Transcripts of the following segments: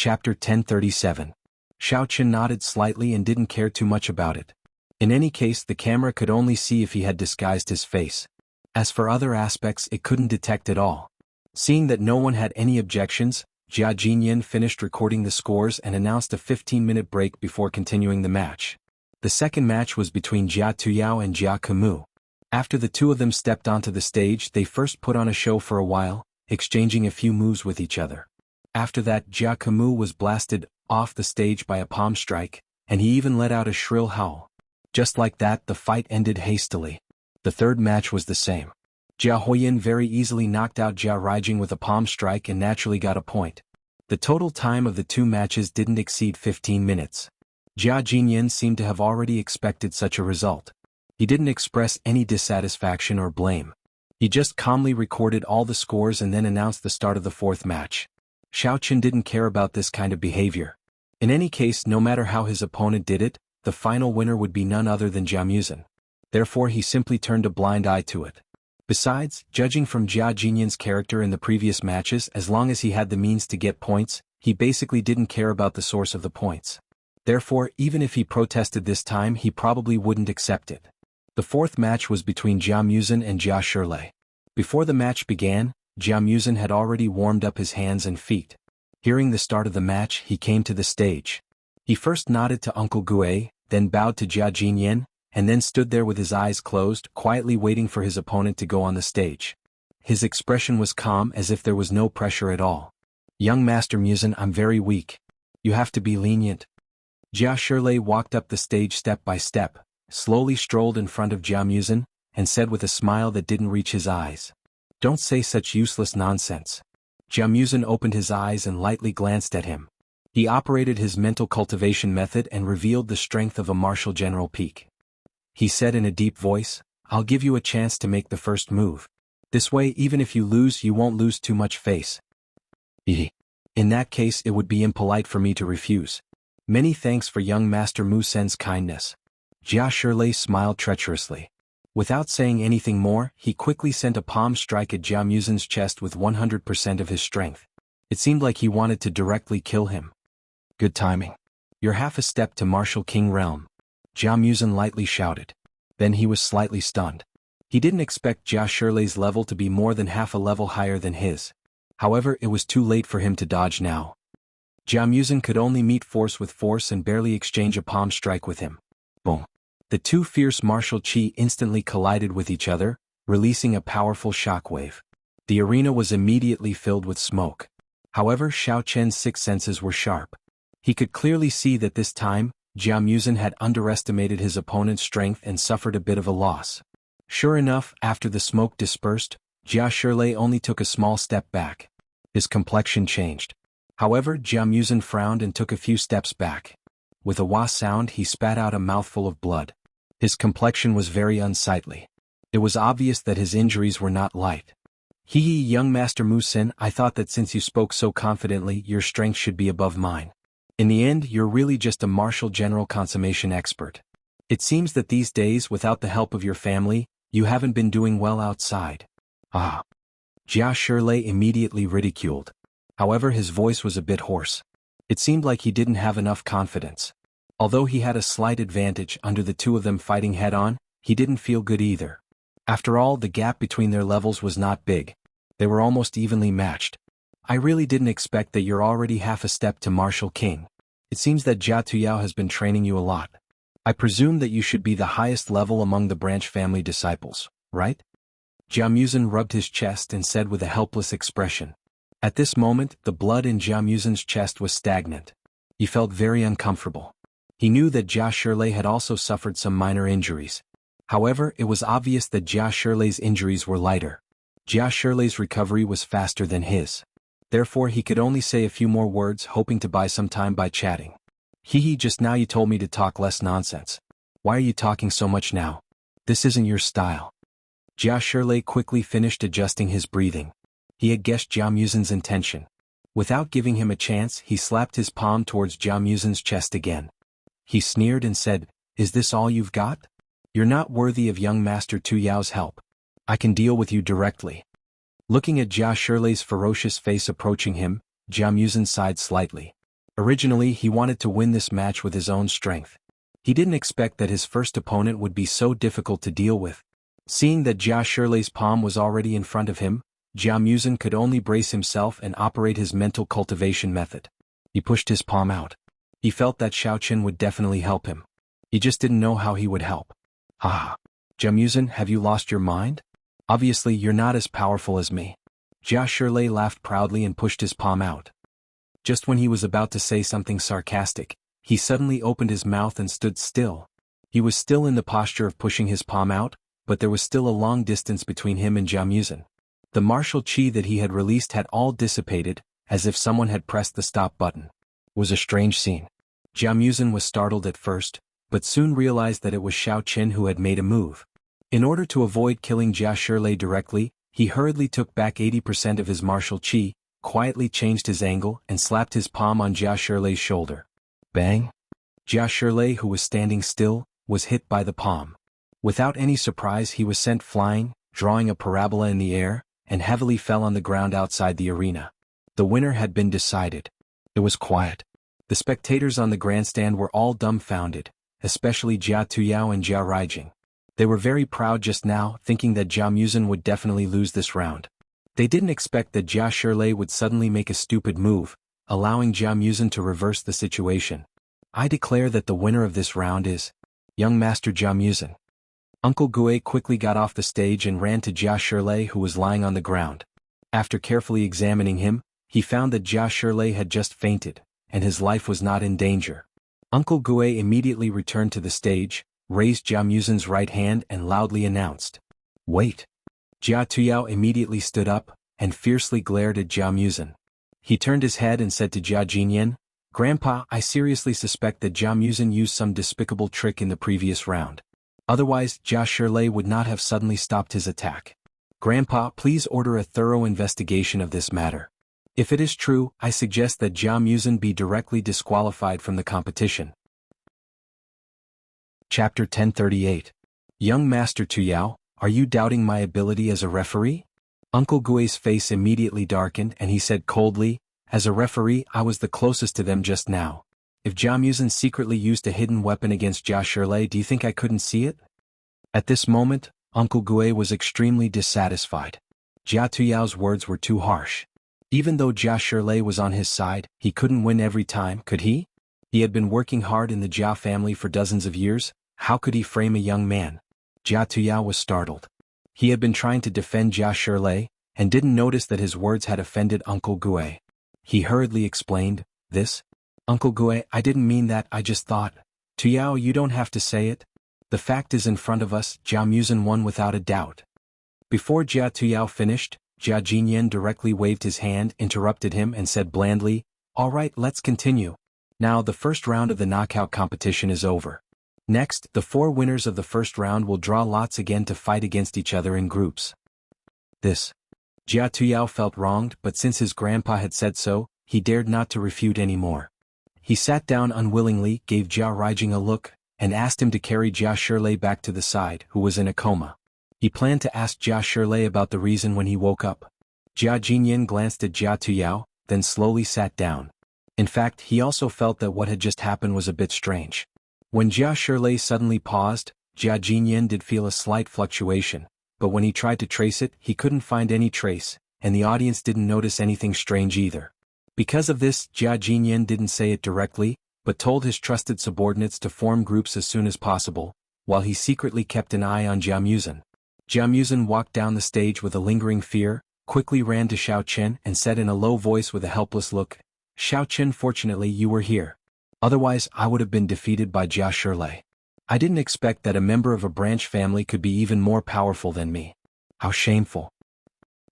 Chapter 1037. Xiao Qian nodded slightly and didn't care too much about it. In any case, the camera could only see if he had disguised his face. As for other aspects, it couldn't detect at all. Seeing that no one had any objections, Jia Jinyan finished recording the scores and announced a 15-minute break before continuing the match. The second match was between Jia Tuyao and Jia Kamu. After the two of them stepped onto the stage, they first put on a show for a while, exchanging a few moves with each other. After that, Jia Kamu was blasted off the stage by a palm strike, and he even let out a shrill howl. Just like that, the fight ended hastily. The third match was the same. Jia Huoyin very easily knocked out Jia Ruijing with a palm strike and naturally got a point. The total time of the two matches didn't exceed 15 minutes. Jia Jinyan seemed to have already expected such a result. He didn't express any dissatisfaction or blame. He just calmly recorded all the scores and then announced the start of the fourth match. Xiao Qian didn't care about this kind of behavior. In any case, no matter how his opponent did it, the final winner would be none other than Jia Muzhen. Therefore he simply turned a blind eye to it. Besides, judging from Jia Jinyan's character in the previous matches, as long as he had the means to get points, he basically didn't care about the source of the points. Therefore, even if he protested this time, he probably wouldn't accept it. The fourth match was between Jia Muzhen and Jia Shilei. Before the match began, Jia Muzhen had already warmed up his hands and feet. Hearing the start of the match, he came to the stage. He first nodded to Uncle Gue, then bowed to Jia Jinyan, and then stood there with his eyes closed, quietly waiting for his opponent to go on the stage. His expression was calm, as if there was no pressure at all. "Young Master Muzhen, I'm very weak. You have to be lenient." Jia Shilei walked up the stage step by step, slowly strolled in front of Jia Muzhen, and said with a smile that didn't reach his eyes, "Don't say such useless nonsense." Jia Muzhen opened his eyes and lightly glanced at him. He operated his mental cultivation method and revealed the strength of a martial general peak. He said in a deep voice, "I'll give you a chance to make the first move. This way, even if you lose, you won't lose too much face." In that case, it would be impolite for me to refuse. Many thanks for young Master Mu Sen's kindness. Jia Shilei smiled treacherously. Without saying anything more, he quickly sent a palm strike at Jia Muzhen's chest with 100% of his strength. It seemed like he wanted to directly kill him. "Good timing. You're half a step to Martial King realm," Jia Muzhen lightly shouted. Then he was slightly stunned. He didn't expect Jia Shilei's level to be more than half a level higher than his. However, it was too late for him to dodge now. Jia Muzhen could only meet force with force and barely exchange a palm strike with him. Boom. The two fierce martial chi instantly collided with each other, releasing a powerful shockwave. The arena was immediately filled with smoke. However, Xiao Qian's sixth senses were sharp. He could clearly see that this time, Jia Muzhen had underestimated his opponent's strength and suffered a bit of a loss. Sure enough, after the smoke dispersed, Jia Shilei only took a small step back. His complexion changed. However, Jia Muzhen frowned and took a few steps back. With a wah sound, he spat out a mouthful of blood. His complexion was very unsightly. It was obvious that his injuries were not light. Young Master Mu Sen, I thought that since you spoke so confidently, your strength should be above mine. In the end, you're really just a martial general consummation expert. It seems that these days, without the help of your family, you haven't been doing well outside." "Ah." Jia Shilei immediately ridiculed. However, his voice was a bit hoarse. It seemed like he didn't have enough confidence. Although he had a slight advantage under the two of them fighting head-on, he didn't feel good either. After all, the gap between their levels was not big. They were almost evenly matched. "I really didn't expect that you're already half a step to Martial King. It seems that Jia Tuyao has been training you a lot. I presume that you should be the highest level among the branch family disciples, right?" Jia Muzhen rubbed his chest and said with a helpless expression. At this moment, the blood in Jia Muzhen's chest was stagnant. He felt very uncomfortable. He knew that Jia Shilei had also suffered some minor injuries. However, it was obvious that Jia Shilei's injuries were lighter. Jia Shilei's recovery was faster than his. Therefore, he could only say a few more words, hoping to buy some time by chatting. Just now you told me to talk less nonsense. Why are you talking so much now? This isn't your style." Jia Shilei quickly finished adjusting his breathing. He had guessed Jia Muzhen's intention. Without giving him a chance, he slapped his palm towards Jia Muzhen's chest again. He sneered and said, "Is this all you've got? You're not worthy of young Master Tuyao's help. I can deal with you directly." Looking at Jia Shilei's ferocious face approaching him, Jia Muzhen sighed slightly. Originally he wanted to win this match with his own strength. He didn't expect that his first opponent would be so difficult to deal with. Seeing that Jia Shilei's palm was already in front of him, Jia Muzin could only brace himself and operate his mental cultivation method. He pushed his palm out. He felt that Xiao Qin would definitely help him. He just didn't know how he would help. Haha. Jia Muzin, have you lost your mind? Obviously you're not as powerful as me. Jia Shilei laughed proudly and pushed his palm out. Just when he was about to say something sarcastic, he suddenly opened his mouth and stood still. He was still in the posture of pushing his palm out, but there was still a long distance between him and Jia Muzin. The martial qi that he had released had all dissipated, as if someone had pressed the stop button. It was a strange scene. Jia Muzin was startled at first, but soon realized that it was Xiao Qin who had made a move. In order to avoid killing Jia Shilei directly, he hurriedly took back 80% of his martial qi, quietly changed his angle and slapped his palm on Jia Shilei's shoulder. Bang! Jia Shilei, who was standing still, was hit by the palm. Without any surprise he was sent flying, drawing a parabola in the air, and heavily fell on the ground outside the arena. The winner had been decided. It was quiet. The spectators on the grandstand were all dumbfounded, especially Jia Tuyao and Jia Raijing. They were very proud just now, thinking that Jia Muzin would definitely lose this round. They didn't expect that Jia Shilei would suddenly make a stupid move, allowing Jia Muzin to reverse the situation. I declare that the winner of this round is young Master Jia Muzin. Uncle Gue quickly got off the stage and ran to Jia Shilei, who was lying on the ground. After carefully examining him, he found that Jia Shilei had just fainted, and his life was not in danger. Uncle Gue immediately returned to the stage, raised Jia Muzin's right hand and loudly announced, "Wait." Jia Tuyao immediately stood up, and fiercely glared at Jia Muzin. He turned his head and said to Jia Jinyan, "Grandpa, I seriously suspect that Jia Muzin used some despicable trick in the previous round. Otherwise, Jia Shilei would not have suddenly stopped his attack. Grandpa, please order a thorough investigation of this matter. If it is true, I suggest that Jia Muzin be directly disqualified from the competition." Chapter 1038. Young Master Tuyao, are you doubting my ability as a referee? Uncle Gui's face immediately darkened and he said coldly, "As a referee, I was the closest to them just now. If Jia Muzin secretly used a hidden weapon against Jia Shilei, do you think I couldn't see it?" At this moment, Uncle Gue was extremely dissatisfied. Jia Tuyao's words were too harsh. Even though Jia Shilei was on his side, he couldn't win every time, could he? He had been working hard in the Jia family for dozens of years. How could he frame a young man? Jia Tuyao was startled. He had been trying to defend Jia Shilei, and didn't notice that his words had offended Uncle Gue. He hurriedly explained, "This? Uncle Gue, I didn't mean that, I just thought." "Tuyao, you don't have to say it. The fact is in front of us, Jia Muzin won without a doubt." Before Jia Tuyao finished, Jia Jinyan directly waved his hand, interrupted him and said blandly, "All right, let's continue. Now the first round of the knockout competition is over. Next, the 4 winners of the first round will draw lots again to fight against each other in groups." This. Jia Tuyao felt wronged, but since his grandpa had said so, he dared not to refute any more. He sat down unwillingly, gave Jia Raijing a look, and asked him to carry Jia Shilei back to the side, who was in a coma. He planned to ask Jia Shilei about the reason when he woke up. Jia Jinyan glanced at Jia Tuyao, then slowly sat down. In fact, he also felt that what had just happened was a bit strange. When Jia Shilei suddenly paused, Jia Jinyan did feel a slight fluctuation, but when he tried to trace it, he couldn't find any trace, and the audience didn't notice anything strange either. Because of this, Jia Jinyan didn't say it directly, but told his trusted subordinates to form groups as soon as possible, while he secretly kept an eye on Jia Muzin. Jia Muzin walked down the stage with a lingering fear, quickly ran to Xiao Qin and said in a low voice with a helpless look, "Xiao Qin, fortunately you were here. Otherwise I would have been defeated by Jia Shilei. I didn't expect that a member of a branch family could be even more powerful than me. How shameful."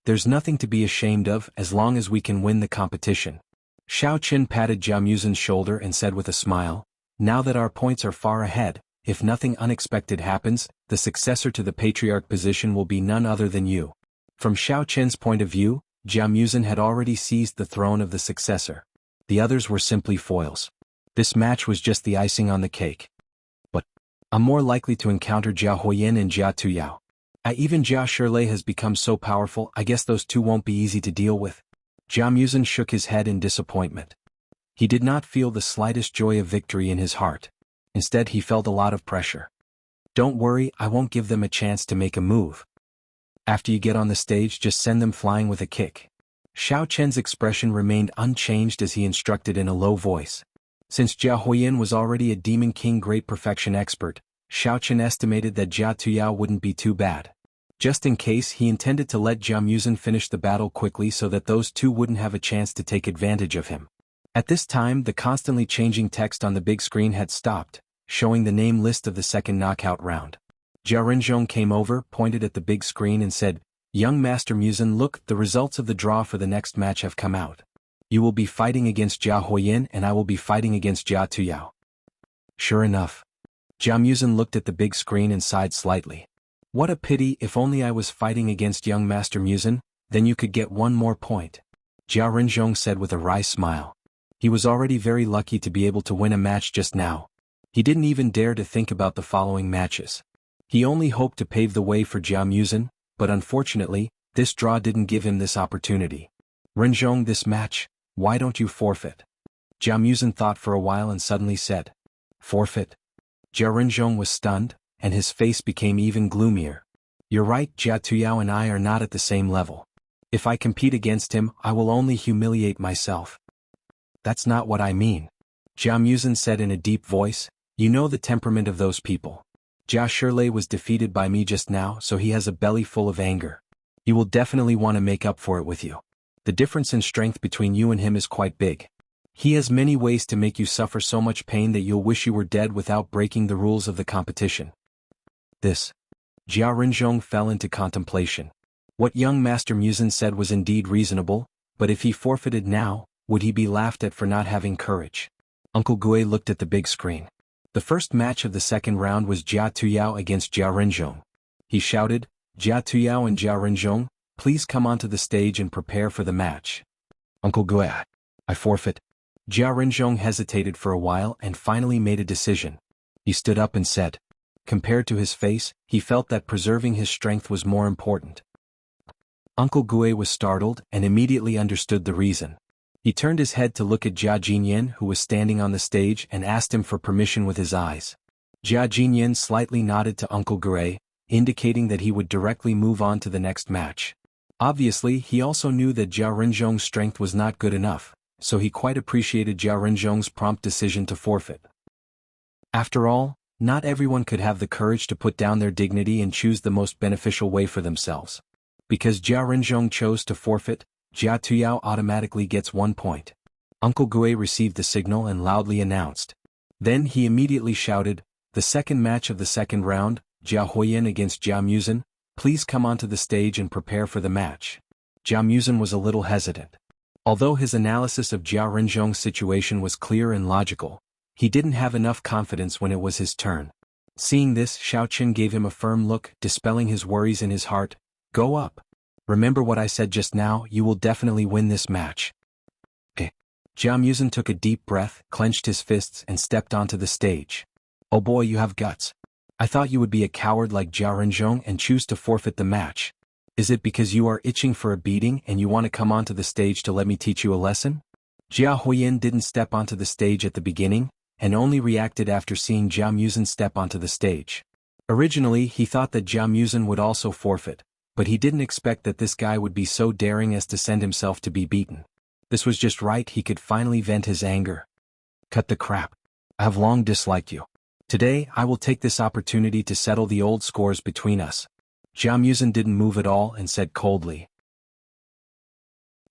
"There's nothing to be ashamed of as long as we can win the competition." Xiao Qin patted Jia Muzin's shoulder and said with a smile, "Now that our points are far ahead, if nothing unexpected happens, the successor to the patriarch position will be none other than you." From Xiao Qin's point of view, Jia Muzin had already seized the throne of the successor. The others were simply foils. This match was just the icing on the cake. But I'm more likely to encounter Jia Huoyin and Jia Tuyao. Even Jia Shilei has become so powerful, I guess those two won't be easy to deal with. Jia Muzin shook his head in disappointment. He did not feel the slightest joy of victory in his heart. Instead he felt a lot of pressure. Don't worry, I won't give them a chance to make a move. After you get on the stage, just send them flying with a kick. Xiao Chen's expression remained unchanged as he instructed in a low voice. Since Jia Huiyin was already a Demon King Great Perfection expert, Xiao Chen estimated that Jia Tuyao wouldn't be too bad. Just in case, he intended to let Jia Muzin finish the battle quickly so that those two wouldn't have a chance to take advantage of him. At this time, the constantly changing text on the big screen had stopped, showing the name list of the second knockout round. Jia Rinzhong came over, pointed at the big screen and said, "Young Master Muzin, look, the results of the draw for the next match have come out. You will be fighting against Jia Huiyin and I will be fighting against Jia Tuyao." Sure enough. Jia Muzin looked at the big screen and sighed slightly. What a pity, if only I was fighting against young Master Muzin, then you could get one more point. Jia Rinzhong said with a wry smile. He was already very lucky to be able to win a match just now. He didn't even dare to think about the following matches. He only hoped to pave the way for Jia Muzin, but unfortunately, this draw didn't give him this opportunity. Rinzhong, this match, why don't you forfeit? Jia Muzin thought for a while and suddenly said, "Forfeit?" Jia Rinzhong was stunned, and his face became even gloomier. You're right, Jia Tuyao and I are not at the same level. If I compete against him, I will only humiliate myself. That's not what I mean. Jia Muzin said in a deep voice, you know the temperament of those people. Jia Shirlei was defeated by me just now, so he has a belly full of anger. He will definitely want to make up for it with you. The difference in strength between you and him is quite big. He has many ways to make you suffer so much pain that you'll wish you were dead without breaking the rules of the competition. This. Jia Rinzhong fell into contemplation. What young Master Muzin said was indeed reasonable, but if he forfeited now, would he be laughed at for not having courage? Uncle Gue looked at the big screen. The first match of the second round was Jia Tuyao against Jia Rinzhong. He shouted, Jia Tuyao and Jia Rinzhong, please come onto the stage and prepare for the match. Uncle Gue, I forfeit. Jia Rinzhong hesitated for a while and finally made a decision. He stood up and said. Compared to his face, he felt that preserving his strength was more important. Uncle Gue was startled and immediately understood the reason. He turned his head to look at Jia Jinyan, who was standing on the stage, and asked him for permission with his eyes. Jia Jinyan slightly nodded to Uncle Gue, indicating that he would directly move on to the next match. Obviously, he also knew that Jia Rinzhong's strength was not good enough, so he quite appreciated Jia Rinzhong's prompt decision to forfeit. After all, not everyone could have the courage to put down their dignity and choose the most beneficial way for themselves. Because Jia Rinzhong chose to forfeit, Jia Tuyao automatically gets 1 point. Uncle Gue received the signal and loudly announced. Then he immediately shouted, the second match of the second round, Jia Huiyin against Jia Muzin, please come onto the stage and prepare for the match. Jia Muzin was a little hesitant. Although his analysis of Jia Rinzhong's situation was clear and logical, he didn't have enough confidence when it was his turn. Seeing this, Xiao Chen gave him a firm look, dispelling his worries in his heart. Go up. Remember what I said just now, you will definitely win this match. Jia Muzin took a deep breath, clenched his fists and stepped onto the stage. Oh boy, you have guts. I thought you would be a coward like Jia Rinzhong and choose to forfeit the match. Is it because you are itching for a beating and you want to come onto the stage to let me teach you a lesson? Jia Huiyin didn't step onto the stage at the beginning, and only reacted after seeing Jia Muzin step onto the stage. Originally, he thought that Jia Muzin would also forfeit, but he didn't expect that this guy would be so daring as to send himself to be beaten. This was just right, he could finally vent his anger. Cut the crap. I have long disliked you. Today, I will take this opportunity to settle the old scores between us. Jia Muzin didn't move at all and said coldly.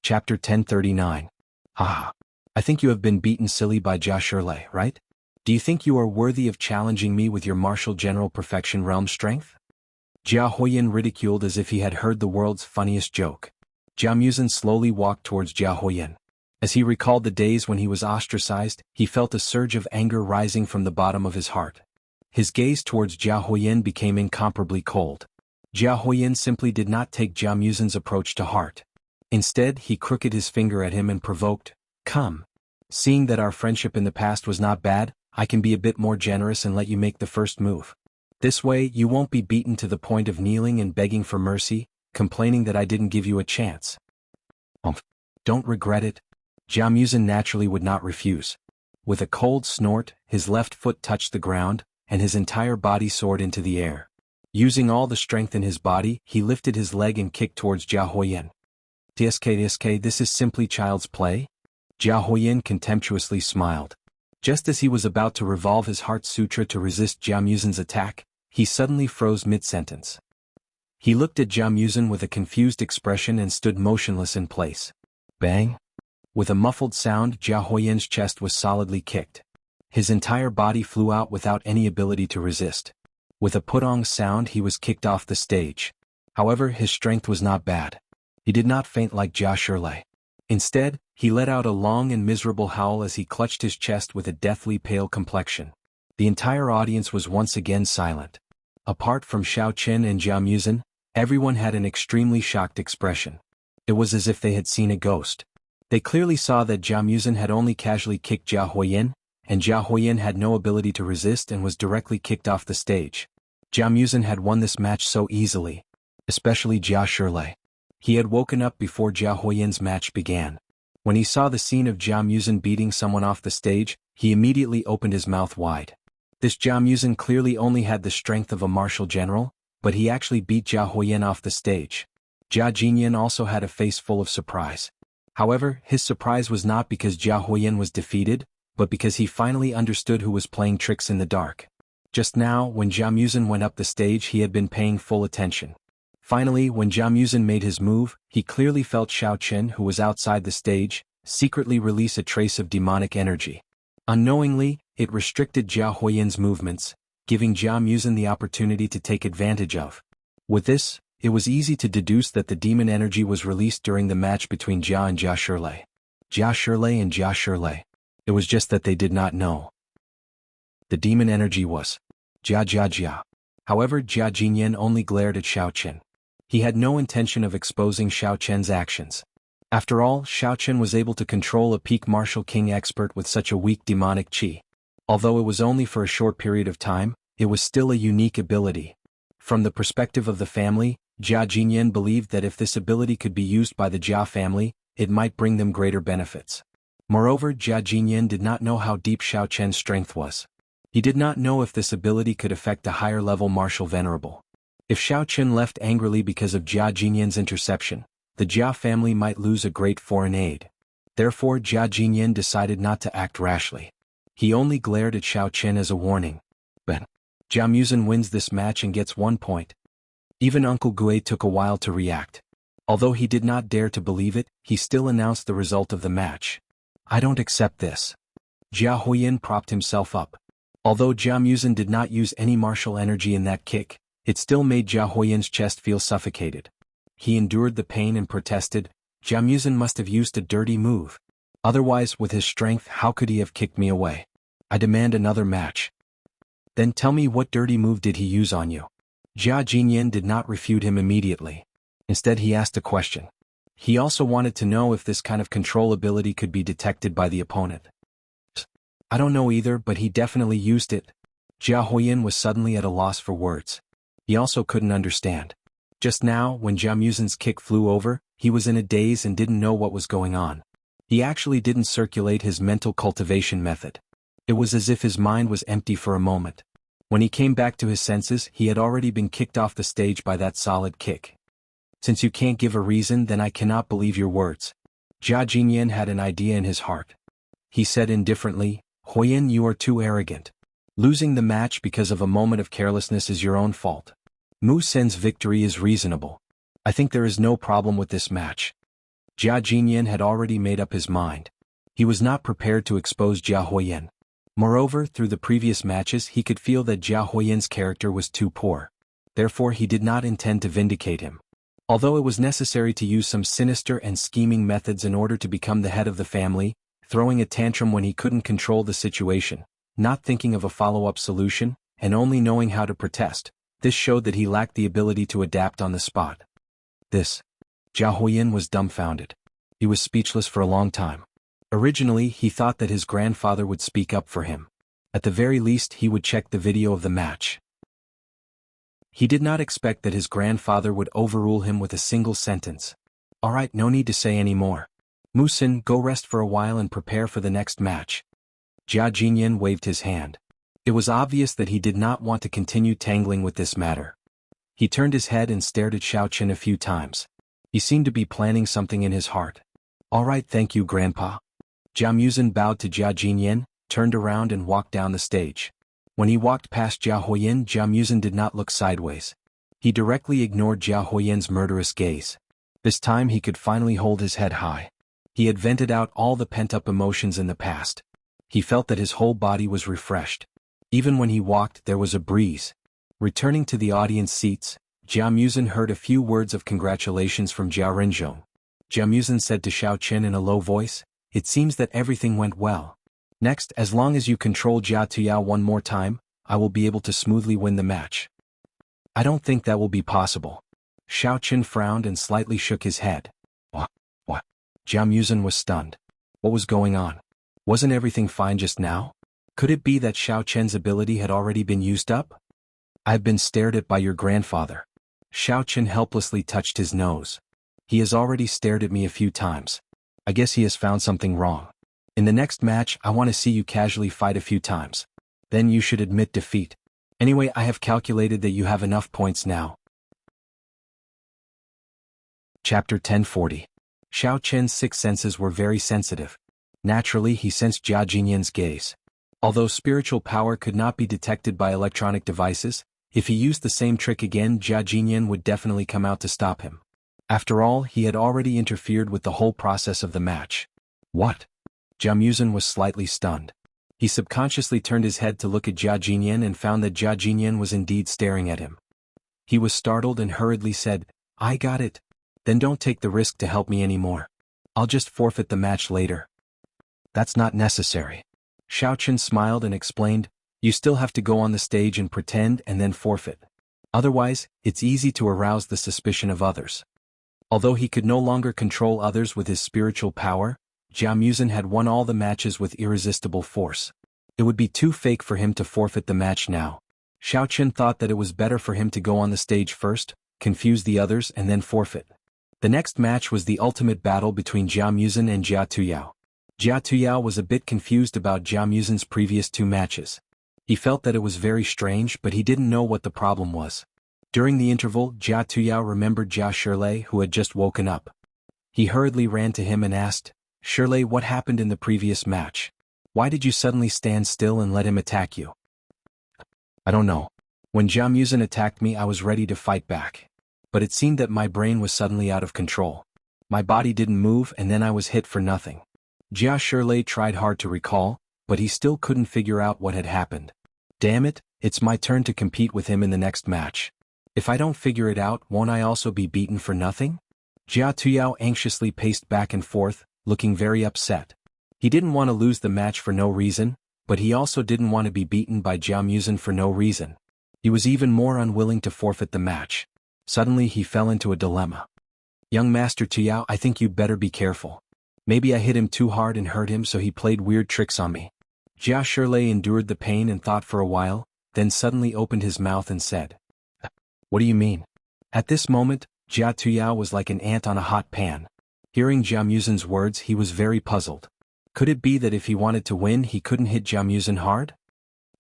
Chapter 1039. Haha. I think you have been beaten silly by Jia Shirlei, right? Do you think you are worthy of challenging me with your martial general perfection realm strength? Jia Huiyin ridiculed as if he had heard the world's funniest joke. Jia Muzin slowly walked towards Jia Huiyin. As he recalled the days when he was ostracized, he felt a surge of anger rising from the bottom of his heart. His gaze towards Jia Huiyin became incomparably cold. Jia Huiyin simply did not take Jia Muzin's approach to heart. Instead, he crooked his finger at him and provoked, Come. Seeing that our friendship in the past was not bad, I can be a bit more generous and let you make the first move. This way, you won't be beaten to the point of kneeling and begging for mercy, complaining that I didn't give you a chance. Don't regret it. Jia Muzin naturally would not refuse. With a cold snort, his left foot touched the ground, and his entire body soared into the air. Using all the strength in his body, he lifted his leg and kicked towards Jia Huoyan. "Tsk, this is simply child's play?" Jia Huoyan contemptuously smiled. Just as he was about to revolve his heart sutra to resist Jia Muzin's attack, he suddenly froze mid-sentence. He looked at Jia Muzin with a confused expression and stood motionless in place. Bang! With a muffled sound, Jia Huoyan's chest was solidly kicked. His entire body flew out without any ability to resist. With a putong sound, he was kicked off the stage. However, his strength was not bad. He did not faint like Jia Shirlei. Instead, he let out a long and miserable howl as he clutched his chest with a deathly pale complexion. The entire audience was once again silent. Apart from Xiao Qin and Jia Muzin, everyone had an extremely shocked expression. It was as if they had seen a ghost. They clearly saw that Jia Muzin had only casually kicked Jia Huoyan, and Jia Huoyan had no ability to resist and was directly kicked off the stage. Jia Muzin had won this match so easily. Especially Jia Shirlei. He had woken up before Jia Huoyan's match began. When he saw the scene of Jia Muzin beating someone off the stage, he immediately opened his mouth wide. This Jia Muzin clearly only had the strength of a martial general, but he actually beat Jia Huoyan off the stage. Jia Jinyan also had a face full of surprise. However, his surprise was not because Jia Huoyan was defeated, but because he finally understood who was playing tricks in the dark. Just now, when Jia Muzin went up the stage, he had been paying full attention. Finally, when Jia Muzin made his move, he clearly felt Xiao Qin, who was outside the stage, secretly release a trace of demonic energy. Unknowingly, it restricted Jia Huoyan's movements, giving Jia Muzin the opportunity to take advantage of. With this, it was easy to deduce that the demon energy was released during the match between Jia and Jia Shirlei. Jia Shirlei and Jia Shirlei. It was just that they did not know. The demon energy was Jia. However, Jia Jinyan only glared at Xiao Qin. He had no intention of exposing Xiao Qin's actions. After all, Xiao Qin was able to control a peak martial king expert with such a weak demonic qi. Although it was only for a short period of time, it was still a unique ability. From the perspective of the family, Jia Jinyan believed that if this ability could be used by the Jia family, it might bring them greater benefits. Moreover, Jia Jinyan did not know how deep Xiao Qin's strength was. He did not know if this ability could affect a higher-level martial venerable. If Xiao Qin left angrily because of Jia Jinyan's interception, the Jia family might lose a great foreign aid. Therefore, Jia Jinyan decided not to act rashly. He only glared at Xiao Qin as a warning. But Jia Muzin wins this match and gets 1 point. Even Uncle Gui took a while to react. Although he did not dare to believe it, he still announced the result of the match. "I don't accept this." Jia Huoyan propped himself up. Although Jia Muzin did not use any martial energy in that kick, it still made Jia Huoyan's chest feel suffocated. He endured the pain and protested, "Jia Muzin must have used a dirty move. Otherwise, with his strength, how could he have kicked me away? I demand another match." "Then tell me, what dirty move did he use on you?" Jia Jinyan did not refute him immediately. Instead, he asked a question. He also wanted to know if this kind of control ability could be detected by the opponent. "I don't know either, but he definitely used it." Jia Huoyan was suddenly at a loss for words. He also couldn't understand. Just now, when Jia Muzin's kick flew over, he was in a daze and didn't know what was going on. He actually didn't circulate his mental cultivation method. It was as if his mind was empty for a moment. When he came back to his senses, he had already been kicked off the stage by that solid kick. "Since you can't give a reason, then I cannot believe your words." Jia Jinyan had an idea in his heart. He said indifferently, "Huoyan, you are too arrogant. Losing the match because of a moment of carelessness is your own fault. Mu Sen's victory is reasonable. I think there is no problem with this match." Jia Jinyan had already made up his mind. He was not prepared to expose Jia Huoyan. Moreover, through the previous matches he could feel that Jia Huoyan's character was too poor. Therefore he did not intend to vindicate him. Although it was necessary to use some sinister and scheming methods in order to become the head of the family, throwing a tantrum when he couldn't control the situation, not thinking of a follow-up solution, and only knowing how to protest, this showed that he lacked the ability to adapt on the spot. Jia Huoyan was dumbfounded. He was speechless for a long time. Originally, he thought that his grandfather would speak up for him. At the very least, he would check the video of the match. He did not expect that his grandfather would overrule him with a single sentence. "All right, no need to say any more. Musin, go rest for a while and prepare for the next match. Jia Jinyan waved his hand. It was obvious that he did not want to continue tangling with this matter. He turned his head and stared at Xiao Chen a few times. He seemed to be planning something in his heart. All right, thank you, Grandpa. Jia Musin bowed to Jia Jinyan, turned around and walked down the stage. When he walked past Jia Huoyan, Jia Musin did not look sideways. He directly ignored Jia Huoyan's murderous gaze. This time he could finally hold his head high. He had vented out all the pent-up emotions in the past. He felt that his whole body was refreshed. Even when he walked, there was a breeze. Returning to the audience seats, Jia Musin heard a few words of congratulations from Jia Renzhong. Jia Musin said to Xiao Chen in a low voice, "It seems that everything went well. Next, as long as you control Jia Tuyao one more time, I will be able to smoothly win the match." "I don't think that will be possible." Xiao Chen frowned and slightly shook his head. What? Jia Musin was stunned. What was going on? Wasn't everything fine just now? Could it be that Xiao Chen's ability had already been used up? "I've been stared at by your grandfather." Xiao Chen helplessly touched his nose. "He has already stared at me a few times. I guess he has found something wrong. In the next match, I want to see you casually fight a few times. Then you should admit defeat. Anyway, I have calculated that you have enough points now." Chapter 1040. Xiao Chen's six senses were very sensitive. Naturally, he sensed Jia Jinyan's gaze. Although spiritual power could not be detected by electronic devices, if he used the same trick again, Jia Jinyan would definitely come out to stop him. After all, he had already interfered with the whole process of the match. What? Jia Musin was slightly stunned. He subconsciously turned his head to look at Jia Jinyan and found that Jia Jinyan was indeed staring at him. He was startled and hurriedly said, "I got it. Then don't take the risk to help me anymore. I'll just forfeit the match later." "That's not necessary." Xiao Chen smiled and explained, "You still have to go on the stage and pretend and then forfeit. Otherwise, it's easy to arouse the suspicion of others." Although he could no longer control others with his spiritual power, Jia Musin had won all the matches with irresistible force. It would be too fake for him to forfeit the match now. Xiao Chen thought that it was better for him to go on the stage first, confuse the others and then forfeit. The next match was the ultimate battle between Jia Musin and Jia Tuyao. Jia Tuyao was a bit confused about Jia Musin's previous two matches. He felt that it was very strange, but he didn't know what the problem was. During the interval, Jia Tuyao remembered Jia Shirlei, who had just woken up. He hurriedly ran to him and asked, "Shirlei, what happened in the previous match? Why did you suddenly stand still and let him attack you?" "I don't know. When Jia Musin attacked me, I was ready to fight back. But it seemed that my brain was suddenly out of control. My body didn't move and then I was hit for nothing." Jia Shirlei tried hard to recall, but he still couldn't figure out what had happened. "Damn it, it's my turn to compete with him in the next match. If I don't figure it out, won't I also be beaten for nothing?" Jia Tuyao anxiously paced back and forth, looking very upset. He didn't want to lose the match for no reason, but he also didn't want to be beaten by Jia Musin for no reason. He was even more unwilling to forfeit the match. Suddenly he fell into a dilemma. "Young Master Tuyao, I think you'd better be careful. Maybe I hit him too hard and hurt him, so he played weird tricks on me." Jia Shirlei endured the pain and thought for a while, then suddenly opened his mouth and said, "What do you mean?" At this moment, Jia Tuyao was like an ant on a hot pan. Hearing Jia Musin's words, he was very puzzled. Could it be that if he wanted to win, he couldn't hit Jia Musin hard?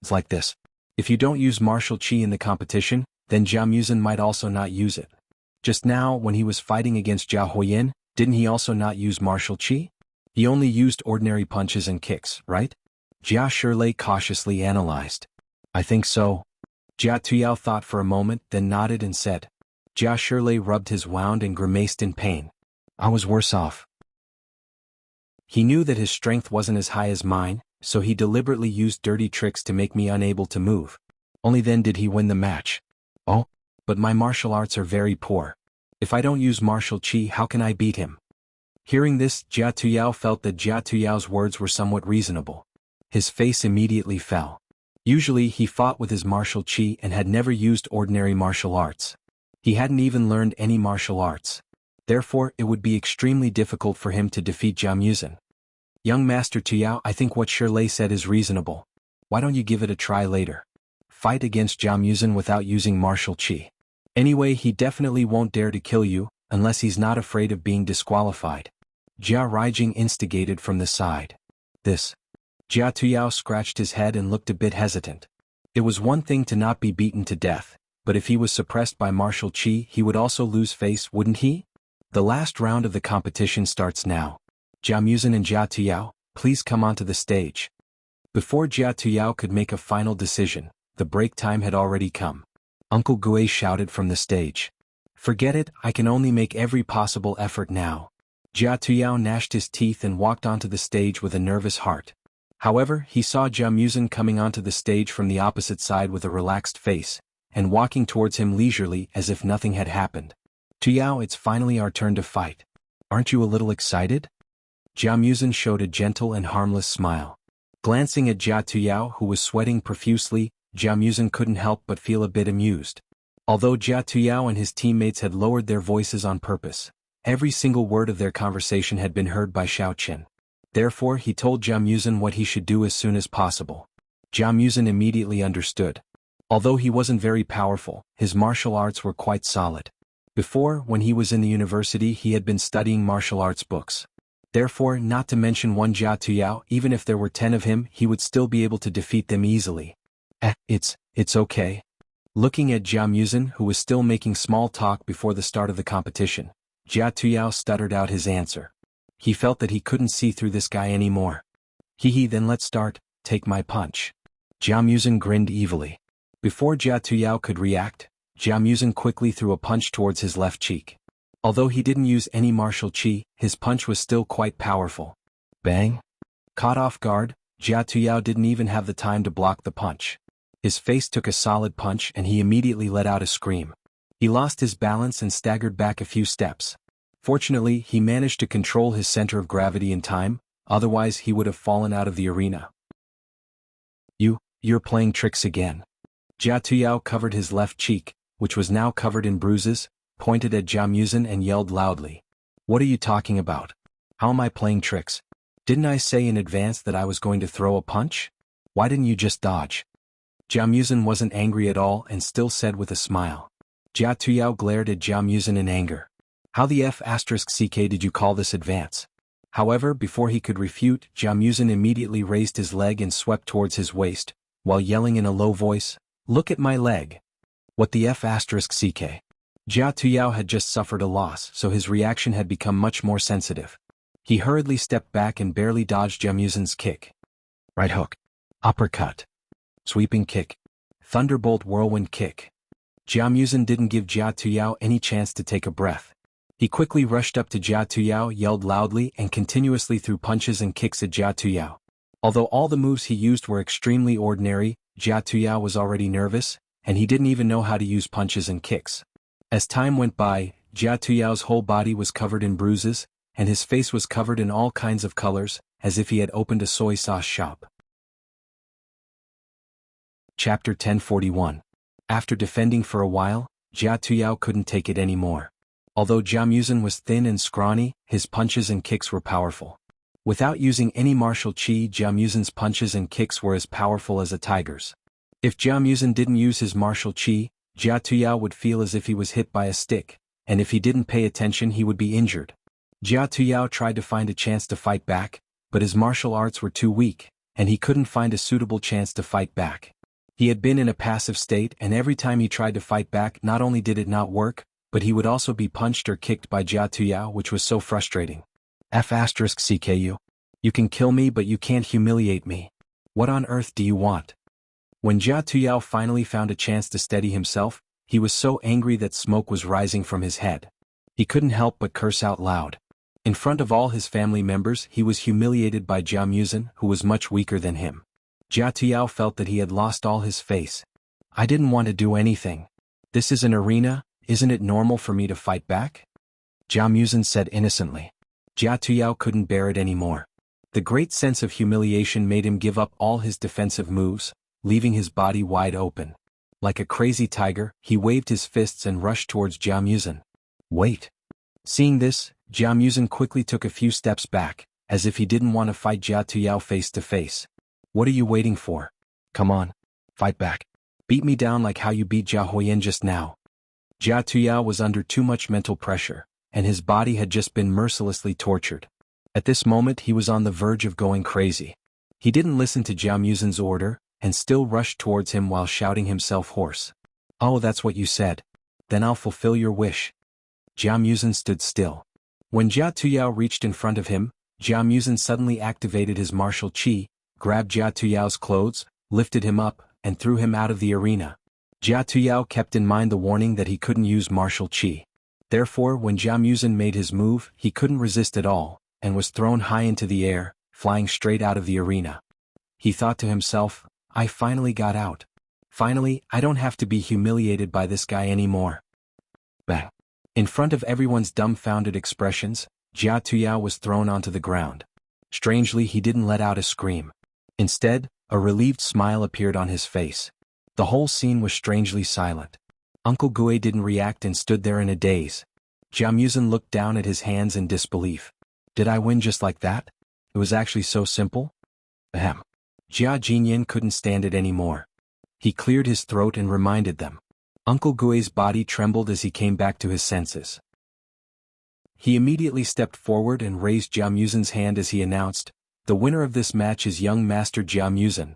It's like this. If you don't use martial chi in the competition, then Jia Musin might also not use it. Just now, when he was fighting against Jia Huoyan, didn't he also not use martial chi? He only used ordinary punches and kicks, right? Jia Shirlei cautiously analyzed. "I think so." Jia Tuyao thought for a moment, then nodded and said. Jia Shirlei rubbed his wound and grimaced in pain. "I was worse off." He knew that his strength wasn't as high as mine, so he deliberately used dirty tricks to make me unable to move. Only then did he win the match. "Oh, but my martial arts are very poor. If I don't use martial chi, how can I beat him?" Hearing this, Jia Tuyao felt that Jia Tuyao's words were somewhat reasonable. His face immediately fell. Usually he fought with his martial chi and had never used ordinary martial arts. He hadn't even learned any martial arts. Therefore, it would be extremely difficult for him to defeat Jia Musin. "Young Master Tuyao, I think what Shirlei said is reasonable. Why don't you give it a try later? Fight against Jia Musin without using martial chi. Anyway, he definitely won't dare to kill you, unless he's not afraid of being disqualified." Jia Ruijing instigated from the side. This. Jia Tuyao scratched his head and looked a bit hesitant. It was one thing to not be beaten to death, but if he was suppressed by martial qi he would also lose face, wouldn't he? The last round of the competition starts now. Jia Muzin and Jia Tuyao, please come onto the stage. Before Jia Tuyao could make a final decision, the break time had already come. Uncle Gui shouted from the stage. Forget it, I can only make every possible effort now. Jia Tuyao gnashed his teeth and walked onto the stage with a nervous heart. However, he saw Jia Muzin coming onto the stage from the opposite side with a relaxed face, and walking towards him leisurely as if nothing had happened. Tuyao, it's finally our turn to fight. Aren't you a little excited? Jia Muzin showed a gentle and harmless smile. Glancing at Jia Tuyao who was sweating profusely, Jia Muzin couldn't help but feel a bit amused. Although Jia Tuyao and his teammates had lowered their voices on purpose, every single word of their conversation had been heard by Xiaoqin. Therefore he told Jia Muzin what he should do as soon as possible. Jia Muzin immediately understood. Although he wasn't very powerful, his martial arts were quite solid. Before, when he was in the university he had been studying martial arts books. Therefore, not to mention one Jia Tuyao, even if there were 10 of him he would still be able to defeat them easily. It's okay. Looking at Jia Muzin who was still making small talk before the start of the competition, Jia Tuyao stuttered out his answer. He felt that he couldn't see through this guy anymore. Then let's start, take my punch. Jia Muzin grinned evilly. Before Jia Tuyao could react, Jia Muzin quickly threw a punch towards his left cheek. Although he didn't use any martial qi, his punch was still quite powerful. Bang! Caught off guard, Jia Tuyao didn't even have the time to block the punch. His face took a solid punch and he immediately let out a scream. He lost his balance and staggered back a few steps. Fortunately, he managed to control his center of gravity in time, otherwise he would have fallen out of the arena. You're playing tricks again. Jia Tuyao covered his left cheek, which was now covered in bruises, pointed at Jia Muzin and yelled loudly. What are you talking about? How am I playing tricks? Didn't I say in advance that I was going to throw a punch? Why didn't you just dodge? Jia Muzin wasn't angry at all and still said with a smile. Jia Tuyao glared at Jia Muzin in anger. How the F***ck did you call this advance? However, before he could refute, Jia Muzin immediately raised his leg and swept towards his waist, while yelling in a low voice, "Look at my leg." What the F***ck? Jia Tuyao had just suffered a loss, so his reaction had become much more sensitive. He hurriedly stepped back and barely dodged Jia Muzin's kick. Right hook. Uppercut. Sweeping kick. Thunderbolt whirlwind kick. Jia Muzin didn't give Jia Tuyao any chance to take a breath. He quickly rushed up to Jia Tuyao, yelled loudly and continuously threw punches and kicks at Jia Tuyao. Although all the moves he used were extremely ordinary, Jia Tuyao was already nervous, and he didn't even know how to use punches and kicks. As time went by, Jia Tuyao's whole body was covered in bruises, and his face was covered in all kinds of colors, as if he had opened a soy sauce shop. Chapter 1041. After defending for a while, Jia Tuyao couldn't take it anymore. Although Jia Muzin was thin and scrawny, his punches and kicks were powerful. Without using any martial qi, Jia Muzin's punches and kicks were as powerful as a tiger's. If Jia Muzin didn't use his martial qi, Jia Tuyao would feel as if he was hit by a stick, and if he didn't pay attention he would be injured. Jia Tuyao tried to find a chance to fight back, but his martial arts were too weak, and he couldn't find a suitable chance to fight back. He had been in a passive state and every time he tried to fight back not only did it not work, but he would also be punched or kicked by Jia Tuyao, which was so frustrating. F***ck you can kill me but you can't humiliate me. What on earth do you want? When Jia Tuyao finally found a chance to steady himself, he was so angry that smoke was rising from his head. He couldn't help but curse out loud. In front of all his family members he was humiliated by Jia Muzin, who was much weaker than him. Jia Tuyao felt that he had lost all his face. I didn't want to do anything. This is an arena, isn't it normal for me to fight back? Jia Muzin said innocently. Jia Tuyao couldn't bear it anymore. The great sense of humiliation made him give up all his defensive moves, leaving his body wide open. Like a crazy tiger, he waved his fists and rushed towards Jia Muzin. Wait. Seeing this, Jia Muzin quickly took a few steps back, as if he didn't want to fight Jia Tuyao face to face. What are you waiting for? Come on. Fight back. Beat me down like how you beat Jia Huoyan just now. Jia Tuyao was under too much mental pressure, and his body had just been mercilessly tortured. At this moment he was on the verge of going crazy. He didn't listen to Jia Muzin's order, and still rushed towards him while shouting himself hoarse. "Oh, that's what you said. Then I'll fulfill your wish." Jia Muzin stood still. When Jia Tuyao reached in front of him, Jia Muzin suddenly activated his martial qi, grabbed Jia Tuyao's clothes, lifted him up, and threw him out of the arena. Jia Tuyao kept in mind the warning that he couldn't use martial qi. Therefore, when Jia Muzin made his move, he couldn't resist at all, and was thrown high into the air, flying straight out of the arena. He thought to himself, "I finally got out. Finally, I don't have to be humiliated by this guy anymore." Bang! In front of everyone's dumbfounded expressions, Jia Tuyao was thrown onto the ground. Strangely, he didn't let out a scream. Instead, a relieved smile appeared on his face. The whole scene was strangely silent. Uncle Gue didn't react and stood there in a daze. Jia Muzin looked down at his hands in disbelief. Did I win just like that? It was actually so simple? Ahem. Jia Jinyan couldn't stand it anymore. He cleared his throat and reminded them. Uncle Gue's body trembled as he came back to his senses. He immediately stepped forward and raised Jia Muzin's hand as he announced, "The winner of this match is young Master Jia Muzin."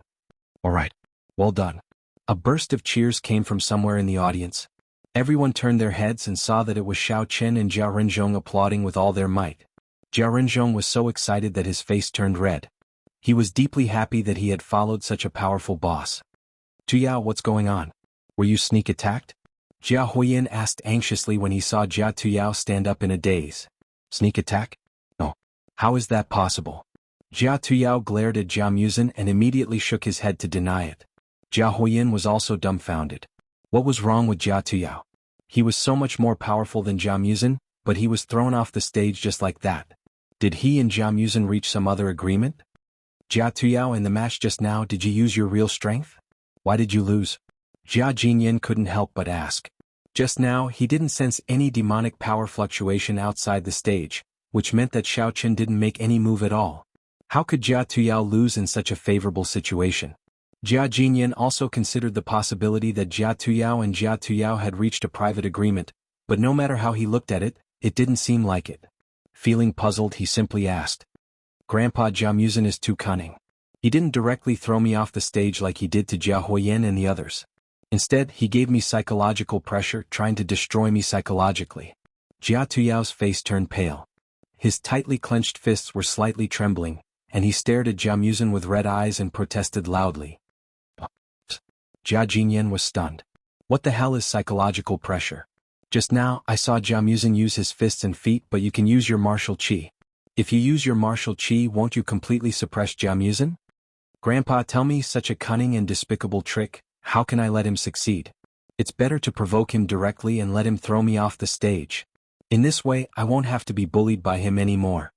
"Alright. Well done." A burst of cheers came from somewhere in the audience. Everyone turned their heads and saw that it was Xiao Chen and Jia Renzhong applauding with all their might. Jia Renzhong was so excited that his face turned red. He was deeply happy that he had followed such a powerful boss. "Tuyao, what's going on? Were you sneak attacked?" Jia Huiyin asked anxiously when he saw Jia Tuyao stand up in a daze. "Sneak attack? No. How is that possible?" Jia Tuyao glared at Jia Muzin and immediately shook his head to deny it. Jia Huiyin was also dumbfounded. What was wrong with Jia Tuyao? He was so much more powerful than Jia Muzin, but he was thrown off the stage just like that. Did he and Jia Muzin reach some other agreement? "Jia Tuyao, in the match just now, did you use your real strength? Why did you lose?" Jia Jinyan couldn't help but ask. Just now, he didn't sense any demonic power fluctuation outside the stage, which meant that Xiao Chen didn't make any move at all. How could Jia Tuyao lose in such a favorable situation? Jia Jinyan also considered the possibility that Jia Tuyao and Jia Tuyao had reached a private agreement, but no matter how he looked at it, it didn't seem like it. Feeling puzzled, he simply asked, "Grandpa, Jia Muzin is too cunning. He didn't directly throw me off the stage like he did to Jia Huiyin and the others. Instead, he gave me psychological pressure, trying to destroy me psychologically." Jia Tuyao's face turned pale. His tightly clenched fists were slightly trembling, and he stared at Jia Muzin with red eyes and protested loudly. Jia Jinyan was stunned. What the hell is psychological pressure? Just now, I saw Jia Muzin use his fists and feet, but you can use your martial qi. If you use your martial qi, won't you completely suppress Jia Muzin? Grandpa, tell me, such a cunning and despicable trick, how can I let him succeed? It's better to provoke him directly and let him throw me off the stage. In this way, I won't have to be bullied by him anymore.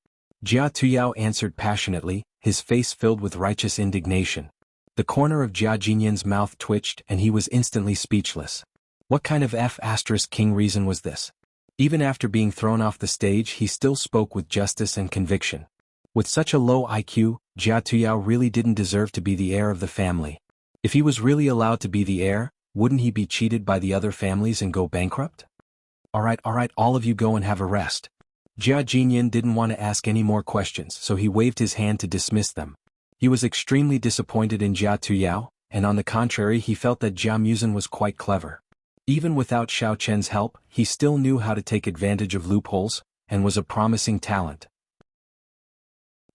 Jia Tuyao answered passionately, his face filled with righteous indignation. The corner of Jia Jinyan's mouth twitched and he was instantly speechless. What kind of F***king reason was this? Even after being thrown off the stage, he still spoke with justice and conviction. With such a low IQ, Jia Tuyao really didn't deserve to be the heir of the family. If he was really allowed to be the heir, wouldn't he be cheated by the other families and go bankrupt? Alright, all of you go and have a rest. Jia Jinyan didn't want to ask any more questions, so he waved his hand to dismiss them. He was extremely disappointed in Jia Tuyao, and on the contrary, he felt that Jia Muzin was quite clever. Even without Xiao Chen's help, he still knew how to take advantage of loopholes, and was a promising talent.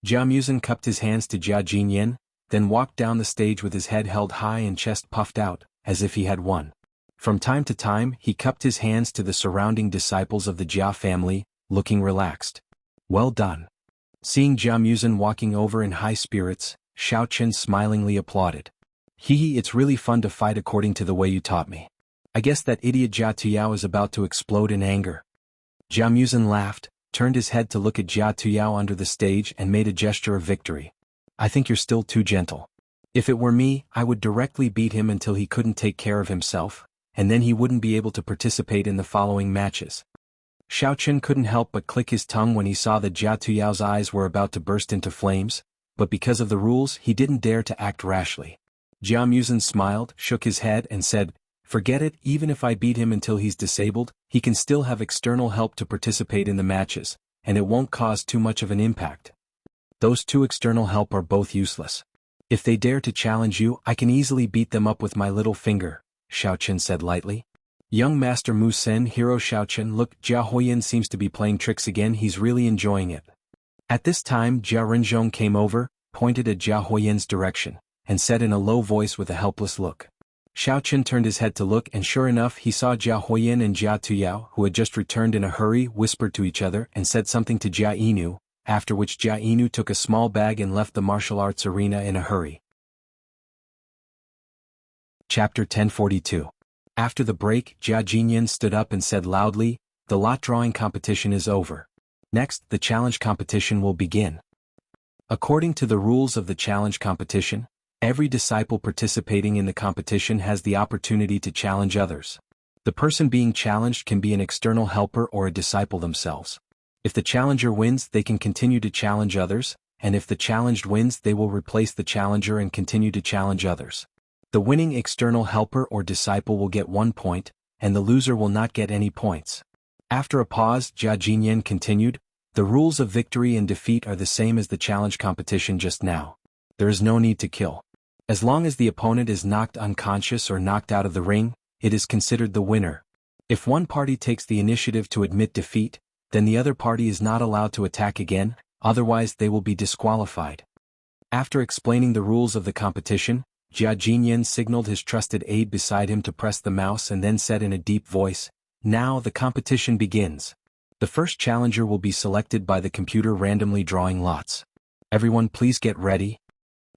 Jia Muzin cupped his hands to Jia Jinyan, then walked down the stage with his head held high and chest puffed out, as if he had won. From time to time, he cupped his hands to the surrounding disciples of the Jia family, looking relaxed. Well done. Seeing Jia Muzin walking over in high spirits, Xiao Chen smilingly applauded. Hee, it's really fun to fight according to the way you taught me. I guess that idiot Jia Tuyao is about to explode in anger. Jia Muzin laughed, turned his head to look at Jia Tuyao under the stage and made a gesture of victory. I think you're still too gentle. If it were me, I would directly beat him until he couldn't take care of himself, and then he wouldn't be able to participate in the following matches. Xiao Chen couldn't help but click his tongue when he saw that Jia Tuyao's eyes were about to burst into flames, but because of the rules he didn't dare to act rashly. Jia Muzin smiled, shook his head and said, "Forget it, even if I beat him until he's disabled, he can still have external help to participate in the matches, and it won't cause too much of an impact. Those two external help are both useless. If they dare to challenge you, I can easily beat them up with my little finger, Xiaoqian said lightly. Young Master Mu Sen hero Xiaoqian, look, Jia Huiyan seems to be playing tricks again, he's really enjoying it. At this time Jia Renzhong came over, pointed at Jia Huiyan's direction, and said in a low voice with a helpless look. Xiaoqian turned his head to look, and sure enough he saw Jia Huiyan and Jia Tuyao, who had just returned in a hurry, whispered to each other and said something to Jia Inu, after which Jia Inu took a small bag and left the martial arts arena in a hurry. Chapter 1042. After the break, Jia Jinyan stood up and said loudly, "The lot drawing competition is over. Next, the challenge competition will begin." According to the rules of the challenge competition, every disciple participating in the competition has the opportunity to challenge others. The person being challenged can be an external helper or a disciple themselves. If the challenger wins, they can continue to challenge others, and if the challenged wins, they will replace the challenger and continue to challenge others. The winning external helper or disciple will get 1 point, and the loser will not get any points. After a pause, Jia Jinyan continued, "The rules of victory and defeat are the same as the challenge competition just now. There is no need to kill. As long as the opponent is knocked unconscious or knocked out of the ring, it is considered the winner. If one party takes the initiative to admit defeat, then the other party is not allowed to attack again, otherwise they will be disqualified." After explaining the rules of the competition, Jia Jinyan signaled his trusted aide beside him to press the mouse and then said in a deep voice, "Now the competition begins. The first challenger will be selected by the computer randomly drawing lots. Everyone please get ready."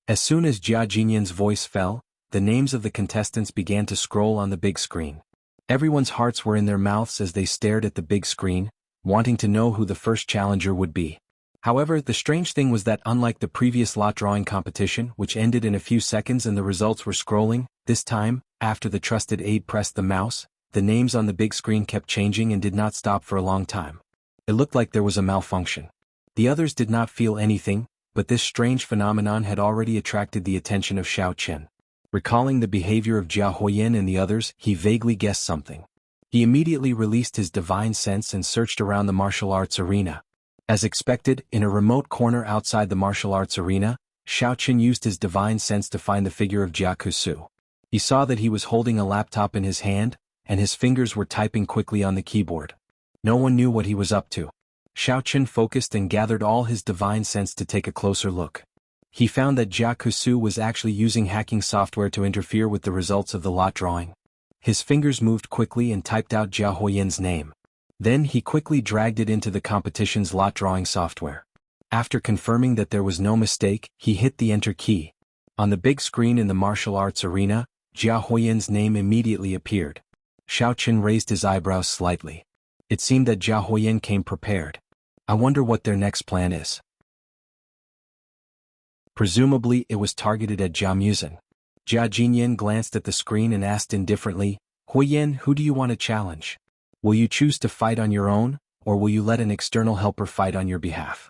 As soon as Jia Jinyan's voice fell, the names of the contestants began to scroll on the big screen. Everyone's hearts were in their mouths as they stared at the big screen, wanting to know who the first challenger would be. However, the strange thing was that unlike the previous lot drawing competition, which ended in a few seconds and the results were scrolling, this time, after the trusted aide pressed the mouse, the names on the big screen kept changing and did not stop for a long time. It looked like there was a malfunction. The others did not feel anything, but this strange phenomenon had already attracted the attention of Xiaoqian. Recalling the behavior of Jia Huiyan and the others, he vaguely guessed something. He immediately released his divine sense and searched around the martial arts arena. As expected, in a remote corner outside the martial arts arena, Xiaoqian used his divine sense to find the figure of Jia Kusu. He saw that he was holding a laptop in his hand, and his fingers were typing quickly on the keyboard. No one knew what he was up to. Xiaoqian focused and gathered all his divine sense to take a closer look. He found that Jia Kusu was actually using hacking software to interfere with the results of the lot drawing. His fingers moved quickly and typed out Jia Huiyan's name. Then he quickly dragged it into the competition's lot drawing software. After confirming that there was no mistake, he hit the enter key. On the big screen in the martial arts arena, Jia Huiyan's name immediately appeared. Xiaoqian raised his eyebrows slightly. It seemed that Jia Huiyan came prepared. I wonder what their next plan is. Presumably it was targeted at Jia Muzhen. Jia Jinyan glanced at the screen and asked indifferently, "Huiyan, who do you want to challenge? Will you choose to fight on your own, or will you let an external helper fight on your behalf?"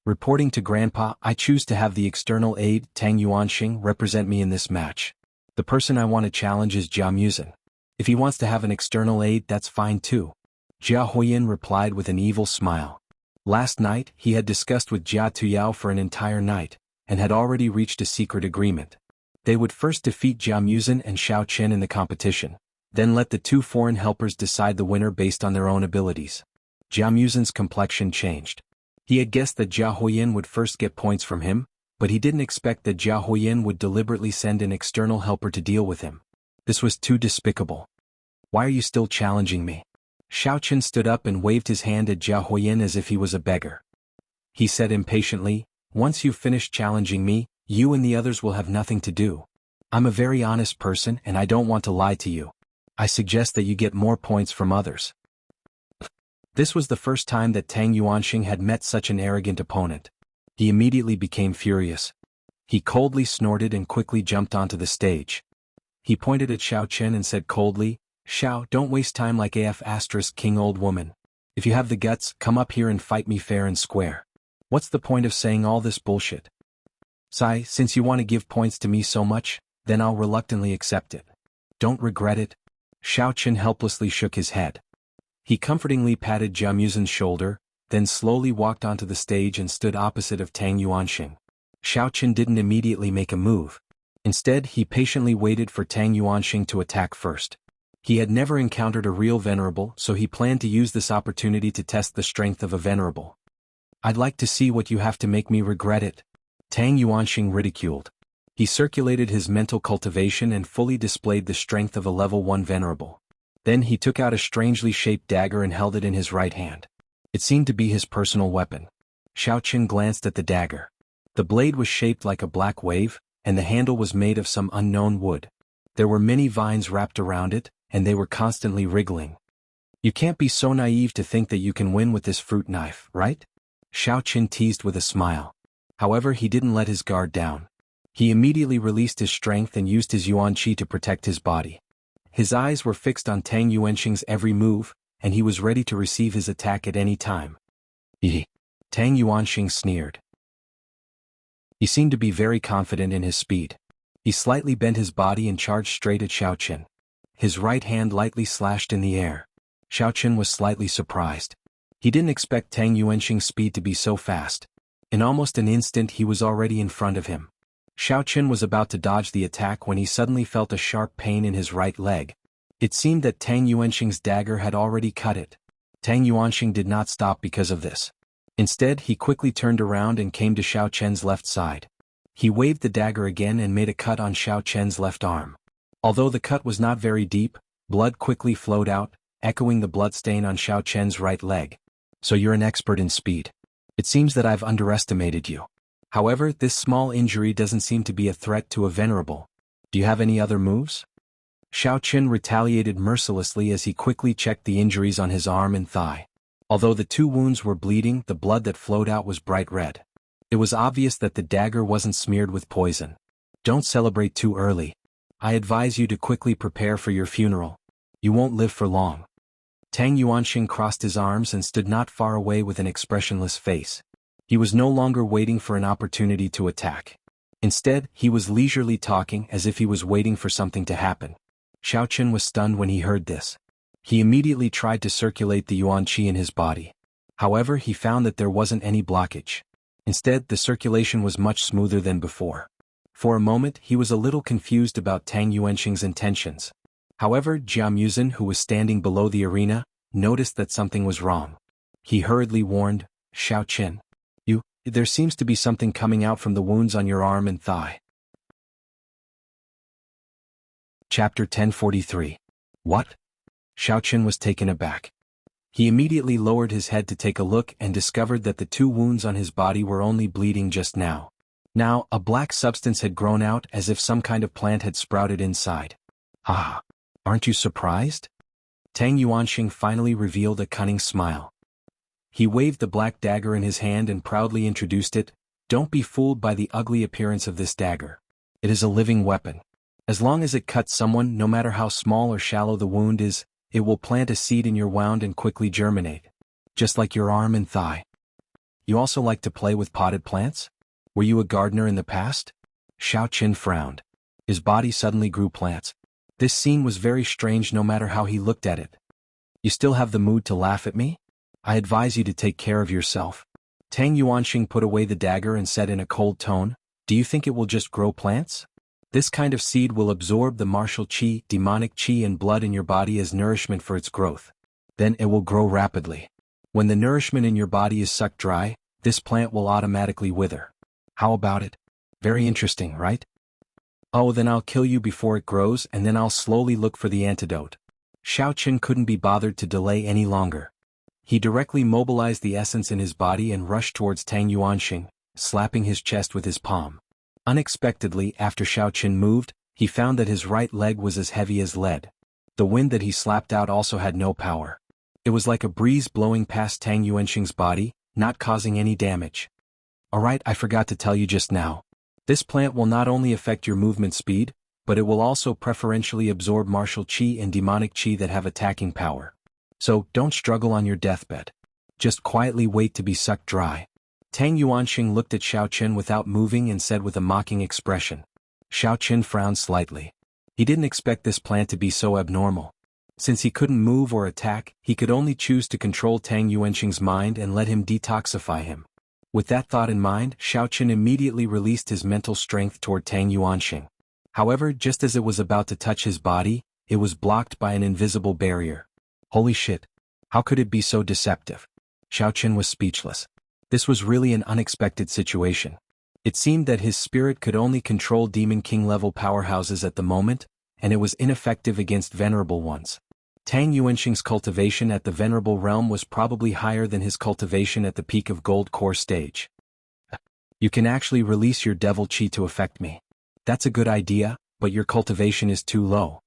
Reporting to Grandpa, "I choose to have the external aide, Tang Yuanxing, represent me in this match. The person I want to challenge is Jia Muzhen. If he wants to have an external aide, that's fine too." Jia Huiyan replied with an evil smile. Last night, he had discussed with Jia Tuyao for an entire night, and had already reached a secret agreement. They would first defeat Jia Muzhen and Xiaoqian in the competition, then let the two foreign helpers decide the winner based on their own abilities. Jia Muzhen's complexion changed. He had guessed that Jia Huiyan would first get points from him, but he didn't expect that Jia Huiyan would deliberately send an external helper to deal with him. This was too despicable. "Why are you still challenging me?" Xiaoqian stood up and waved his hand at Jia Huiyan as if he was a beggar. He said impatiently, "Once you've finished challenging me, you and the others will have nothing to do. I'm a very honest person and I don't want to lie to you. I suggest that you get more points from others." This was the first time that Tang Yuanxing had met such an arrogant opponent. He immediately became furious. He coldly snorted and quickly jumped onto the stage. He pointed at Xiaoqian and said coldly, "Xiao, don't waste time like King old woman. If you have the guts, come up here and fight me fair and square. What's the point of saying all this bullshit? Sai, since you want to give points to me so much, then I'll reluctantly accept it. Don't regret it." Xiaoqian helplessly shook his head. He comfortingly patted Jia Muzhen's shoulder, then slowly walked onto the stage and stood opposite of Tang Yuanxing. Xiaoqin didn't immediately make a move. Instead, he patiently waited for Tang Yuanxing to attack first. He had never encountered a real venerable, so he planned to use this opportunity to test the strength of a venerable. "I'd like to see what you have to make me regret it," Tang Yuanxing ridiculed. He circulated his mental cultivation and fully displayed the strength of a level 1 venerable. Then he took out a strangely shaped dagger and held it in his right hand. It seemed to be his personal weapon. Xiaoqin glanced at the dagger. The blade was shaped like a black wave, and the handle was made of some unknown wood. There were many vines wrapped around it, and they were constantly wriggling. "You can't be so naive to think that you can win with this fruit knife, right?" Xiaoqin teased with a smile. However, he didn't let his guard down. He immediately released his strength and used his yuan qi to protect his body. His eyes were fixed on Tang Yuanxing's every move, and he was ready to receive his attack at any time. "Yee!" Tang Yuanxing sneered. He seemed to be very confident in his speed. He slightly bent his body and charged straight at Xiaoqin. His right hand lightly slashed in the air. Xiaoqin was slightly surprised. He didn't expect Tang Yuanxing's speed to be so fast. In almost an instant he was already in front of him. Xiaoqin was about to dodge the attack when he suddenly felt a sharp pain in his right leg. It seemed that Tang Yuanxing's dagger had already cut it. Tang Yuanxing did not stop because of this. Instead, he quickly turned around and came to Xiaoqian's left side. He waved the dagger again and made a cut on Xiaoqian's left arm. Although the cut was not very deep, blood quickly flowed out, echoing the bloodstain on Xiaoqian's right leg. "So you're an expert in speed. It seems that I've underestimated you. However, this small injury doesn't seem to be a threat to a venerable. Do you have any other moves?" Xiaoqin retaliated mercilessly as he quickly checked the injuries on his arm and thigh. Although the two wounds were bleeding, the blood that flowed out was bright red. It was obvious that the dagger wasn't smeared with poison. "Don't celebrate too early. I advise you to quickly prepare for your funeral. You won't live for long." Tang Yuanxing crossed his arms and stood not far away with an expressionless face. He was no longer waiting for an opportunity to attack. Instead, he was leisurely talking as if he was waiting for something to happen. Xiaoqin was stunned when he heard this. He immediately tried to circulate the yuan qi in his body. However, he found that there wasn't any blockage. Instead, the circulation was much smoother than before. For a moment, he was a little confused about Tang Yuanxing's intentions. However, Jia Muzin, who was standing below the arena, noticed that something was wrong. He hurriedly warned, "Xiaoqin, there seems to be something coming out from the wounds on your arm and thigh." Chapter 1043. What? Xiaoqin was taken aback. He immediately lowered his head to take a look and discovered that the two wounds on his body were only bleeding just now. Now, a black substance had grown out as if some kind of plant had sprouted inside. "Ah, aren't you surprised?" Tang Yuanxing finally revealed a cunning smile. He waved the black dagger in his hand and proudly introduced it. "Don't be fooled by the ugly appearance of this dagger. It is a living weapon. As long as it cuts someone, no matter how small or shallow the wound is, it will plant a seed in your wound and quickly germinate. Just like your arm and thigh." "You also like to play with potted plants? Were you a gardener in the past?" Xiaoqin frowned. His body suddenly grew plants. This scene was very strange no matter how he looked at it. "You still have the mood to laugh at me? I advise you to take care of yourself." Tang Yuanxing put away the dagger and said in a cold tone, "Do you think it will just grow plants? This kind of seed will absorb the martial qi, demonic qi and blood in your body as nourishment for its growth. Then it will grow rapidly. When the nourishment in your body is sucked dry, this plant will automatically wither. How about it? Very interesting, right? Oh, then I'll kill you before it grows and then I'll slowly look for the antidote." Xiaoqin couldn't be bothered to delay any longer. He directly mobilized the essence in his body and rushed towards Tang Yuanxing, slapping his chest with his palm. Unexpectedly, after Xiaoqin moved, he found that his right leg was as heavy as lead. The wind that he slapped out also had no power. It was like a breeze blowing past Tang Yuanxing's body, not causing any damage. "Alright, I forgot to tell you just now. This plant will not only affect your movement speed, but it will also preferentially absorb martial qi and demonic qi that have attacking power. So, don't struggle on your deathbed. Just quietly wait to be sucked dry." Tang Yuanxing looked at Xiaoqin without moving and said with a mocking expression. Xiaoqin frowned slightly. He didn't expect this plant to be so abnormal. Since he couldn't move or attack, he could only choose to control Tang Yuanxing's mind and let him detoxify him. With that thought in mind, Xiaoqin immediately released his mental strength toward Tang Yuanxing. However, just as it was about to touch his body, it was blocked by an invisible barrier. Holy shit! How could it be so deceptive? Xiaoqin was speechless. This was really an unexpected situation. It seemed that his spirit could only control Demon King level powerhouses at the moment, and it was ineffective against venerable ones. Tang Yuanxing's cultivation at the venerable realm was probably higher than his cultivation at the peak of gold core stage. You can actually release your devil chi to affect me. That's a good idea, but your cultivation is too low.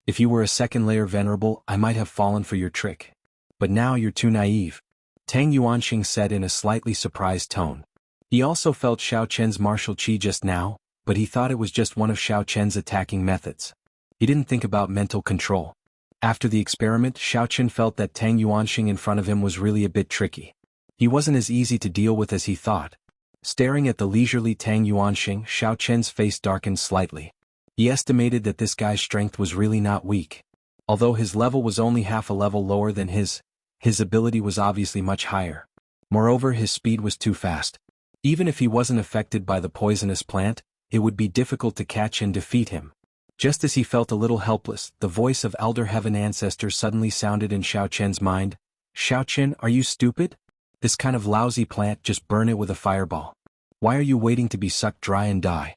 If you were a second layer venerable, I might have fallen for your trick. But now you're too naive, Tang Yuanxing said in a slightly surprised tone. He also felt Xiaoqian's martial chi just now, but he thought it was just one of Xiaoqian's attacking methods. He didn't think about mental control. After the experiment, Xiaoqian felt that Tang Yuanxing in front of him was really a bit tricky. He wasn't as easy to deal with as he thought. Staring at the leisurely Tang Yuanxing, Xiaoqian's face darkened slightly. He estimated that this guy's strength was really not weak. Although his level was only half a level lower than his ability was obviously much higher. Moreover, his speed was too fast. Even if he wasn't affected by the poisonous plant, it would be difficult to catch and defeat him. Just as he felt a little helpless, the voice of Elder Heaven Ancestor suddenly sounded in Xiaoqian's mind. Xiaoqian, are you stupid? This kind of lousy plant, just burn it with a fireball. Why are you waiting to be sucked dry and die?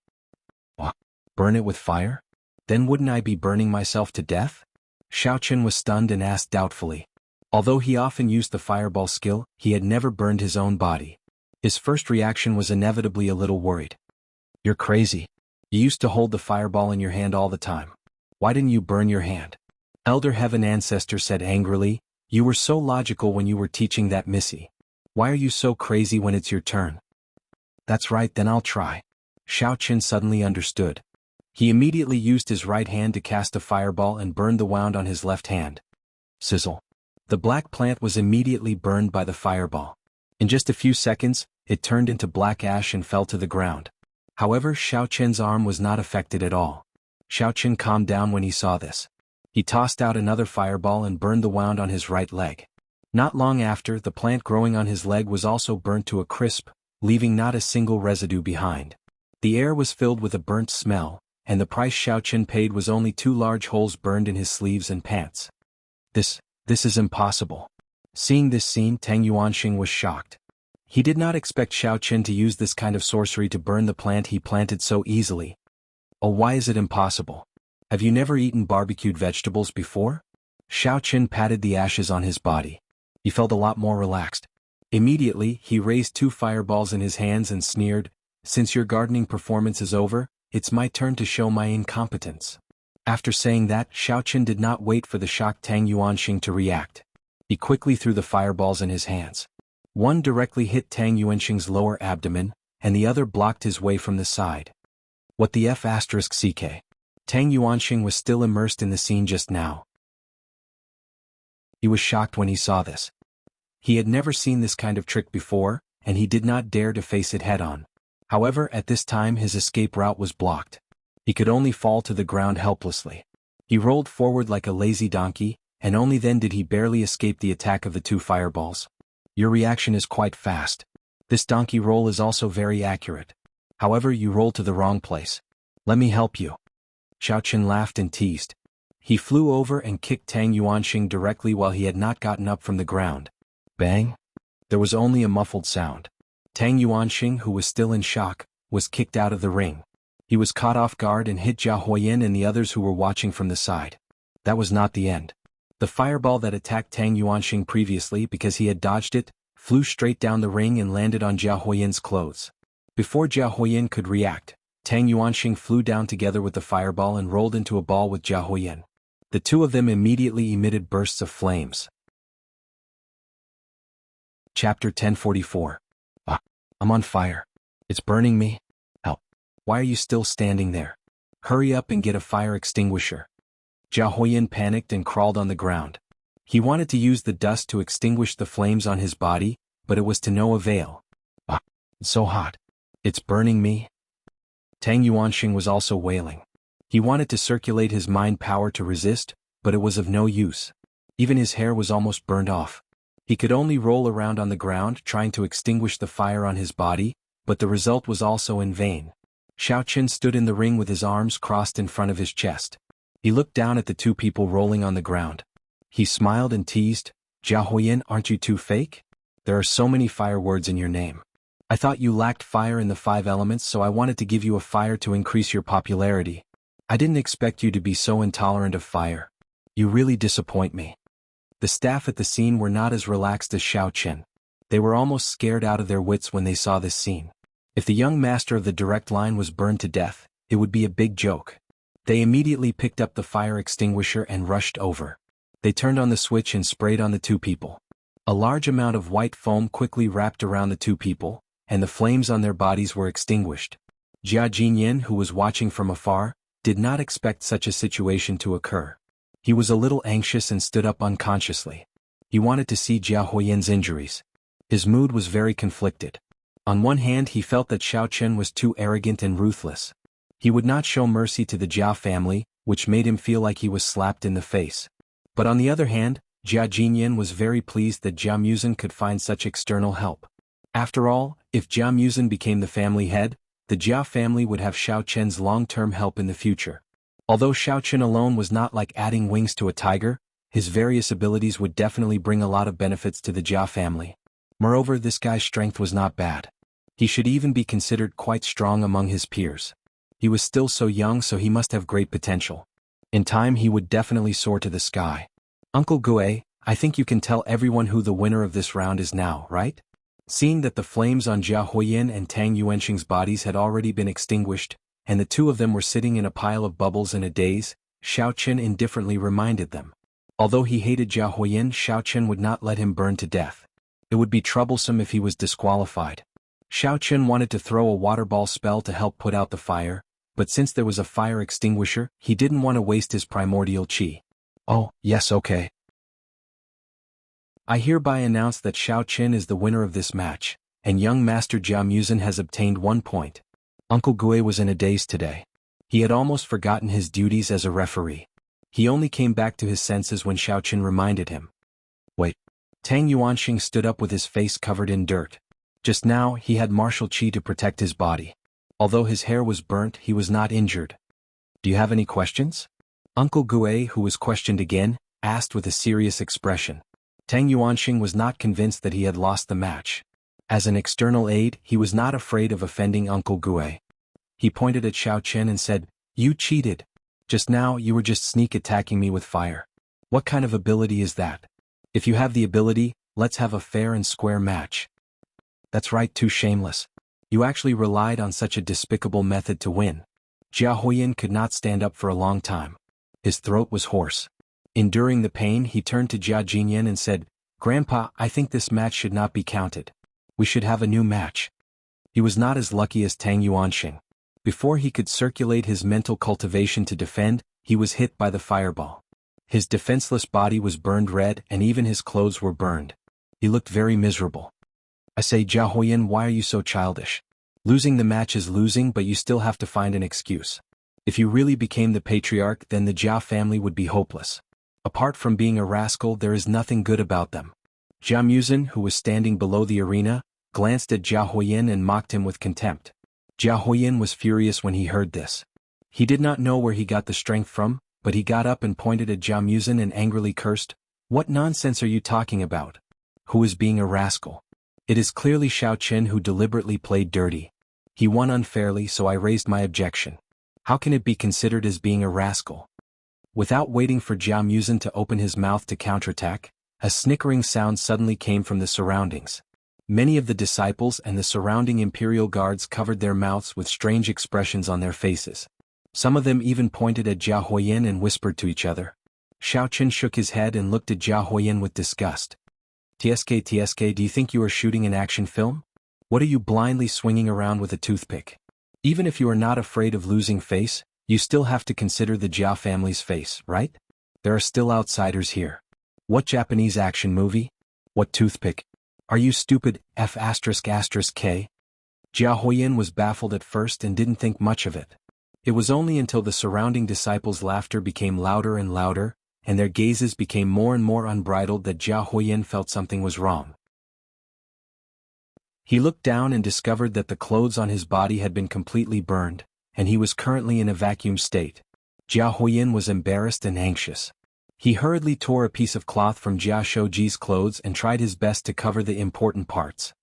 What? Burn it with fire? Then wouldn't I be burning myself to death? Xiaoqian was stunned and asked doubtfully. Although he often used the fireball skill, he had never burned his own body. His first reaction was inevitably a little worried. You're crazy. You used to hold the fireball in your hand all the time. Why didn't you burn your hand? Elder Heaven Ancestor said angrily. You were so logical when you were teaching that Missy. Why are you so crazy when it's your turn? That's right, then I'll try. Xiaoqian suddenly understood. He immediately used his right hand to cast a fireball and burned the wound on his left hand. Sizzle. The black plant was immediately burned by the fireball. In just a few seconds, it turned into black ash and fell to the ground. However, Xiaoqian's arm was not affected at all. Xiaoqian calmed down when he saw this. He tossed out another fireball and burned the wound on his right leg. Not long after, the plant growing on his leg was also burnt to a crisp, leaving not a single residue behind. The air was filled with a burnt smell, and the price Xiaoqian paid was only 2 large holes burned in his sleeves and pants. This is impossible. Seeing this scene, Tang Yuanxing was shocked. He did not expect Xiaoqian to use this kind of sorcery to burn the plant he planted so easily. Oh, why is it impossible? Have you never eaten barbecued vegetables before? Xiaoqian patted the ashes on his body. He felt a lot more relaxed. Immediately, he raised 2 fireballs in his hands and sneered, "Since your gardening performance is over, it's my turn to show my incompetence." After saying that, Xiaoqian did not wait for the shocked Tang Yuanxing to react. He quickly threw the fireballs in his hands. One directly hit Tang Yuanxing's lower abdomen, and the other blocked his way from the side. What the F***ck? Tang Yuanxing was still immersed in the scene just now. He was shocked when he saw this. He had never seen this kind of trick before, and he did not dare to face it head-on. However, at this time his escape route was blocked. He could only fall to the ground helplessly. He rolled forward like a lazy donkey, and only then did he barely escape the attack of the 2 fireballs. Your reaction is quite fast. This donkey roll is also very accurate. However, you rolled to the wrong place. Let me help you. Xiaoqian laughed and teased. He flew over and kicked Tang Yuanxing directly while he had not gotten up from the ground. Bang! There was only a muffled sound. Tang Yuanxing, who was still in shock, was kicked out of the ring. He was caught off guard and hit Jia Huoyan and the others who were watching from the side. That was not the end. The fireball that attacked Tang Yuanxing previously because he had dodged it, flew straight down the ring and landed on Jia Huoyan's clothes. Before Jia Huoyan could react, Tang Yuanxing flew down together with the fireball and rolled into a ball with Jia Huoyan. The 2 of them immediately emitted bursts of flames. Chapter 1044. I'm on fire. It's burning me. Help. Why are you still standing there? Hurry up and get a fire extinguisher. Jia Huoyan panicked and crawled on the ground. He wanted to use the dust to extinguish the flames on his body, but it was to no avail. It's so hot. It's burning me. Tang Yuanxing was also wailing. He wanted to circulate his mind power to resist, but it was of no use. Even his hair was almost burned off. He could only roll around on the ground trying to extinguish the fire on his body, but the result was also in vain. Xiaoqun stood in the ring with his arms crossed in front of his chest. He looked down at the two people rolling on the ground. He smiled and teased, "Jia Huiyin, aren't you too fake? There are so many fire words in your name. I thought you lacked fire in the 5 elements, so I wanted to give you a fire to increase your popularity. I didn't expect you to be so intolerant of fire. You really disappoint me." The staff at the scene were not as relaxed as Xiaoqun. They were almost scared out of their wits when they saw this scene. If the young master of the direct line was burned to death, it would be a big joke. They immediately picked up the fire extinguisher and rushed over. They turned on the switch and sprayed on the two people. A large amount of white foam quickly wrapped around the two people, and the flames on their bodies were extinguished. Jia Jinyin, who was watching from afar, did not expect such a situation to occur. He was a little anxious and stood up unconsciously. He wanted to see Jia Huiyin's injuries. His mood was very conflicted. On one hand, he felt that Xiaoqun was too arrogant and ruthless. He would not show mercy to the Jia family, which made him feel like he was slapped in the face. But on the other hand, Jia Jinyin was very pleased that Jia Muzin could find such external help. After all, if Jia Muzin became the family head, the Jia family would have Xiaoqun's long-term help in the future. Although Xiaoqun alone was not like adding wings to a tiger, his various abilities would definitely bring a lot of benefits to the Jia family. Moreover, this guy's strength was not bad. He should even be considered quite strong among his peers. He was still so young, so he must have great potential. In time he would definitely soar to the sky. Uncle Gue, I think you can tell everyone who the winner of this round is now, right? Seeing that the flames on Jia Huiyin and Tang Yuanxing's bodies had already been extinguished, and the two of them were sitting in a pile of bubbles in a daze, Xiaoqun indifferently reminded them. Although he hated Jia Huiyin, Xiaoqun would not let him burn to death. It would be troublesome if he was disqualified. Xiaoqun wanted to throw a water ball spell to help put out the fire, but since there was a fire extinguisher, he didn't want to waste his primordial qi. "Oh, yes, okay. I hereby announce that Xiaoqun is the winner of this match, and young Master Jia Muzin has obtained 1 point. Uncle Gue was in a daze today. He had almost forgotten his duties as a referee. He only came back to his senses when Xiaoqun reminded him. Wait. Tang Yuanxing stood up with his face covered in dirt. Just now, he had martial qi to protect his body. Although his hair was burnt, he was not injured. Do you have any questions? Uncle Gue, who was questioned again, asked with a serious expression. Tang Yuanxing was not convinced that he had lost the match. As an external aide, he was not afraid of offending Uncle Gue. He pointed at Xiaoqun and said, "You cheated. Just now you were just sneak attacking me with fire. What kind of ability is that? If you have the ability, let's have a fair and square match." That's right, too shameless. You actually relied on such a despicable method to win. Jia Huiyin could not stand up for a long time. His throat was hoarse. Enduring the pain, he turned to Jia Jinyin and said, "Grandpa, I think this match should not be counted. We should have a new match." He was not as lucky as Tang Yuanxing. Before he could circulate his mental cultivation to defend, he was hit by the fireball. His defenseless body was burned red and even his clothes were burned. He looked very miserable. I say, Jia Huiyin, why are you so childish? Losing the match is losing, but you still have to find an excuse. If you really became the patriarch, then the Jia family would be hopeless. Apart from being a rascal, there is nothing good about them. Jia Muzin, who was standing below the arena, glanced at Jia Huiyin and mocked him with contempt. Jia Huiyin was furious when he heard this. He did not know where he got the strength from, but he got up and pointed at Jia Muzin and angrily cursed, "What nonsense are you talking about? Who is being a rascal? It is clearly Xiaoqun who deliberately played dirty. He won unfairly, so I raised my objection. How can it be considered as being a rascal?" Without waiting for Jia Muzin to open his mouth to counterattack, a snickering sound suddenly came from the surroundings. Many of the disciples and the surrounding imperial guards covered their mouths with strange expressions on their faces. Some of them even pointed at Jia Huiyin and whispered to each other. Xiaoqun shook his head and looked at Jia Huiyin with disgust. TSK, do you think you are shooting an action film? What are you blindly swinging around with a toothpick? Even if you are not afraid of losing face, you still have to consider the Jia family's face, right? There are still outsiders here. What Japanese action movie? What toothpick? Are you stupid, F***K? Jia Huiyin was baffled at first and didn't think much of it. It was only until the surrounding disciples' laughter became louder and louder, and their gazes became more and more unbridled that Jia Huiyin felt something was wrong. He looked down and discovered that the clothes on his body had been completely burned, and he was currently in a vacuum state. Jia Huiyin was embarrassed and anxious. He hurriedly tore a piece of cloth from Jia Shouji's clothes and tried his best to cover the important parts.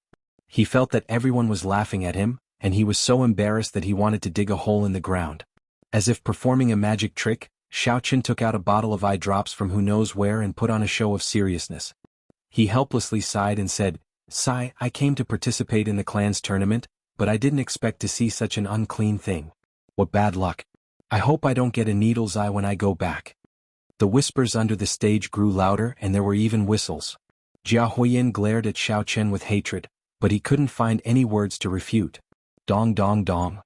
He felt that everyone was laughing at him, and he was so embarrassed that he wanted to dig a hole in the ground. As if performing a magic trick, Xiaoqin took out a bottle of eye drops from who knows where and put on a show of seriousness. He helplessly sighed and said, "Sai, I came to participate in the clan's tournament, but I didn't expect to see such an unclean thing. What bad luck. I hope I don't get a needle's eye when I go back." The whispers under the stage grew louder and there were even whistles. Jia Huiyin glared at Xiaoqin with hatred, but he couldn't find any words to refute. Dong dong dong.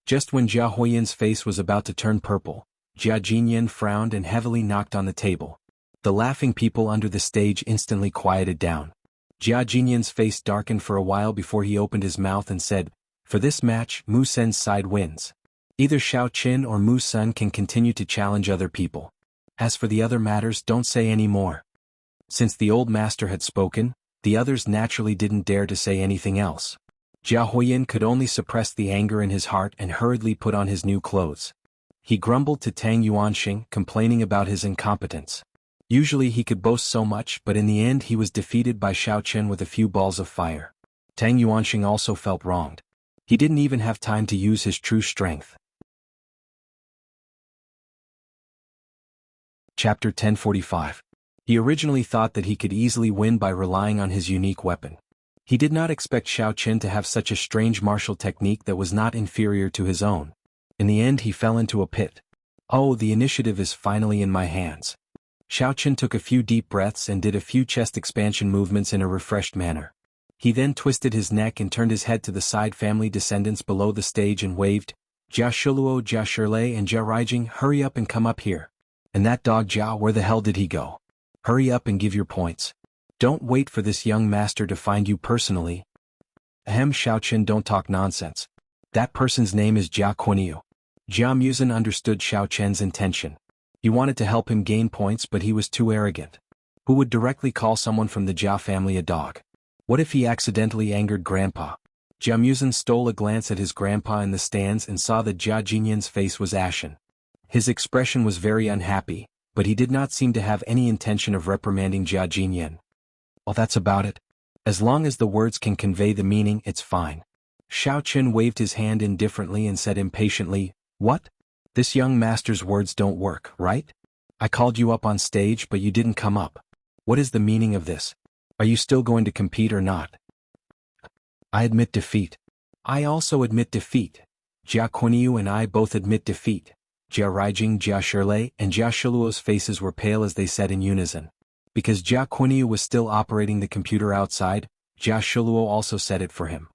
Just when Jia Huiyin's face was about to turn purple, Jia Jinyan frowned and heavily knocked on the table. The laughing people under the stage instantly quieted down. Jia Jinyan's face darkened for a while before he opened his mouth and said, "For this match, Mu Sen's side wins. Either Xiaoqin or Mu Sen can continue to challenge other people. As for the other matters, don't say any more." Since the old master had spoken, the others naturally didn't dare to say anything else. Jia Huiyin could only suppress the anger in his heart and hurriedly put on his new clothes. He grumbled to Tang Yuanxing, complaining about his incompetence. Usually he could boast so much, but in the end he was defeated by Xiaoqin with a few balls of fire. Tang Yuanxing also felt wronged. He didn't even have time to use his true strength. Chapter 1045. He originally thought that he could easily win by relying on his unique weapon. He did not expect Xiaoqin to have such a strange martial technique that was not inferior to his own. In the end he fell into a pit. Oh, the initiative is finally in my hands. Xiaoqin took a few deep breaths and did a few chest expansion movements in a refreshed manner. He then twisted his neck and turned his head to the side family descendants below the stage and waved, "Jia Shuluo, Jia Shirlei and Jia Raijing, hurry up and come up here. And that dog Jia, where the hell did he go? Hurry up and give your points. Don't wait for this young master to find you personally." Ahem, Xiaoqin, don't talk nonsense. That person's name is Jia Quiniu. Jia Muzin understood Xiaoqin's intention. He wanted to help him gain points, but he was too arrogant. Who would directly call someone from the Jia family a dog? What if he accidentally angered Grandpa? Jia Muzin stole a glance at his grandpa in the stands and saw that Jia Jinyan's face was ashen. His expression was very unhappy, but he did not seem to have any intention of reprimanding Jia Jinyan. "Well, that's about it. As long as the words can convey the meaning, it's fine." Xiaoqin waved his hand indifferently and said impatiently, "What? This young master's words don't work, right? I called you up on stage but you didn't come up. What is the meaning of this? Are you still going to compete or not?" "I admit defeat." "I also admit defeat. Jia Quiniu and I both admit defeat." Jia Raijing, Jia Shirlei, and Jia Shuluo's faces were pale as they said in unison. Because Jia Quiniu was still operating the computer outside, Jia Shuluo also said it for him.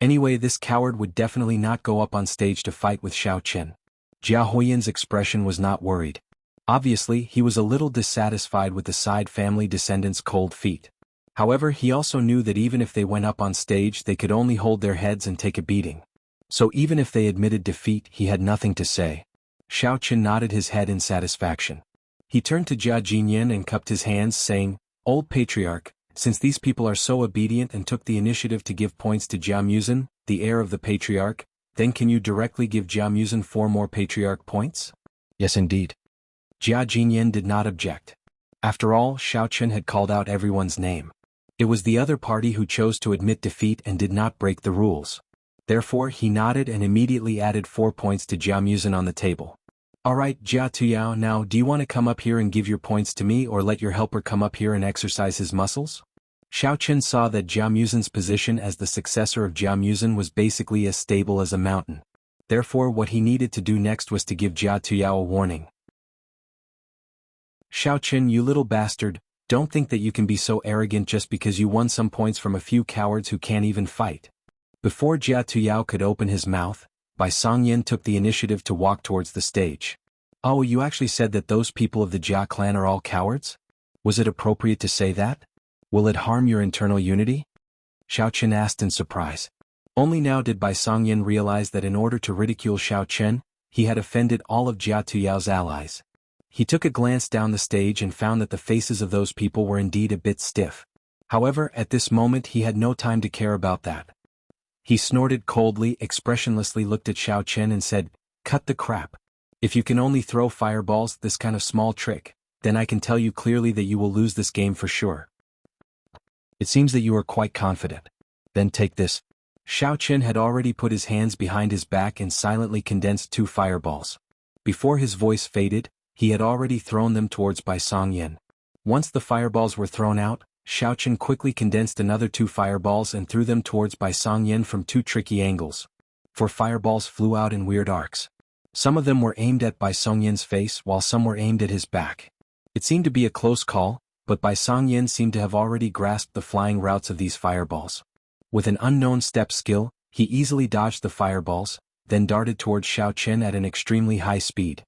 Anyway, this coward would definitely not go up on stage to fight with Xiaoqin. Jia Huiyin's expression was not worried. Obviously, he was a little dissatisfied with the side family descendants' cold feet. However, he also knew that even if they went up on stage they could only hold their heads and take a beating. So even if they admitted defeat, he had nothing to say. Xiaoqin nodded his head in satisfaction. He turned to Jia Jinyan and cupped his hands, saying, "Old Patriarch, since these people are so obedient and took the initiative to give points to Jia Muzin, the heir of the Patriarch, then can you directly give Jia Muzin 4 more Patriarch points?" "Yes, indeed." Jia Jinyan did not object. After all, Xiaoqin had called out everyone's name. It was the other party who chose to admit defeat and did not break the rules. Therefore he nodded and immediately added 4 points to Jia Muzin on the table. "Alright, Jia Tuyao, now do you want to come up here and give your points to me or let your helper come up here and exercise his muscles?" Xiaoqin saw that Jia Muzin's position as the successor of Jia Muzin was basically as stable as a mountain. Therefore what he needed to do next was to give Jia Tuyao a warning. "Xiaoqin, you little bastard, don't think that you can be so arrogant just because you won some points from a few cowards who can't even fight." Before Jia Tuyao could open his mouth, Bai Songyin took the initiative to walk towards the stage. "Oh, you actually said that those people of the Jia clan are all cowards? Was it appropriate to say that? Will it harm your internal unity?" Xiaoqin asked in surprise. Only now did Bai Songyin realize that in order to ridicule Xiaoqin, he had offended all of Jia Tuyao's allies. He took a glance down the stage and found that the faces of those people were indeed a bit stiff. However, at this moment he had no time to care about that. He snorted coldly, expressionlessly looked at Xiao Chen and said, "Cut the crap. If you can only throw fireballs, this kind of small trick, then I can tell you clearly that you will lose this game for sure. It seems that you are quite confident. Then take this." Xiao Chen had already put his hands behind his back and silently condensed 2 fireballs. Before his voice faded, he had already thrown them towards Bai Songyan. Once the fireballs were thrown out, Xiao Chen quickly condensed another 2 fireballs and threw them towards Bai Songyan from 2 tricky angles. 4 fireballs flew out in weird arcs. Some of them were aimed at Bai Songyan's face while some were aimed at his back. It seemed to be a close call, but Bai Songyan seemed to have already grasped the flying routes of these fireballs. With an unknown step skill, he easily dodged the fireballs, then darted towards Xiao Chen at an extremely high speed.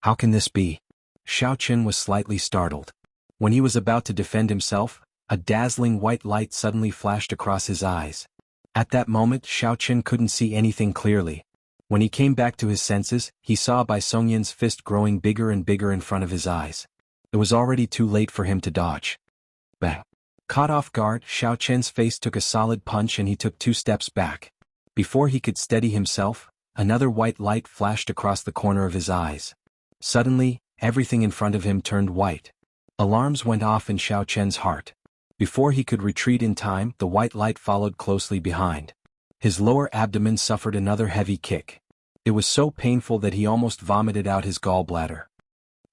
How can this be? Xiao Chen was slightly startled. When he was about to defend himself, a dazzling white light suddenly flashed across his eyes. At that moment Xiao Chen couldn't see anything clearly. When he came back to his senses, he saw Bai Songyan's fist growing bigger and bigger in front of his eyes. It was already too late for him to dodge. Bang! Caught off guard, Xiao Chen's face took a solid punch and he took 2 steps back. Before he could steady himself, another white light flashed across the corner of his eyes. Suddenly, everything in front of him turned white. Alarms went off in Xiao Chen's heart. Before he could retreat in time, the white light followed closely behind. His lower abdomen suffered another heavy kick. It was so painful that he almost vomited out his gallbladder.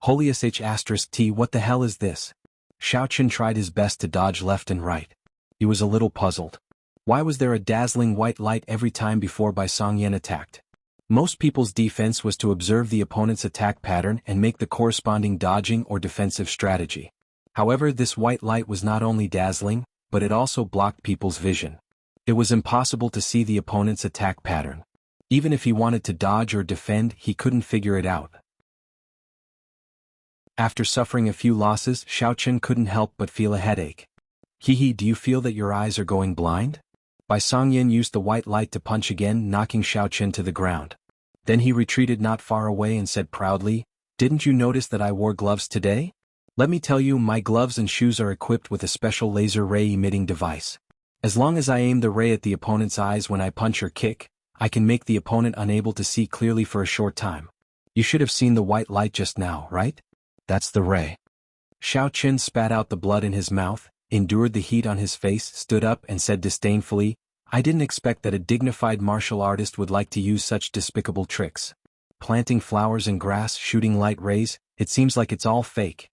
Holy sh*t, what the hell is this? Xiao Chen tried his best to dodge left and right. He was a little puzzled. Why was there a dazzling white light every time before Bai Songyan attacked? Most people's defense was to observe the opponent's attack pattern and make the corresponding dodging or defensive strategy. However, this white light was not only dazzling, but it also blocked people's vision. It was impossible to see the opponent's attack pattern. Even if he wanted to dodge or defend, he couldn't figure it out. After suffering a few losses, Xiao Chen couldn't help but feel a headache. "Hehe, do you feel that your eyes are going blind?" Bai Songyan used the white light to punch again, knocking Xiao Chen to the ground. Then he retreated not far away and said proudly, "Didn't you notice that I wore gloves today? Let me tell you, my gloves and shoes are equipped with a special laser ray emitting device. As long as I aim the ray at the opponent's eyes when I punch or kick, I can make the opponent unable to see clearly for a short time. You should have seen the white light just now, right? That's the ray." Xiao Chen spat out the blood in his mouth, endured the heat on his face, stood up and said disdainfully, "I didn't expect that a dignified martial artist would like to use such despicable tricks. Planting flowers and grass, shooting light rays, it seems like it's all fake.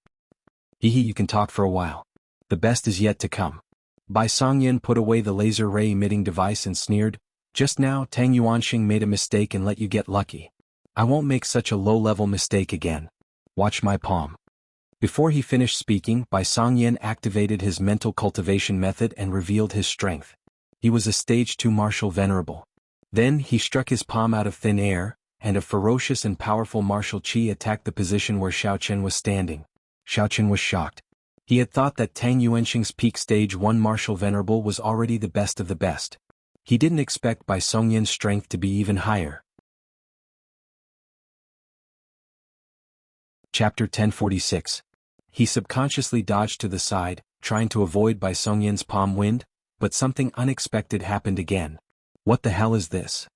Hehe, you can talk for a while. The best is yet to come." Bai Songyan put away the laser ray emitting device and sneered, "Just now Tang Yuanxing made a mistake and let you get lucky. I won't make such a low-level mistake again. Watch my palm." Before he finished speaking, Bai Songyan activated his mental cultivation method and revealed his strength. He was a stage 2 martial venerable. Then he struck his palm out of thin air, and a ferocious and powerful martial qi attacked the position where Xiao Chen was standing. Xiao Chen was shocked. He had thought that Tang Yuanxing's peak stage 1 martial venerable was already the best of the best. He didn't expect Bai Songyan's strength to be even higher. Chapter 1046. He subconsciously dodged to the side, trying to avoid Bai Songyan's palm wind, but something unexpected happened again. What the hell is this?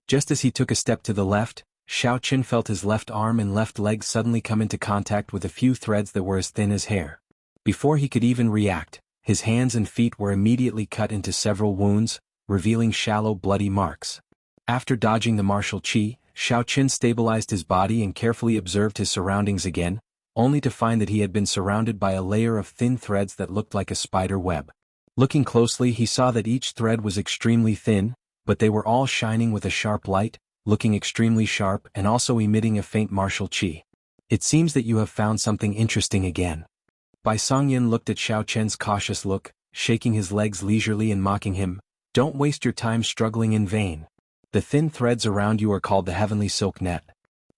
Just as he took a step to the left, Xiao Chen felt his left arm and left leg suddenly come into contact with a few threads that were as thin as hair. Before he could even react, his hands and feet were immediately cut into several wounds, revealing shallow bloody marks. After dodging the martial qi, Xiao Chen stabilized his body and carefully observed his surroundings again, only to find that he had been surrounded by a layer of thin threads that looked like a spider web. Looking closely, he saw that each thread was extremely thin, but they were all shining with a sharp light, looking extremely sharp and also emitting a faint martial qi. "It seems that you have found something interesting again." Bai Songyan looked at Xiao Chen's cautious look, shaking his legs leisurely and mocking him, "Don't waste your time struggling in vain. The thin threads around you are called the heavenly silk net.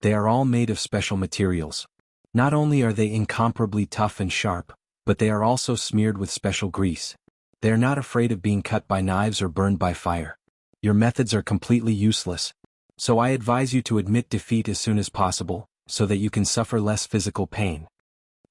They are all made of special materials. Not only are they incomparably tough and sharp, but they are also smeared with special grease. They are not afraid of being cut by knives or burned by fire. Your methods are completely useless. So I advise you to admit defeat as soon as possible, so that you can suffer less physical pain."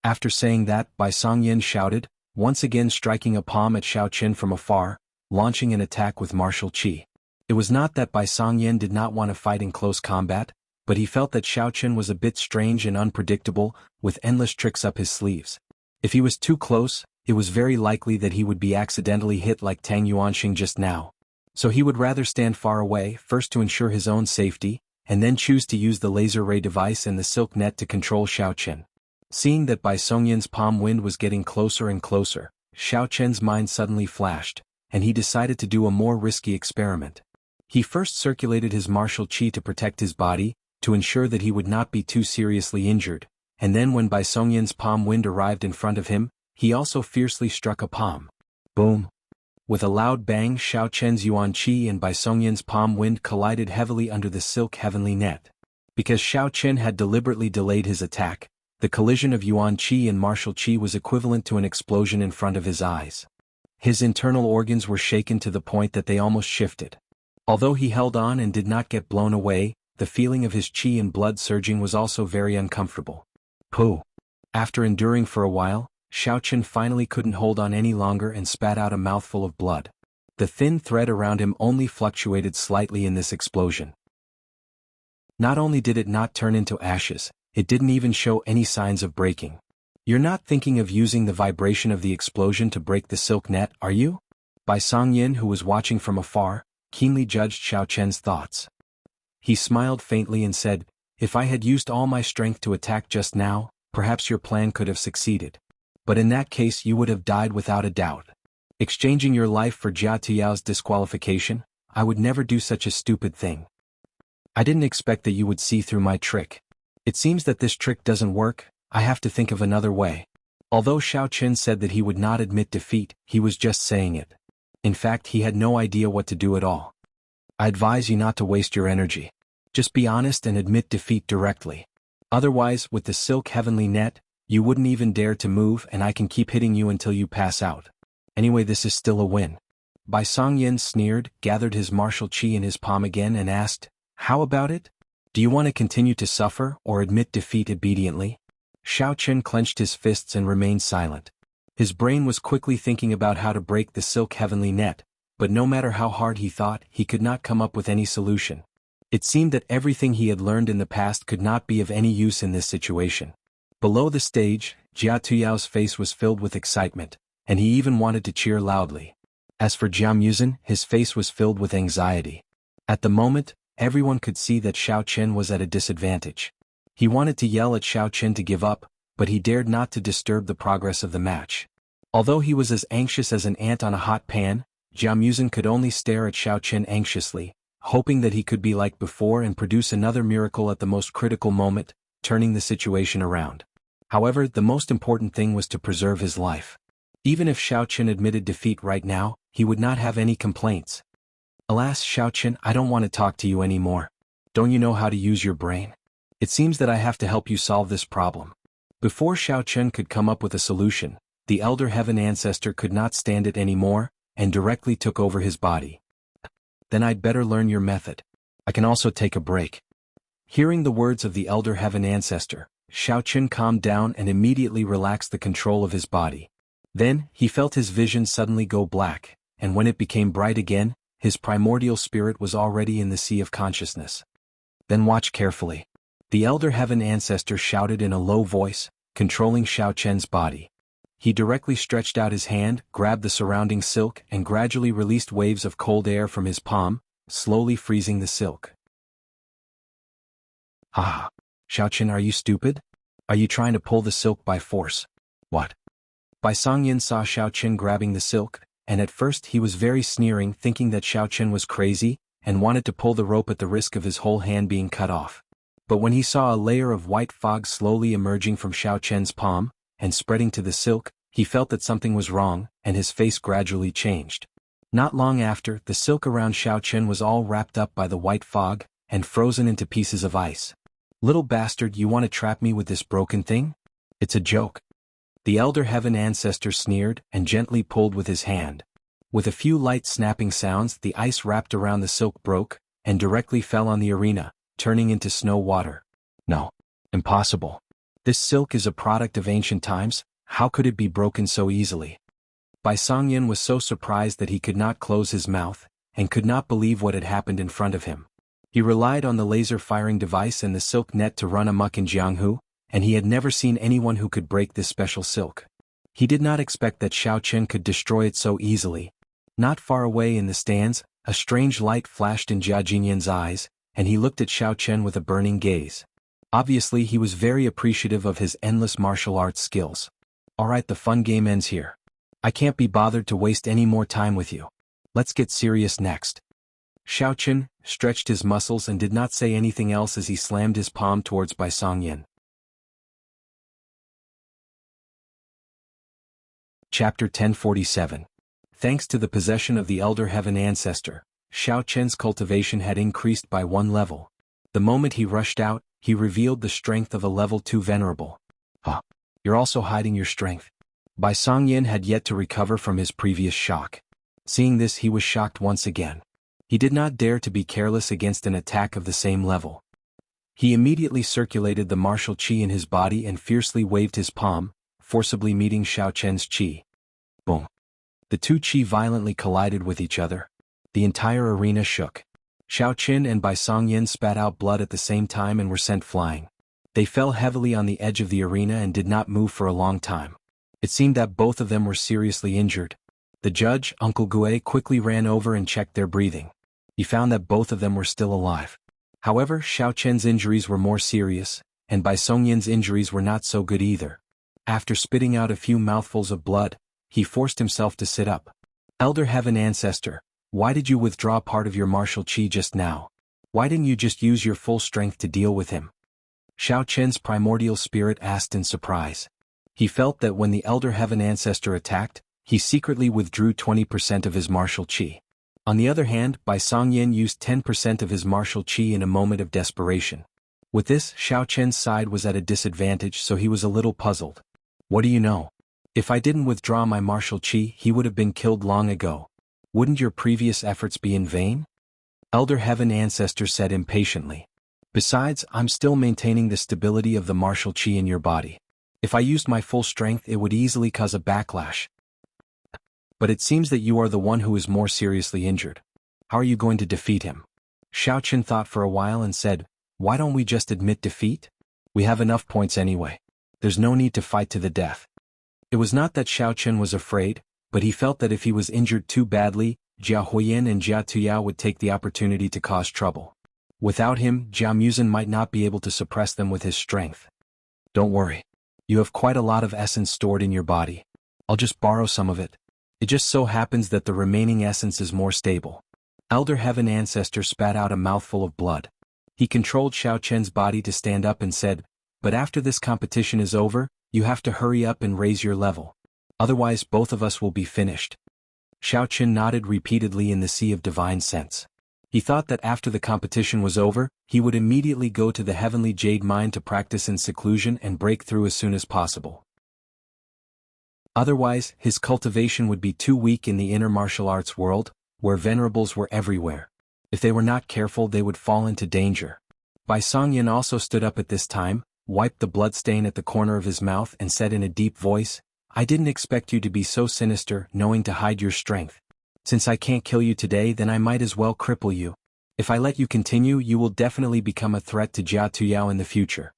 After saying that, Bai Songyin shouted, once again striking a palm at Xiao Qin from afar, launching an attack with martial qi. It was not that Bai Songyin did not want to fight in close combat, but he felt that Xiao Qin was a bit strange and unpredictable, with endless tricks up his sleeves. If he was too close, it was very likely that he would be accidentally hit like Tang Yuanxing just now. So he would rather stand far away, first to ensure his own safety, and then choose to use the laser ray device and the silk net to control Xiao Qin. Seeing that Bai Songyin's palm wind was getting closer and closer, Xiao Qin's mind suddenly flashed, and he decided to do a more risky experiment. He first circulated his martial qi to protect his body, to ensure that he would not be too seriously injured, and then when Bai Songyin's palm wind arrived in front of him, he also fiercely struck a palm. Boom! With a loud bang, Xiao Qin's yuan qi and Bai Songyin's palm wind collided heavily under the silk heavenly net. Because Xiao Qin had deliberately delayed his attack, the collision of yuan qi and martial qi was equivalent to an explosion in front of his eyes. His internal organs were shaken to the point that they almost shifted. Although he held on and did not get blown away, the feeling of his qi and blood surging was also very uncomfortable. Pooh! After enduring for a while, Xiao Qin finally couldn't hold on any longer and spat out a mouthful of blood. The thin thread around him only fluctuated slightly in this explosion. Not only did it not turn into ashes, it didn't even show any signs of breaking. "You're not thinking of using the vibration of the explosion to break the silk net, are you?" Bai Songyin, who was watching from afar, keenly judged Xiao Qin's thoughts. He smiled faintly and said, "If I had used all my strength to attack just now, perhaps your plan could have succeeded. But in that case you would have died without a doubt. Exchanging your life for Jia Tuyao's disqualification, I would never do such a stupid thing. I didn't expect that you would see through my trick. It seems that this trick doesn't work, I have to think of another way." Although Xiao Qin said that he would not admit defeat, he was just saying it. In fact, he had no idea what to do at all. "I advise you not to waste your energy. Just be honest and admit defeat directly. Otherwise, with the silk heavenly net, you wouldn't even dare to move and I can keep hitting you until you pass out. Anyway, this is still a win." Bai Songyin sneered, gathered his martial qi in his palm again and asked, "How about it? Do you want to continue to suffer or admit defeat obediently?" Xiao Qin clenched his fists and remained silent. His brain was quickly thinking about how to break the silk heavenly net, but no matter how hard he thought, he could not come up with any solution. It seemed that everything he had learned in the past could not be of any use in this situation. Below the stage, Jia Tuyao's face was filled with excitement, and he even wanted to cheer loudly. As for Jia Muzin, his face was filled with anxiety. At the moment, everyone could see that Xiao Qin was at a disadvantage. He wanted to yell at Xiao Qin to give up, but he dared not to disturb the progress of the match. Although he was as anxious as an ant on a hot pan, Jia Muzin could only stare at Xiao Qin anxiously, hoping that he could be like before and produce another miracle at the most critical moment, turning the situation around. However, the most important thing was to preserve his life. Even if Xiao Qin admitted defeat right now, he would not have any complaints. "Alas, Xiao Qin, I don't want to talk to you anymore. Don't you know how to use your brain? It seems that I have to help you solve this problem." Before Xiao Qin could come up with a solution, the Elder Heaven Ancestor could not stand it anymore, and directly took over his body. "Then I'd better learn your method. I can also take a break." Hearing the words of the Elder Heaven Ancestor, Xiao Qin calmed down and immediately relaxed the control of his body. Then, he felt his vision suddenly go black, and when it became bright again, his primordial spirit was already in the sea of consciousness. "Then watch carefully." The Elder Heaven Ancestor shouted in a low voice, controlling Xiao Qin's body. He directly stretched out his hand, grabbed the surrounding silk and gradually released waves of cold air from his palm, slowly freezing the silk. "Ah! Xiao Qin, are you stupid? Are you trying to pull the silk by force?" "What?" Bai Songyin saw Xiao Qin grabbing the silk, and at first he was very sneering, thinking that Xiao Qin was crazy, and wanted to pull the rope at the risk of his whole hand being cut off. But when he saw a layer of white fog slowly emerging from Xiao Qin's palm, and spreading to the silk, he felt that something was wrong, and his face gradually changed. Not long after, the silk around Xiao Qin was all wrapped up by the white fog, and frozen into pieces of ice. "Little bastard, you want to trap me with this broken thing? It's a joke." The Elder Heaven Ancestor sneered and gently pulled with his hand. With a few light snapping sounds, the ice wrapped around the silk broke, and directly fell on the arena, turning into snow water. "No. Impossible. This silk is a product of ancient times, how could it be broken so easily? Bai Songyin was so surprised that he could not close his mouth, and could not believe what had happened in front of him. He relied on the laser firing device and the silk net to run amok in Jianghu, and he had never seen anyone who could break this special silk. He did not expect that Xiao Chen could destroy it so easily. Not far away in the stands, a strange light flashed in Jia Jinyan's eyes, and he looked at Xiao Chen with a burning gaze. Obviously he was very appreciative of his endless martial arts skills. Alright, the fun game ends here. I can't be bothered to waste any more time with you. Let's get serious next. Xiao Chen stretched his muscles and did not say anything else as he slammed his palm towards Bai Songyin. Chapter 1047. Thanks to the possession of the Elder Heaven Ancestor, Xiao Chen's cultivation had increased by 1 level. The moment he rushed out, he revealed the strength of a level 2 venerable. You're also hiding your strength. Bai Songyin had yet to recover from his previous shock. Seeing this, he was shocked once again. He did not dare to be careless against an attack of the same level. He immediately circulated the martial qi in his body and fiercely waved his palm, forcibly meeting Xiao Chen's qi. Boom. The two qi violently collided with each other. The entire arena shook. Xiao Chen and Bai Songyin spat out blood at the same time and were sent flying. They fell heavily on the edge of the arena and did not move for a long time. It seemed that both of them were seriously injured. The judge, Uncle Gue, quickly ran over and checked their breathing. He found that both of them were still alive. However, Xiao Chen's injuries were more serious, and Bai Songyin's injuries were not so good either. After spitting out a few mouthfuls of blood, he forced himself to sit up. Elder Heaven Ancestor, why did you withdraw part of your martial qi just now? Why didn't you just use your full strength to deal with him? Xiao Chen's primordial spirit asked in surprise. He felt that when the Elder Heaven Ancestor attacked, he secretly withdrew 20% of his martial qi. On the other hand, Bai Songyin used 10% of his martial qi in a moment of desperation. With this, Xiao Chen's side was at a disadvantage, so he was a little puzzled. What do you know? If I didn't withdraw my martial qi, he would have been killed long ago. Wouldn't your previous efforts be in vain? Elder Heaven Ancestor said impatiently. Besides, I'm still maintaining the stability of the martial qi in your body. If I used my full strength, it would easily cause a backlash. But it seems that you are the one who is more seriously injured. How are you going to defeat him? Xiao Chen thought for a while and said, why don't we just admit defeat? We have enough points anyway. There's no need to fight to the death. It was not that Xiao Chen was afraid, but he felt that if he was injured too badly, Jia Huiyan and Jia Tuyao would take the opportunity to cause trouble. Without him, Jia Muzin might not be able to suppress them with his strength. Don't worry. You have quite a lot of essence stored in your body. I'll just borrow some of it. It just so happens that the remaining essence is more stable. Elder Heaven Ancestor spat out a mouthful of blood. He controlled Xiao Chen's body to stand up and said, but after this competition is over, you have to hurry up and raise your level. Otherwise both of us will be finished. Xiao Chen nodded repeatedly in the sea of divine sense. He thought that after the competition was over, he would immediately go to the heavenly jade mine to practice in seclusion and break through as soon as possible. Otherwise, his cultivation would be too weak in the inner martial arts world, where venerables were everywhere. If they were not careful, they would fall into danger. Bai Songyin also stood up at this time, wiped the blood stain at the corner of his mouth and said in a deep voice, I didn't expect you to be so sinister, knowing to hide your strength. Since I can't kill you today, then I might as well cripple you. If I let you continue, you will definitely become a threat to Jia Tuyao in the future.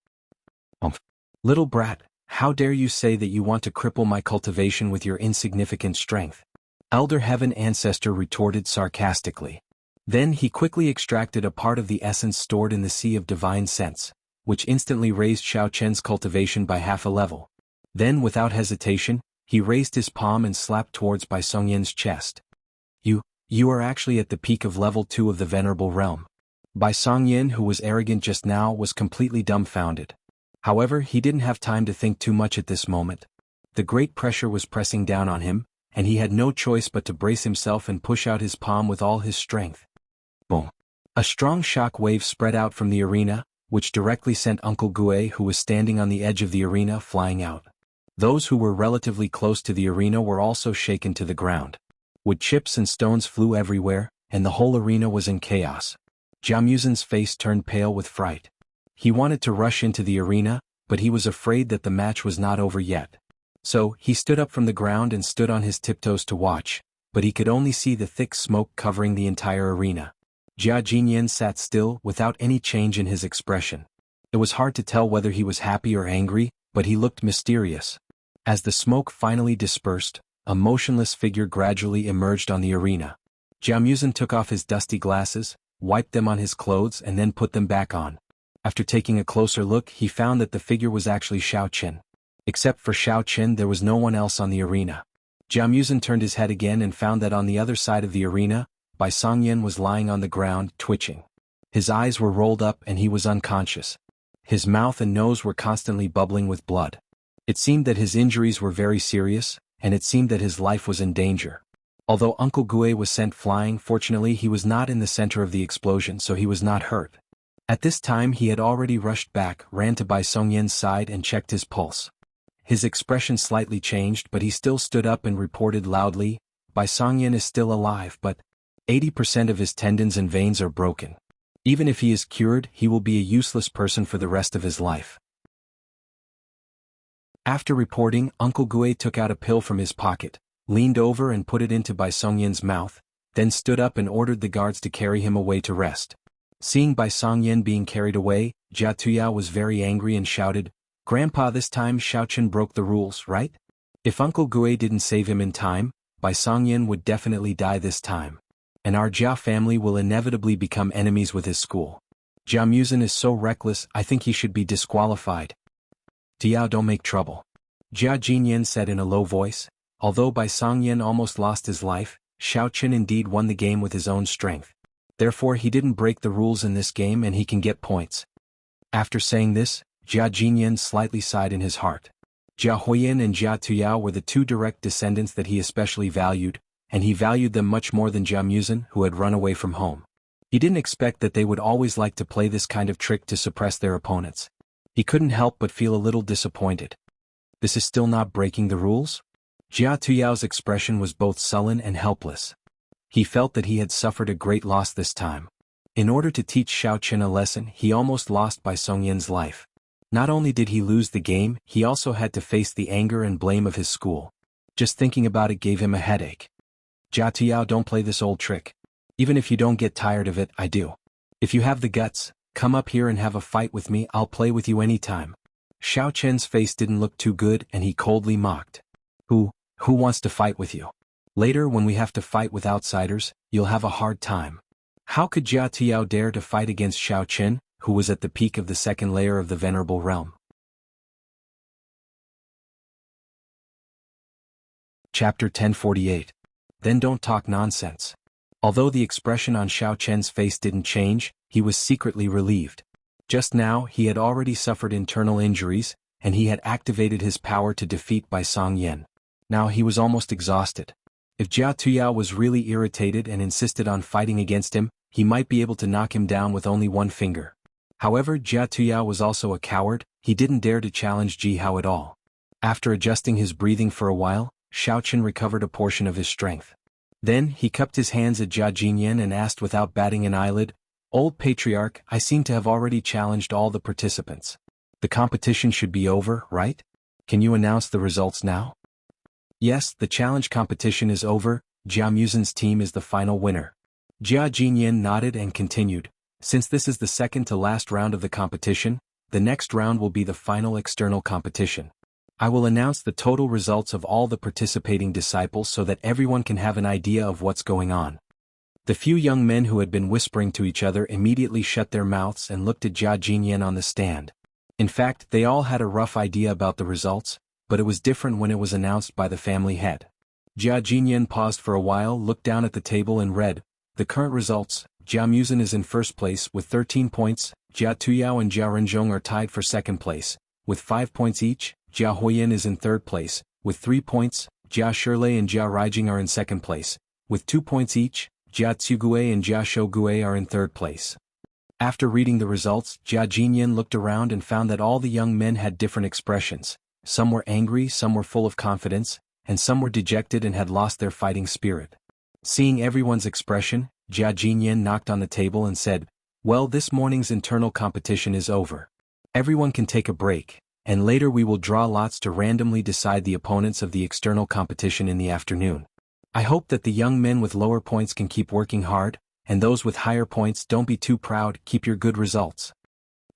Little brat. How dare you say that you want to cripple my cultivation with your insignificant strength? Elder Heaven Ancestor retorted sarcastically. Then he quickly extracted a part of the essence stored in the sea of divine sense, which instantly raised Xiao Chen's cultivation by half a level. Then without hesitation, he raised his palm and slapped towards Bai Songyin's chest. You are actually at the peak of level 2 of the Venerable Realm. Bai Songyin, who was arrogant just now, was completely dumbfounded. However, he didn't have time to think too much at this moment. The great pressure was pressing down on him, and he had no choice but to brace himself and push out his palm with all his strength. Boom! A strong shock wave spread out from the arena, which directly sent Uncle Gue, who was standing on the edge of the arena, flying out. Those who were relatively close to the arena were also shaken to the ground. Wood chips and stones flew everywhere, and the whole arena was in chaos. Jia Muzin's face turned pale with fright. He wanted to rush into the arena, but he was afraid that the match was not over yet. So, he stood up from the ground and stood on his tiptoes to watch, but he could only see the thick smoke covering the entire arena. Jia Jinyan sat still, without any change in his expression. It was hard to tell whether he was happy or angry, but he looked mysterious. As the smoke finally dispersed, a motionless figure gradually emerged on the arena. Jia Muzin took off his dusty glasses, wiped them on his clothes and then put them back on. After taking a closer look, he found that the figure was actually Xiao Qin. Except for Xiao Qin, there was no one else on the arena. Jia Muzin turned his head again and found that on the other side of the arena, Bai Songyan was lying on the ground, twitching. His eyes were rolled up and he was unconscious. His mouth and nose were constantly bubbling with blood. It seemed that his injuries were very serious, and it seemed that his life was in danger. Although Uncle Gue was sent flying, fortunately he was not in the center of the explosion, so he was not hurt. At this time he had already rushed back, ran to Bai Songyan's side and checked his pulse. His expression slightly changed, but he still stood up and reported loudly, "Bai Songyan is still alive, but 80% of his tendons and veins are broken. Even if he is cured, he will be a useless person for the rest of his life." After reporting, Uncle Gue took out a pill from his pocket, leaned over and put it into Bai Songyan's mouth, then stood up and ordered the guards to carry him away to rest. Seeing Bai Songyan being carried away, Jia Tuyao was very angry and shouted, "Grandpa, this time Xiao Qin broke the rules, right? If Uncle Gue didn't save him in time, Bai Songyan would definitely die this time. And our Jia family will inevitably become enemies with his school. Jia Muzin is so reckless, I think he should be disqualified." "Tiao, don't make trouble," Jia Jinyan said in a low voice. Although Bai Songyan almost lost his life, Xiao Qin indeed won the game with his own strength. Therefore he didn't break the rules in this game and he can get points. After saying this, Jia Jinyan slightly sighed in his heart. Jia Huiyin and Jia Tuyao were the two direct descendants that he especially valued, and he valued them much more than Jia Muzin, who had run away from home. He didn't expect that they would always like to play this kind of trick to suppress their opponents. He couldn't help but feel a little disappointed. This is still not breaking the rules? Jia Tuyao's expression was both sullen and helpless. He felt that he had suffered a great loss this time. In order to teach Xiao Qin a lesson, he almost lost Bai Songyan's life. Not only did he lose the game, he also had to face the anger and blame of his school. Just thinking about it gave him a headache. "Jia Tuyao, don't play this old trick. Even if you don't get tired of it, I do. If you have the guts, come up here and have a fight with me, I'll play with you anytime." Xiao Qin's face didn't look too good and he coldly mocked. Who wants to fight with you? Later when we have to fight with outsiders, you'll have a hard time." How could Jia Tuyao dare to fight against Xiao Qin, who was at the peak of the second layer of the Venerable Realm? Chapter 1048. Then don't talk nonsense. Although the expression on Xiao Qin's face didn't change, he was secretly relieved. Just now he had already suffered internal injuries, and he had activated his power to defeat Bai Songyan. Now he was almost exhausted. If Jia Tuyao was really irritated and insisted on fighting against him, he might be able to knock him down with only one finger. However, Jia Tuyao was also a coward, he didn't dare to challenge Ji Hao at all. After adjusting his breathing for a while, Xiao Qin recovered a portion of his strength. Then he cupped his hands at Jia Jinyan and asked without batting an eyelid, "Old Patriarch, I seem to have already challenged all the participants. The competition should be over, right? Can you announce the results now?" "Yes, the challenge competition is over, Jia Muzin's team is the final winner." Jia Jinyan nodded and continued, "Since this is the second to last round of the competition, the next round will be the final external competition. I will announce the total results of all the participating disciples so that everyone can have an idea of what's going on." The few young men who had been whispering to each other immediately shut their mouths and looked at Jia Jinyan on the stand. In fact, they all had a rough idea about the results, but it was different when it was announced by the family head. Jia Jinyan paused for a while, looked down at the table and read, "The current results, Jia Muzin is in first place with 13 points, Jia Tuyao and Jia Renzhong are tied for second place, with 5 points each, Jia Huiyin is in third place, with 3 points, Jia Shirlei and Jia Raijing are in second place, with 2 points each, Jia Tsugue and Jia Shougue are in third place." After reading the results, Jia Jinyan looked around and found that all the young men had different expressions. Some were angry, some were full of confidence, and some were dejected and had lost their fighting spirit. Seeing everyone's expression, Jia Jinyan knocked on the table and said, Well, this morning's internal competition is over. Everyone can take a break, and later we will draw lots to randomly decide the opponents of the external competition in the afternoon. I hope that the young men with lower points can keep working hard, and those with higher points don't be too proud, keep your good results.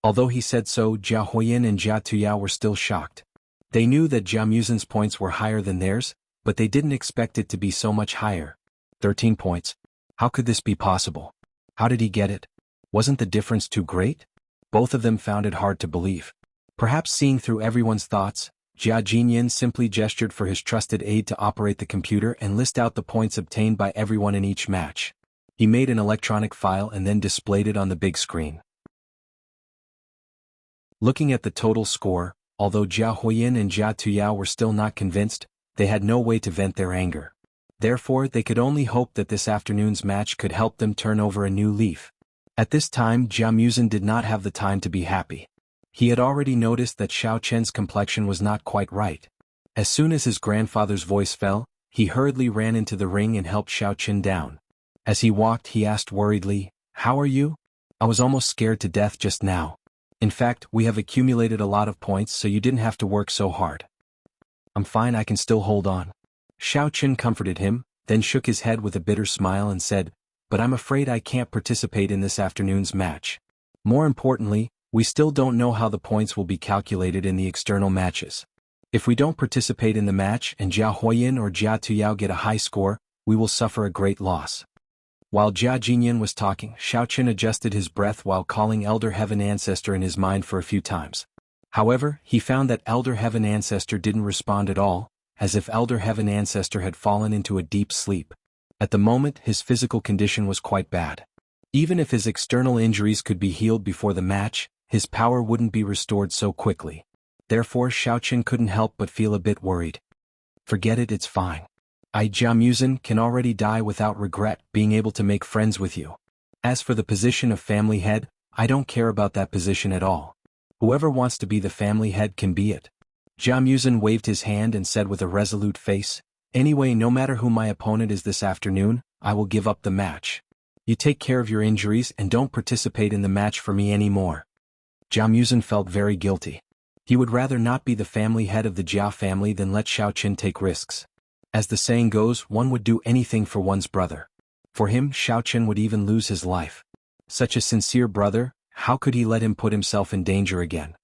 Although he said so, Jia Huiyin and Jia Tuyao were still shocked. They knew that Jia Muzin's points were higher than theirs, but they didn't expect it to be so much higher. 13 points. How could this be possible? How did he get it? Wasn't the difference too great? Both of them found it hard to believe. Perhaps seeing through everyone's thoughts, Jia Jinyin simply gestured for his trusted aide to operate the computer and list out the points obtained by everyone in each match. He made an electronic file and then displayed it on the big screen. Looking at the total score, although Jia Huiyin and Jia Tuyao were still not convinced, they had no way to vent their anger. Therefore, they could only hope that this afternoon's match could help them turn over a new leaf. At this time, Jia Muzin did not have the time to be happy. He had already noticed that Xiao Chen's complexion was not quite right. As soon as his grandfather's voice fell, he hurriedly ran into the ring and helped Xiao Chen down. As he walked, he asked worriedly, "How are you? I was almost scared to death just now. In fact, we have accumulated a lot of points, so you didn't have to work so hard." "I'm fine, I can still hold on." Xiao Chen comforted him, then shook his head with a bitter smile and said, "But I'm afraid I can't participate in this afternoon's match. More importantly, we still don't know how the points will be calculated in the external matches. If we don't participate in the match and Jia Huiyin or Jia Tuyao get a high score, we will suffer a great loss." While Jia Jinyin was talking, Xiao Chen adjusted his breath while calling Elder Heaven Ancestor in his mind for a few times. However, he found that Elder Heaven Ancestor didn't respond at all, as if Elder Heaven Ancestor had fallen into a deep sleep. At the moment, his physical condition was quite bad. Even if his external injuries could be healed before the match, his power wouldn't be restored so quickly. Therefore, Xiao Chen couldn't help but feel a bit worried. "Forget it, it's fine. I, Jia Muzin, can already die without regret being able to make friends with you. As for the position of family head, I don't care about that position at all. Whoever wants to be the family head can be it." Jia Muzin waved his hand and said with a resolute face, "Anyway, no matter who my opponent is this afternoon, I will give up the match. You take care of your injuries and don't participate in the match for me anymore." Jia Muzin felt very guilty. He would rather not be the family head of the Jia family than let Xiao Chen take risks. As the saying goes, one would do anything for one's brother. For him, Xiao Chen would even lose his life. Such a sincere brother, how could he let him put himself in danger again?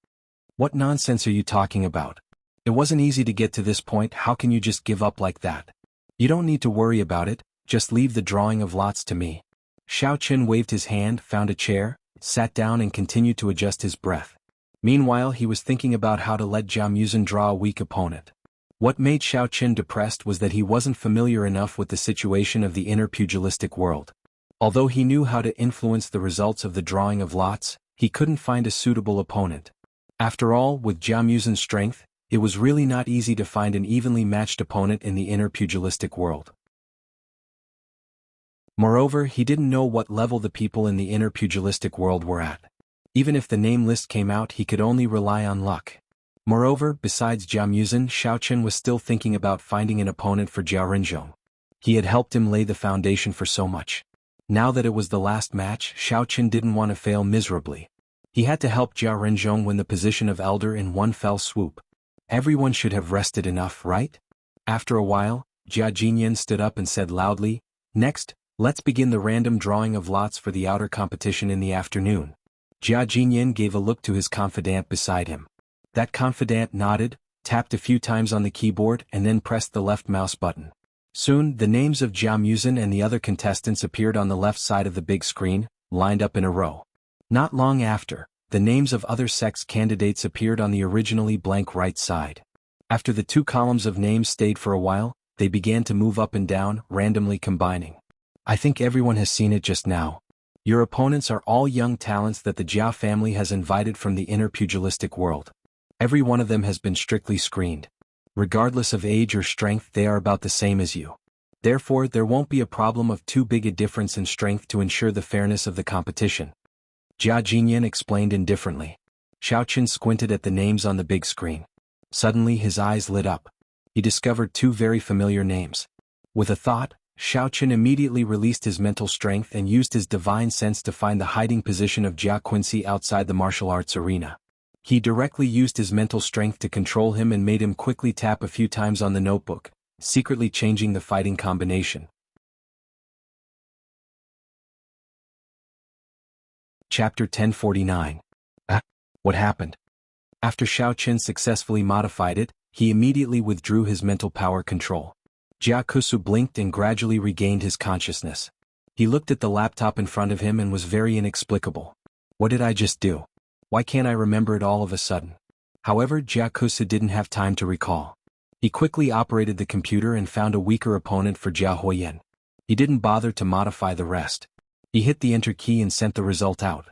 "What nonsense are you talking about? It wasn't easy to get to this point, how can you just give up like that? You don't need to worry about it, just leave the drawing of lots to me." Xiao Chen waved his hand, found a chair, sat down and continued to adjust his breath. Meanwhile, he was thinking about how to let Jia Muzin draw a weak opponent. What made Xiao Chen depressed was that he wasn't familiar enough with the situation of the inner pugilistic world. Although he knew how to influence the results of the drawing of lots, he couldn't find a suitable opponent. After all, with Jia Muzin's strength, it was really not easy to find an evenly matched opponent in the inner pugilistic world. Moreover, he didn't know what level the people in the inner pugilistic world were at. Even if the name list came out, he could only rely on luck. Moreover, besides Jia Muzin, Xiao Chen was still thinking about finding an opponent for Jia Rinzhong. He had helped him lay the foundation for so much. Now that it was the last match, Xiao Chen didn't want to fail miserably. He had to help Jia Rinzhong win the position of elder in one fell swoop. Everyone should have rested enough, right? After a while, Jia Jinyin stood up and said loudly, "Next, let's begin the random drawing of lots for the outer competition in the afternoon." Jia Jinyin gave a look to his confidant beside him. That confidant nodded, tapped a few times on the keyboard and then pressed the left mouse button. Soon, the names of Jia Muzin and the other contestants appeared on the left side of the big screen, lined up in a row. Not long after, the names of other sex candidates appeared on the originally blank right side. After the two columns of names stayed for a while, they began to move up and down, randomly combining. "I think everyone has seen it just now. Your opponents are all young talents that the Jia family has invited from the inner pugilistic world. Every one of them has been strictly screened. Regardless of age or strength, they are about the same as you. Therefore, there won't be a problem of too big a difference in strength to ensure the fairness of the competition." Jia Jinyin explained indifferently. Xiao Chen squinted at the names on the big screen. Suddenly his eyes lit up. He discovered two very familiar names. With a thought, Xiao Qin immediately released his mental strength and used his divine sense to find the hiding position of Jia Quincy outside the martial arts arena. He directly used his mental strength to control him and made him quickly tap a few times on the notebook, secretly changing the fighting combination. Chapter 1049. What happened? After Xiao Qin successfully modified it, he immediately withdrew his mental power control. Jia Kusu blinked and gradually regained his consciousness. He looked at the laptop in front of him and was very inexplicable. What did I just do? Why can't I remember it all of a sudden? However, Jia Kusu didn't have time to recall. He quickly operated the computer and found a weaker opponent for Jia Huoyan. He didn't bother to modify the rest. He hit the enter key and sent the result out.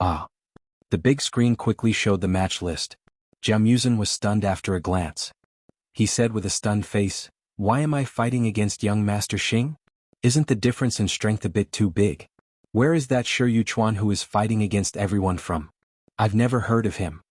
The big screen quickly showed the match list. Jia Muzin was stunned after a glance. He said with a stunned face, "Why am I fighting against young Master Xing? Isn't the difference in strength a bit too big? Where is that Shi Yuchuan who is fighting against everyone from? I've never heard of him."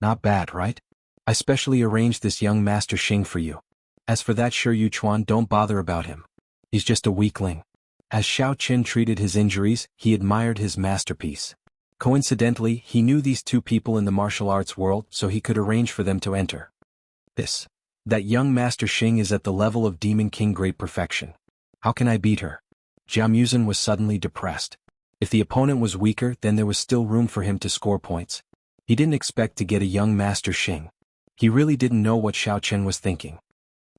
Not bad, right? I specially arranged this young Master Xing for you. As for that Shi Yuchuan, don't bother about him. He's just a weakling. As Xiao Qin treated his injuries, he admired his masterpiece. Coincidentally, he knew these two people in the martial arts world, so he could arrange for them to enter. That young Master Xing is at the level of Demon King Great Perfection. How can I beat her? Jia Muzin was suddenly depressed. If the opponent was weaker, then there was still room for him to score points. He didn't expect to get a young Master Xing. He really didn't know what Xiao Qin was thinking.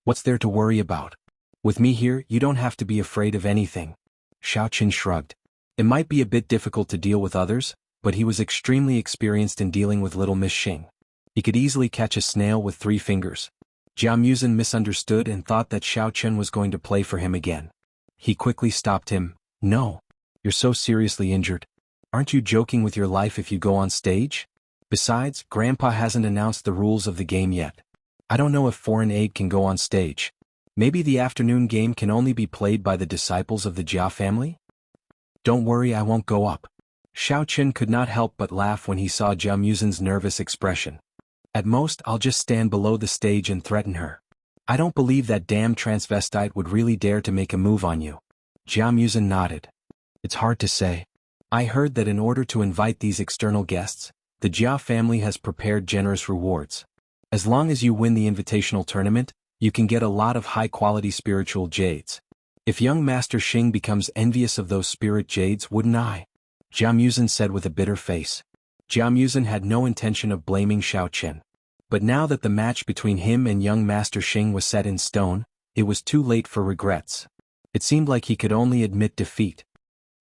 What's there to worry about? With me here, you don't have to be afraid of anything. Xiao Qin shrugged. It might be a bit difficult to deal with others, but he was extremely experienced in dealing with little Miss Xing. He could easily catch a snail with 3 fingers. Jia Muzin misunderstood and thought that Xiao Qin was going to play for him again. He quickly stopped him. "No. You're so seriously injured. Aren't you joking with your life if you go on stage? Besides, Grandpa hasn't announced the rules of the game yet. I don't know if foreign aid can go on stage. Maybe the afternoon game can only be played by the disciples of the Jia family? Don't worry, I won't go up." Xiao Qin could not help but laugh when he saw Jia Muzin's nervous expression. "At most, I'll just stand below the stage and threaten her. I don't believe that damn transvestite would really dare to make a move on you." Jia Muzin nodded. "It's hard to say. I heard that in order to invite these external guests, the Jia family has prepared generous rewards. As long as you win the invitational tournament, you can get a lot of high-quality spiritual jades. If young Master Xing becomes envious of those spirit jades, wouldn't I?" Jia Muzin said with a bitter face. Jia Muzin had no intention of blaming Xiao Qin. But now that the match between him and young Master Xing was set in stone, it was too late for regrets. It seemed like he could only admit defeat.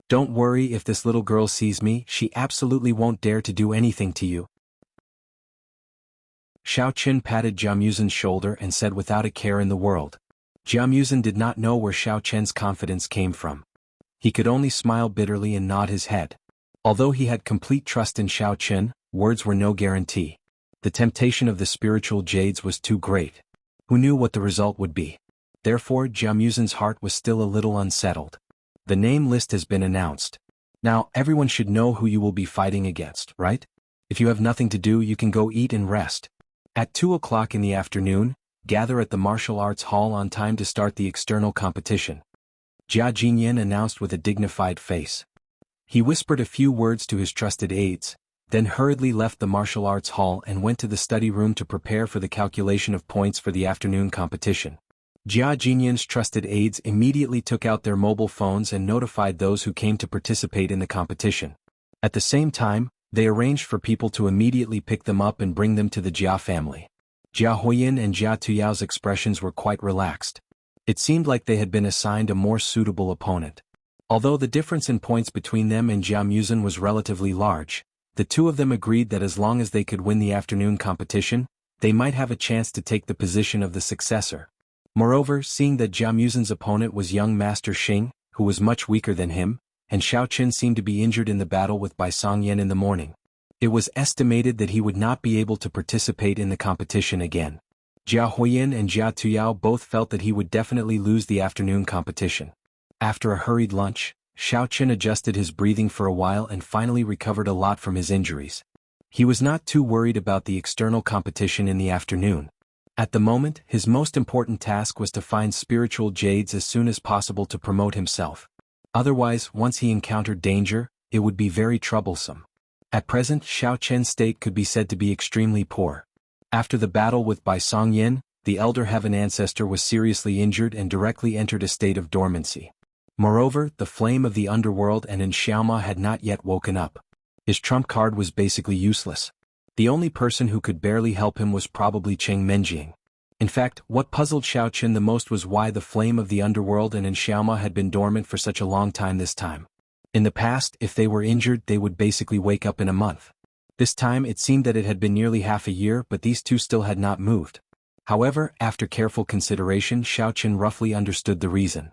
"Don't worry, if this little girl sees me, she absolutely won't dare to do anything to you." Xiao Qin patted Jia Muzin's shoulder and said without a care in the world. Jia Muzin did not know where Xiao Qin's confidence came from. He could only smile bitterly and nod his head. Although he had complete trust in Xiao Qin, words were no guarantee. The temptation of the spiritual jades was too great. Who knew what the result would be? Therefore, Jia Muzin's heart was still a little unsettled. The name list has been announced. Now, everyone should know who you will be fighting against, right? If you have nothing to do, you can go eat and rest. At 2 o'clock in the afternoon, gather at the martial arts hall on time to start the external competition. Jia Jinyan announced with a dignified face. He whispered a few words to his trusted aides, then hurriedly left the martial arts hall and went to the study room to prepare for the calculation of points for the afternoon competition. Jia Jinyan's trusted aides immediately took out their mobile phones and notified those who came to participate in the competition. At the same time, they arranged for people to immediately pick them up and bring them to the Jia family. Jia Huoyan and Jia Tuyao's expressions were quite relaxed. It seemed like they had been assigned a more suitable opponent. Although the difference in points between them and Jia Muzin was relatively large, the two of them agreed that as long as they could win the afternoon competition, they might have a chance to take the position of the successor. Moreover, seeing that Jia Muzin's opponent was young Master Xing, who was much weaker than him, and Xiao Qin seemed to be injured in the battle with Bai Songyan in the morning, it was estimated that he would not be able to participate in the competition again. Jia Huoyan and Jia Tuyao both felt that he would definitely lose the afternoon competition. After a hurried lunch, Xiao Qin adjusted his breathing for a while and finally recovered a lot from his injuries. He was not too worried about the external competition in the afternoon. At the moment, his most important task was to find spiritual jades as soon as possible to promote himself. Otherwise, once he encountered danger, it would be very troublesome. At present, Xiao Chen's state could be said to be extremely poor. After the battle with Bai Songyin, the Elder Heaven Ancestor was seriously injured and directly entered a state of dormancy. Moreover, the flame of the underworld and in Xiaoma had not yet woken up. His trump card was basically useless. The only person who could barely help him was probably Cheng Menjing. In fact, what puzzled Xiao Chen the most was why the flame of the underworld and in Xiaoma had been dormant for such a long time this time. In the past, if they were injured, they would basically wake up in a month. This time it seemed that it had been nearly half a year, but these two still had not moved. However, after careful consideration, Xiao Chen roughly understood the reason.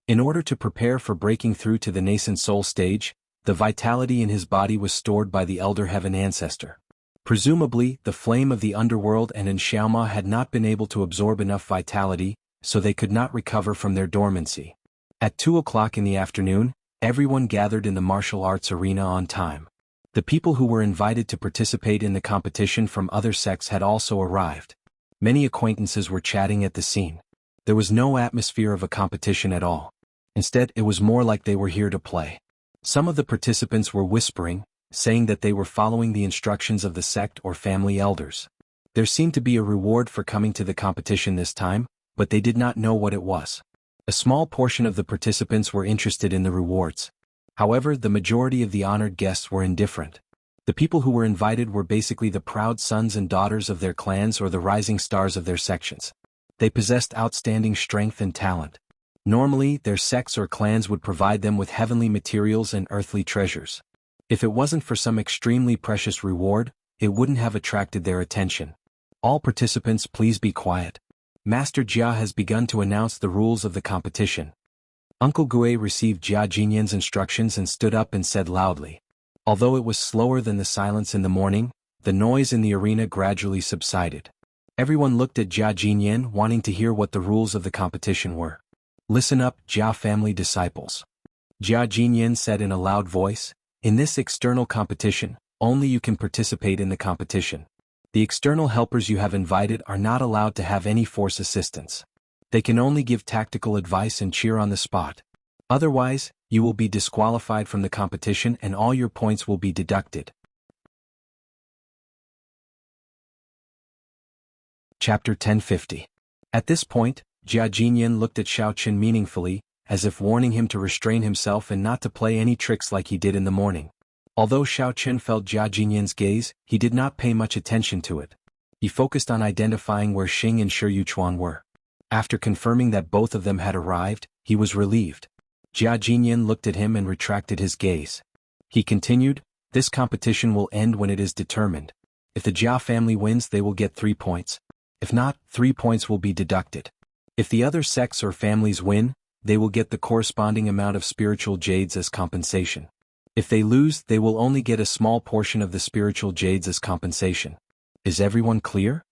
In order to prepare for breaking through to the nascent soul stage, the vitality in his body was stored by the Elder Heaven Ancestor. Presumably, the flame of the underworld and in Xiaoma had not been able to absorb enough vitality, so they could not recover from their dormancy. At 2 o'clock in the afternoon, everyone gathered in the martial arts arena on time. The people who were invited to participate in the competition from other sects had also arrived. Many acquaintances were chatting at the scene. There was no atmosphere of a competition at all. Instead, it was more like they were here to play. Some of the participants were whispering, saying that they were following the instructions of the sect or family elders. There seemed to be a reward for coming to the competition this time, but they did not know what it was. A small portion of the participants were interested in the rewards. However, the majority of the honored guests were indifferent. The people who were invited were basically the proud sons and daughters of their clans or the rising stars of their sections. They possessed outstanding strength and talent. Normally, their sects or clans would provide them with heavenly materials and earthly treasures. If it wasn't for some extremely precious reward, it wouldn't have attracted their attention. All participants, please be quiet. Master Jia has begun to announce the rules of the competition. Uncle Gue received Jia Jinyan's instructions and stood up and said loudly. Although it was slower than the silence in the morning, the noise in the arena gradually subsided. Everyone looked at Jia Jinyan, wanting to hear what the rules of the competition were. Listen up, Jia family disciples. Jia Jinyan said in a loud voice, in this external competition, only you can participate in the competition. The external helpers you have invited are not allowed to have any force assistance. They can only give tactical advice and cheer on the spot. Otherwise, you will be disqualified from the competition and all your points will be deducted. Chapter 1050. At this point, Jia Jinyan looked at Xiao Chen meaningfully, as if warning him to restrain himself and not to play any tricks like he did in the morning. Although Xiao Chen felt Jia Jinyan's gaze, he did not pay much attention to it. He focused on identifying where Xing and Shi Yuchuan were. After confirming that both of them had arrived, he was relieved. Jia Jinyan looked at him and retracted his gaze. He continued, this competition will end when it is determined. If the Jia family wins, they will get 3 points. If not, 3 points will be deducted. If the other sects or families win, they will get the corresponding amount of spiritual jades as compensation. If they lose, they will only get a small portion of the spiritual jades as compensation. Is everyone clear?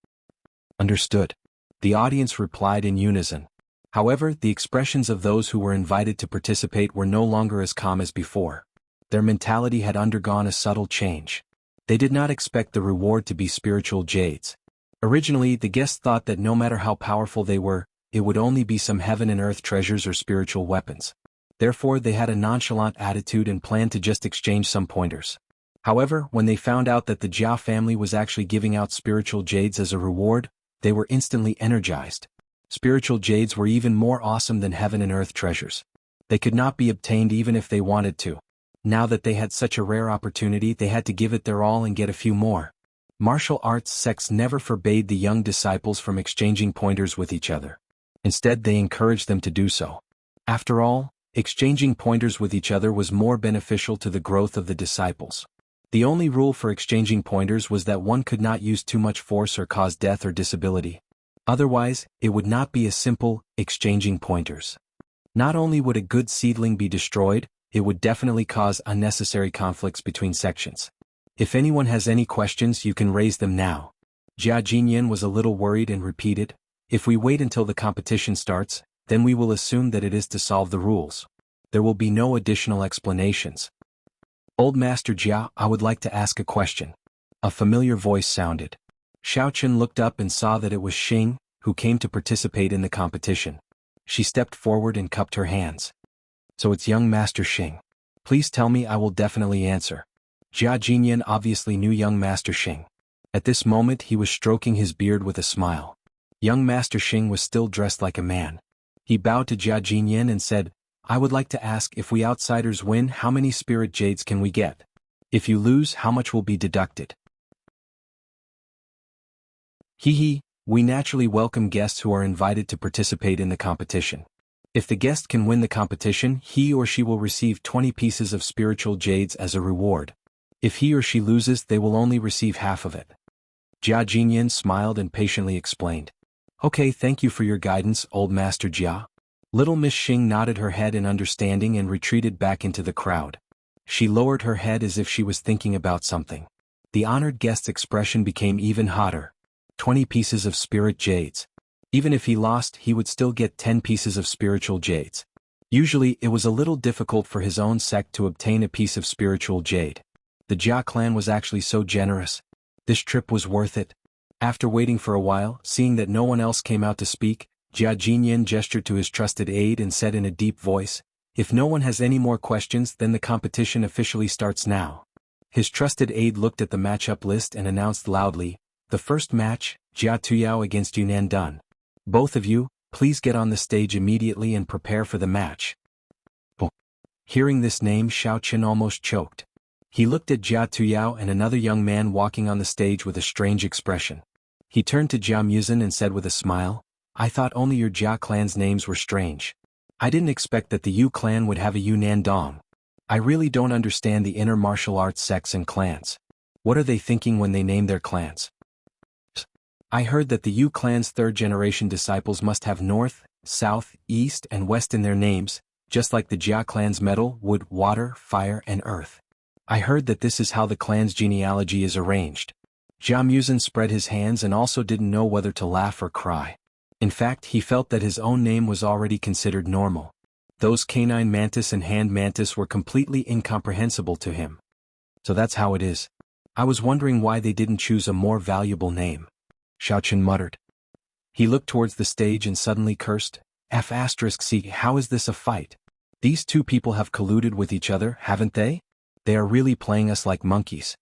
Understood. The audience replied in unison. However, the expressions of those who were invited to participate were no longer as calm as before. Their mentality had undergone a subtle change. They did not expect the reward to be spiritual jades. Originally, the guests thought that no matter how powerful they were, it would only be some heaven and earth treasures or spiritual weapons. Therefore, they had a nonchalant attitude and planned to just exchange some pointers. However, when they found out that the Jia family was actually giving out spiritual jades as a reward, they were instantly energized. Spiritual jades were even more awesome than heaven and earth treasures. They could not be obtained even if they wanted to. Now that they had such a rare opportunity, they had to give it their all and get a few more. Martial arts sects never forbade the young disciples from exchanging pointers with each other. Instead, they encouraged them to do so. After all, exchanging pointers with each other was more beneficial to the growth of the disciples. The only rule for exchanging pointers was that one could not use too much force or cause death or disability. Otherwise, it would not be a simple exchanging pointers. Not only would a good seedling be destroyed, it would definitely cause unnecessary conflicts between sections. If anyone has any questions, you can raise them now. Jia Jinyan was a little worried and repeated, if we wait until the competition starts, then we will assume that it is to solve the rules. There will be no additional explanations. Old Master Jia, I would like to ask a question. A familiar voice sounded. Xiao Chen looked up and saw that it was Xing, who came to participate in the competition. She stepped forward and cupped her hands. So it's young Master Xing. Please tell me, I will definitely answer. Jia Jinyan obviously knew young Master Xing. At this moment he was stroking his beard with a smile. Young Master Xing was still dressed like a man. He bowed to Jia Jinyan and said, I would like to ask, if we outsiders win, how many spirit jades can we get? If you lose, how much will be deducted? Hee, we naturally welcome guests who are invited to participate in the competition. If the guest can win the competition, he or she will receive 20 pieces of spiritual jades as a reward. If he or she loses, they will only receive half of it. Jia Jinyan smiled and patiently explained. Okay, thank you for your guidance, old Master Jia. Little Miss Xing nodded her head in understanding and retreated back into the crowd. She lowered her head as if she was thinking about something. The honored guest's expression became even hotter. 20 pieces of spirit jades. Even if he lost, he would still get 10 pieces of spiritual jades. Usually, it was a little difficult for his own sect to obtain a piece of spiritual jade. The Jia clan was actually so generous. This trip was worth it. After waiting for a while, seeing that no one else came out to speak, Jia Jinyan gestured to his trusted aide and said in a deep voice, if no one has any more questions, then the competition officially starts now. His trusted aide looked at the matchup list and announced loudly, the first match, Jia Tuyao against Yunnan Dun. Both of you, please get on the stage immediately and prepare for the match. Hearing this name, Xiao Chen almost choked. He looked at Jia Tuyao and another young man walking on the stage with a strange expression. He turned to Jia Muzin and said with a smile, I thought only your Jia clan's names were strange. I didn't expect that the Yu clan would have a Yunnan Dong. I really don't understand the inner martial arts sects and clans. What are they thinking when they name their clans? I heard that the Yu clan's third-generation disciples must have north, south, east, and west in their names, just like the Jia clan's metal, wood, water, fire, and earth. I heard that this is how the clan's genealogy is arranged. Jia Muzin spread his hands and also didn't know whether to laugh or cry. In fact, he felt that his own name was already considered normal. Those canine mantis and hand mantis were completely incomprehensible to him. So that's how it is. I was wondering why they didn't choose a more valuable name. Xiao Chen muttered. He looked towards the stage and suddenly cursed, F***C, how is this a fight? These two people have colluded with each other, haven't they? They are really playing us like monkeys.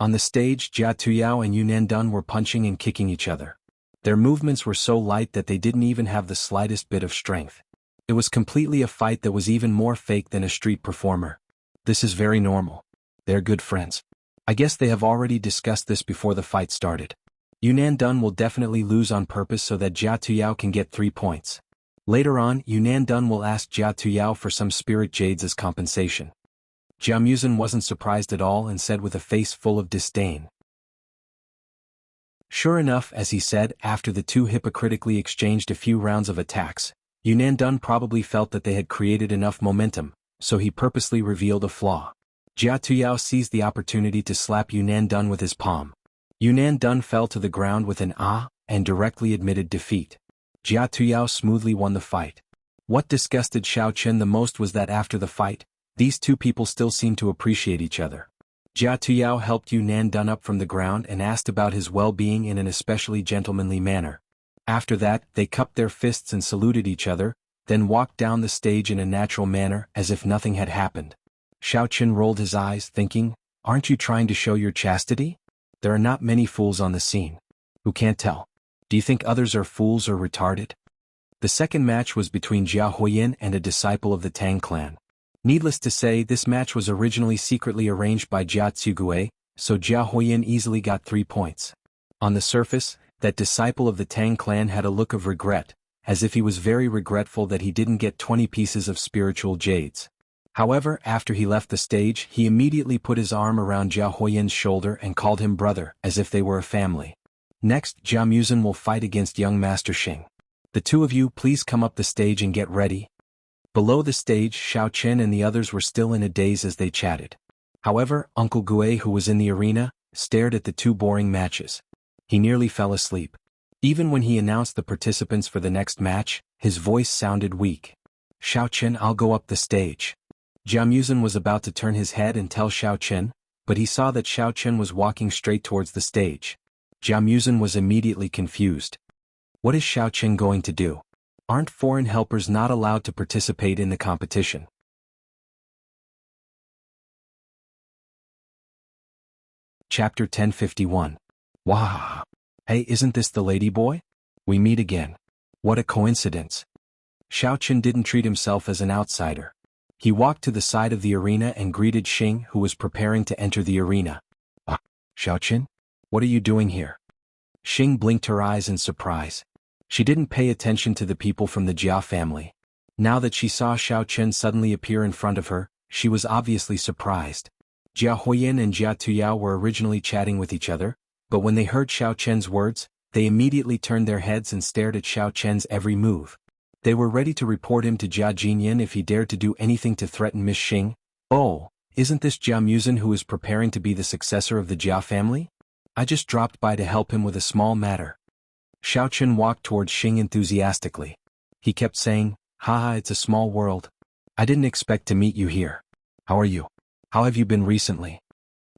On the stage, Jia Tuyao and Yunnan Dun were punching and kicking each other. Their movements were so light that they didn't even have the slightest bit of strength. It was completely a fight that was even more fake than a street performer. This is very normal. They're good friends. I guess they have already discussed this before the fight started. Yunnan Dun will definitely lose on purpose so that Jia Tuyao can get 3 points. Later on, Yunnan Dun will ask Jia Tuyao for some spirit jades as compensation. Jia Muzin wasn't surprised at all and said with a face full of disdain. Sure enough, as he said, after the two hypocritically exchanged a few rounds of attacks, Yunnan Dun probably felt that they had created enough momentum, so he purposely revealed a flaw. Jia Tuyao seized the opportunity to slap Yunnan Dun with his palm. Yunnan Dun fell to the ground with an ah, and directly admitted defeat. Jia Tuyao smoothly won the fight. What disgusted Xiao Chen the most was that after the fight, these two people still seemed to appreciate each other. Jia Tuyao helped Yunnan Dun up from the ground and asked about his well-being in an especially gentlemanly manner. After that, they cupped their fists and saluted each other, then walked down the stage in a natural manner as if nothing had happened. Xiao Chen rolled his eyes, thinking, aren't you trying to show your chastity? There are not many fools on the scene. Who can't tell? Do you think others are fools or retarded? The second match was between Jia Huoyin and a disciple of the Tang clan. Needless to say, this match was originally secretly arranged by Jia Tsugue, so Jia Huoyin easily got 3 points. On the surface, that disciple of the Tang clan had a look of regret, as if he was very regretful that he didn't get 20 pieces of spiritual jades. However, after he left the stage, he immediately put his arm around Jia Huoyin's shoulder and called him brother, as if they were a family. Next, Jia Muzin will fight against young Master Xing. The two of you please come up the stage and get ready. Below the stage, Xiao Chen and the others were still in a daze as they chatted. However, Uncle Gue, who was in the arena, stared at the two boring matches. He nearly fell asleep. Even when he announced the participants for the next match, his voice sounded weak. Xiao Chen, I'll go up the stage. Jia Muzin was about to turn his head and tell Xiao Chen, but he saw that Xiao Chen was walking straight towards the stage. Jia Muzhen was immediately confused. What is Xiao Chen going to do? Aren't foreign helpers not allowed to participate in the competition? Chapter 1051. Wow! Hey, isn't this the lady boy? We meet again. What a coincidence. Xiao Chen didn't treat himself as an outsider. He walked to the side of the arena and greeted Xing, who was preparing to enter the arena. Ah, Xiao Chen? What are you doing here? Xing blinked her eyes in surprise. She didn't pay attention to the people from the Jia family. Now that she saw Xiao Chen suddenly appear in front of her, she was obviously surprised. Jia Huoyan and Jia Tuyao were originally chatting with each other, but when they heard Xiao Chen's words, they immediately turned their heads and stared at Xiao Chen's every move. They were ready to report him to Jia Jinyan if he dared to do anything to threaten Miss Xing. Oh, isn't this Jia Muzhen who is preparing to be the successor of the Jia family? I just dropped by to help him with a small matter. Xiao Chen walked towards Xing enthusiastically. He kept saying, Haha, it's a small world. I didn't expect to meet you here. How are you? How have you been recently?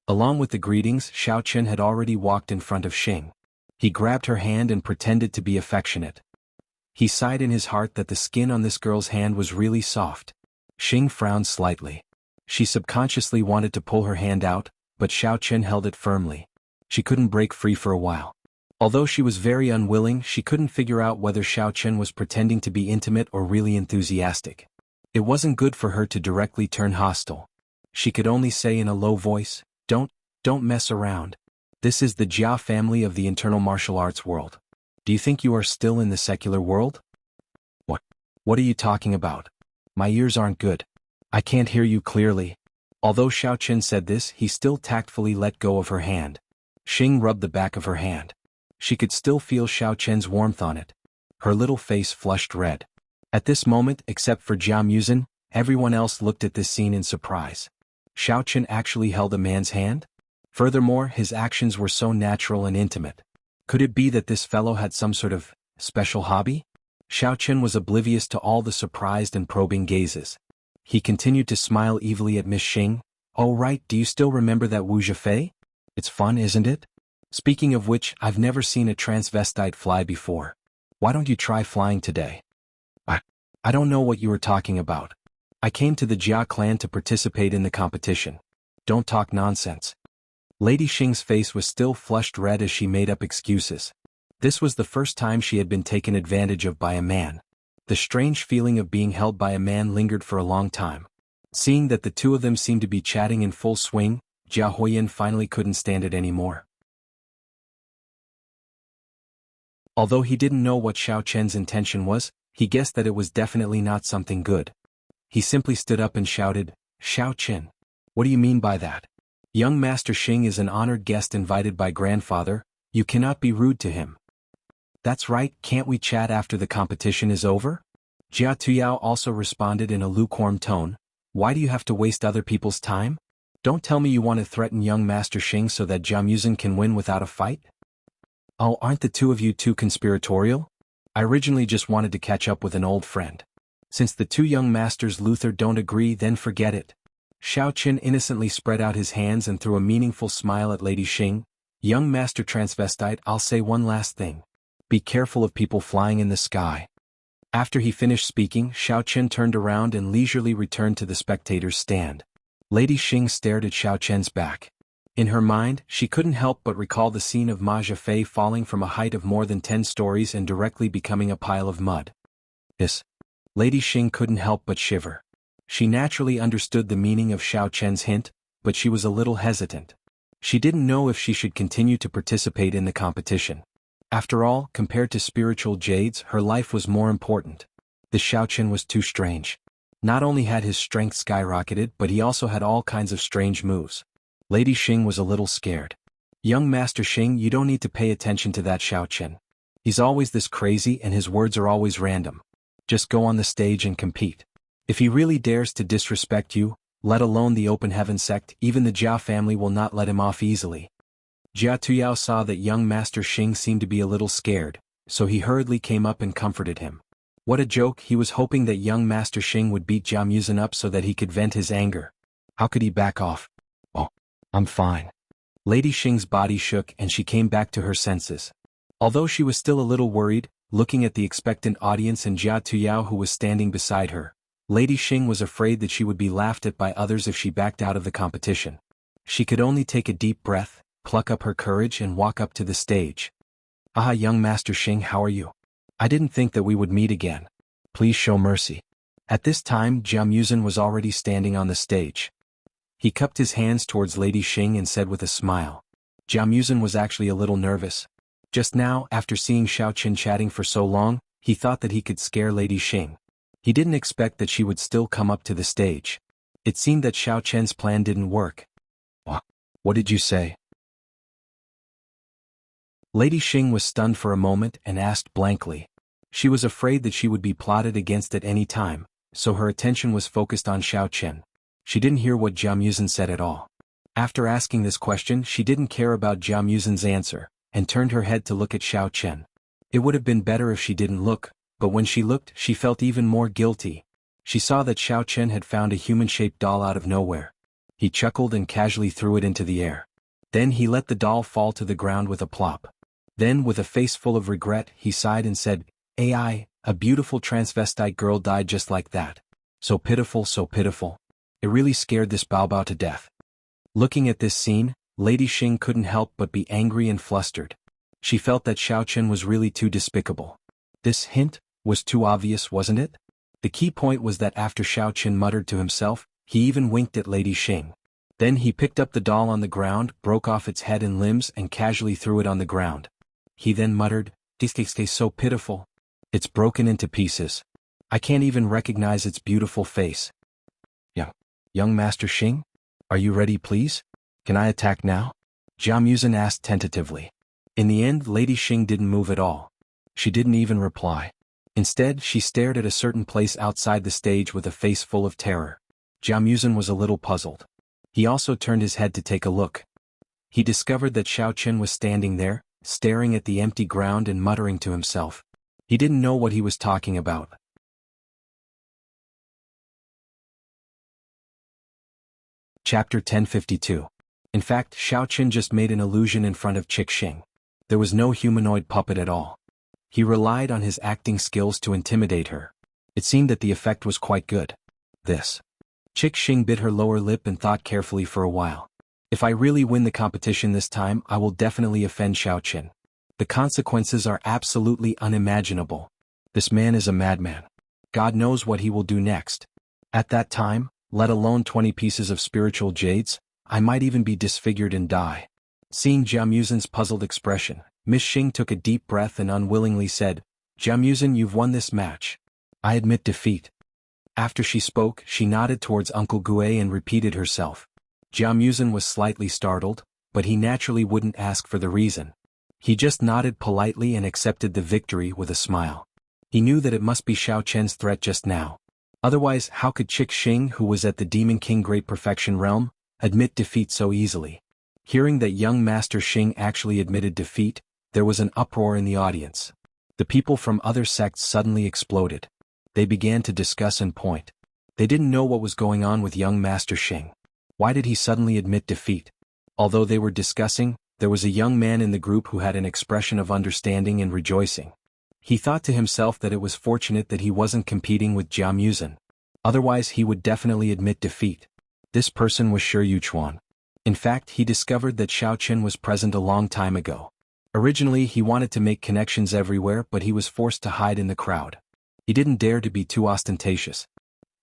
Along with the greetings, Xiao Chen had already walked in front of Xing. He grabbed her hand and pretended to be affectionate. He sighed in his heart that the skin on this girl's hand was really soft. Xing frowned slightly. She subconsciously wanted to pull her hand out, but Xiao Chen held it firmly. She couldn't break free for a while. Although she was very unwilling, she couldn't figure out whether Xiao Chen was pretending to be intimate or really enthusiastic. It wasn't good for her to directly turn hostile. She could only say in a low voice, Don't mess around. This is the Jia family of the internal martial arts world. Do you think you are still in the secular world? What are you talking about? My ears aren't good. I can't hear you clearly. Although Xiao Chen said this, he still tactfully let go of her hand. Xing rubbed the back of her hand. She could still feel Xiao Chen's warmth on it. Her little face flushed red. At this moment, except for Jia Muzhen, everyone else looked at this scene in surprise. Xiao Chen actually held a man's hand? Furthermore, his actions were so natural and intimate. Could it be that this fellow had some sort of special hobby? Xiao Chen was oblivious to all the surprised and probing gazes. He continued to smile evilly at Miss Xing. Oh right, do you still remember that Wuxia Fei? It's fun, isn't it? Speaking of which, I've never seen a transvestite fly before. Why don't you try flying today? I don't know what you were talking about. I came to the Jia clan to participate in the competition. Don't talk nonsense. Lady Xing's face was still flushed red as she made up excuses. This was the first time she had been taken advantage of by a man. The strange feeling of being held by a man lingered for a long time. Seeing that the two of them seemed to be chatting in full swing, Jia Huoyan finally couldn't stand it anymore. Although he didn't know what Xiao Chen's intention was, he guessed that it was definitely not something good. He simply stood up and shouted, Xiao Chen. What do you mean by that? Young Master Xing is an honored guest invited by grandfather. You cannot be rude to him. That's right, can't we chat after the competition is over? Jia Tuyao also responded in a lukewarm tone. Why do you have to waste other people's time? Don't tell me you want to threaten young Master Xing so that Jia Muzhen can win without a fight? Oh, aren't the two of you too conspiratorial? I originally just wanted to catch up with an old friend. Since the two young masters Luther don't agree, then forget it. Xiao Chen innocently spread out his hands and threw a meaningful smile at Lady Xing. Young Master Transvestite, I'll say one last thing. Be careful of people flying in the sky. After he finished speaking, Xiao Chen turned around and leisurely returned to the spectators' stand. Lady Xing stared at Xiao Chen's back. In her mind, she couldn't help but recall the scene of Ma Zhifei falling from a height of more than 10 stories and directly becoming a pile of mud. Lady Xing couldn't help but shiver. She naturally understood the meaning of Xiao Chen's hint, but she was a little hesitant. She didn't know if she should continue to participate in the competition. After all, compared to spiritual jades, her life was more important. The Xiao Chen was too strange. Not only had his strength skyrocketed, but he also had all kinds of strange moves. Lady Xing was a little scared. Young Master Xing, you don't need to pay attention to that Xiao Chen. He's always this crazy and his words are always random. Just go on the stage and compete. If he really dares to disrespect you, let alone the Open Heaven sect, even the Jia family will not let him off easily. Jia Tuyao saw that young Master Xing seemed to be a little scared, so he hurriedly came up and comforted him. What a joke, he was hoping that young Master Xing would beat Jia Muzhen up so that he could vent his anger. How could he back off? Oh, I'm fine. Lady Xing's body shook and she came back to her senses. Although she was still a little worried, looking at the expectant audience and Jia Tuyao who was standing beside her, Lady Xing was afraid that she would be laughed at by others if she backed out of the competition. She could only take a deep breath, pluck up her courage and walk up to the stage. "Ah, young Master Xing, how are you? I didn't think that we would meet again. Please show mercy." At this time Jia Muzhen was already standing on the stage. He cupped his hands towards Lady Xing and said with a smile. Jia Muzhen was actually a little nervous. Just now, after seeing Xiao Qin chatting for so long, he thought that he could scare Lady Xing. He didn't expect that she would still come up to the stage. It seemed that Xiao Qian's plan didn't work. What did you say? Lady Xing was stunned for a moment and asked blankly. She was afraid that she would be plotted against at any time, so her attention was focused on Xiao Qian. She didn't hear what Jia Muzhen said at all. After asking this question, she didn't care about Jia Muzhen's answer, and turned her head to look at Xiao Qian. It would have been better if she didn't look, but when she looked, she felt even more guilty. She saw that Xiao Qian had found a human-shaped doll out of nowhere. He chuckled and casually threw it into the air. Then he let the doll fall to the ground with a plop. Then, with a face full of regret, he sighed and said, "AI, a beautiful transvestite girl died just like that. So pitiful, so pitiful. It really scared this Baobao to death." Looking at this scene, Lady Xing couldn't help but be angry and flustered. She felt that Xiao Qian was really too despicable. This hint was too obvious, wasn't it? The key point was that after Xiao Qian muttered to himself, he even winked at Lady Xing. Then he picked up the doll on the ground, broke off its head and limbs and casually threw it on the ground. He then muttered, "This is so pitiful. It's broken into pieces. I can't even recognize its beautiful face." "Yeah. Young Master Xing? Are you ready, please? Can I attack now?" Jia Muzhen asked tentatively. In the end, Lady Xing didn't move at all. She didn't even reply. Instead, she stared at a certain place outside the stage with a face full of terror. Jia Muzhen was a little puzzled. He also turned his head to take a look. He discovered that Xiao Qian was standing there, staring at the empty ground and muttering to himself. He didn't know what he was talking about. Chapter 1052. In fact, Xiao Qian just made an illusion in front of Chick Xing. There was no humanoid puppet at all. He relied on his acting skills to intimidate her. It seemed that the effect was quite good. Chick Xing bit her lower lip and thought carefully for a while. If I really win the competition this time, I will definitely offend Xiao Qian. The consequences are absolutely unimaginable. This man is a madman. God knows what he will do next. At that time, let alone 20 pieces of spiritual jades, I might even be disfigured and die. Seeing Jia Muzhen's puzzled expression, Miss Xing took a deep breath and unwillingly said, "Jia Muzhen, you've won this match. I admit defeat." After she spoke, she nodded towards Uncle Gue and repeated herself. Jia Muzhen was slightly startled, but he naturally wouldn't ask for the reason. He just nodded politely and accepted the victory with a smile. He knew that it must be Xiao Qian's threat just now. Otherwise, how could Chick Xing, who was at the Demon King Great Perfection realm, admit defeat so easily? Hearing that young Master Xing actually admitted defeat, there was an uproar in the audience. The people from other sects suddenly exploded. They began to discuss and point. They didn't know what was going on with young Master Xing. Why did he suddenly admit defeat? Although they were discussing, there was a young man in the group who had an expression of understanding and rejoicing. He thought to himself that it was fortunate that he wasn't competing with Jia Muzhen. Otherwise he would definitely admit defeat. This person was Shi Yuchuan. In fact, he discovered that Xiao Qian was present a long time ago. Originally he wanted to make connections everywhere, but he was forced to hide in the crowd. He didn't dare to be too ostentatious.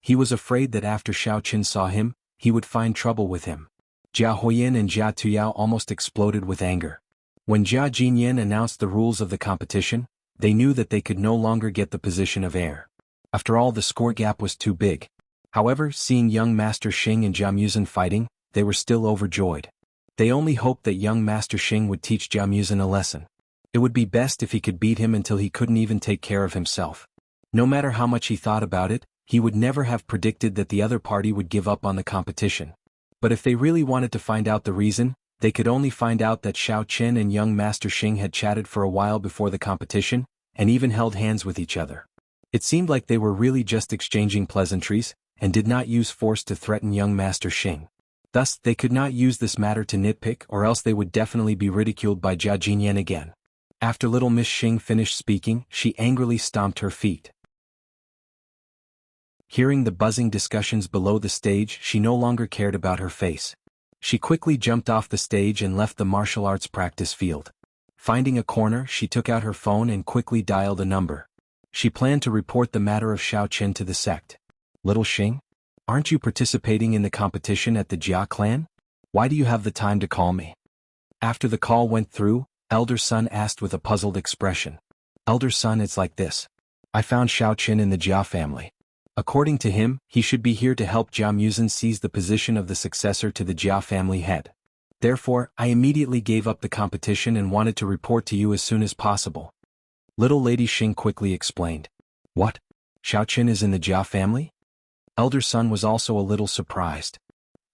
He was afraid that after Xiao Qian saw him, he would find trouble with him. Jia Huoyan and Jia Tuyao almost exploded with anger. When Jia Jinyan announced the rules of the competition, they knew that they could no longer get the position of heir. After all, the score gap was too big. However, seeing young Master Xing and Jia Muzhen fighting, they were still overjoyed. They only hoped that young Master Xing would teach Jia Muzhen a lesson. It would be best if he could beat him until he couldn't even take care of himself. No matter how much he thought about it, he would never have predicted that the other party would give up on the competition. But if they really wanted to find out the reason, they could only find out that Xiao Qian and young Master Xing had chatted for a while before the competition, and even held hands with each other. It seemed like they were really just exchanging pleasantries, and did not use force to threaten young Master Xing. Thus, they could not use this matter to nitpick, or else they would definitely be ridiculed by Jia Jinyan again. After little Miss Xing finished speaking, she angrily stomped her feet. Hearing the buzzing discussions below the stage, she no longer cared about her face. She quickly jumped off the stage and left the martial arts practice field. Finding a corner, she took out her phone and quickly dialed a number. She planned to report the matter of Xiao Qin to the sect. Little Xing? Aren't you participating in the competition at the Jia clan? Why do you have the time to call me? After the call went through, elder son asked with a puzzled expression. Elder son, it's like this. I found Xiao Qin in the Jia family. According to him, he should be here to help Jia Muzin seize the position of the successor to the Jia family head. Therefore, I immediately gave up the competition and wanted to report to you as soon as possible. Little Lady Xing quickly explained. What? Xiao Qin is in the Jia family? Elder son was also a little surprised.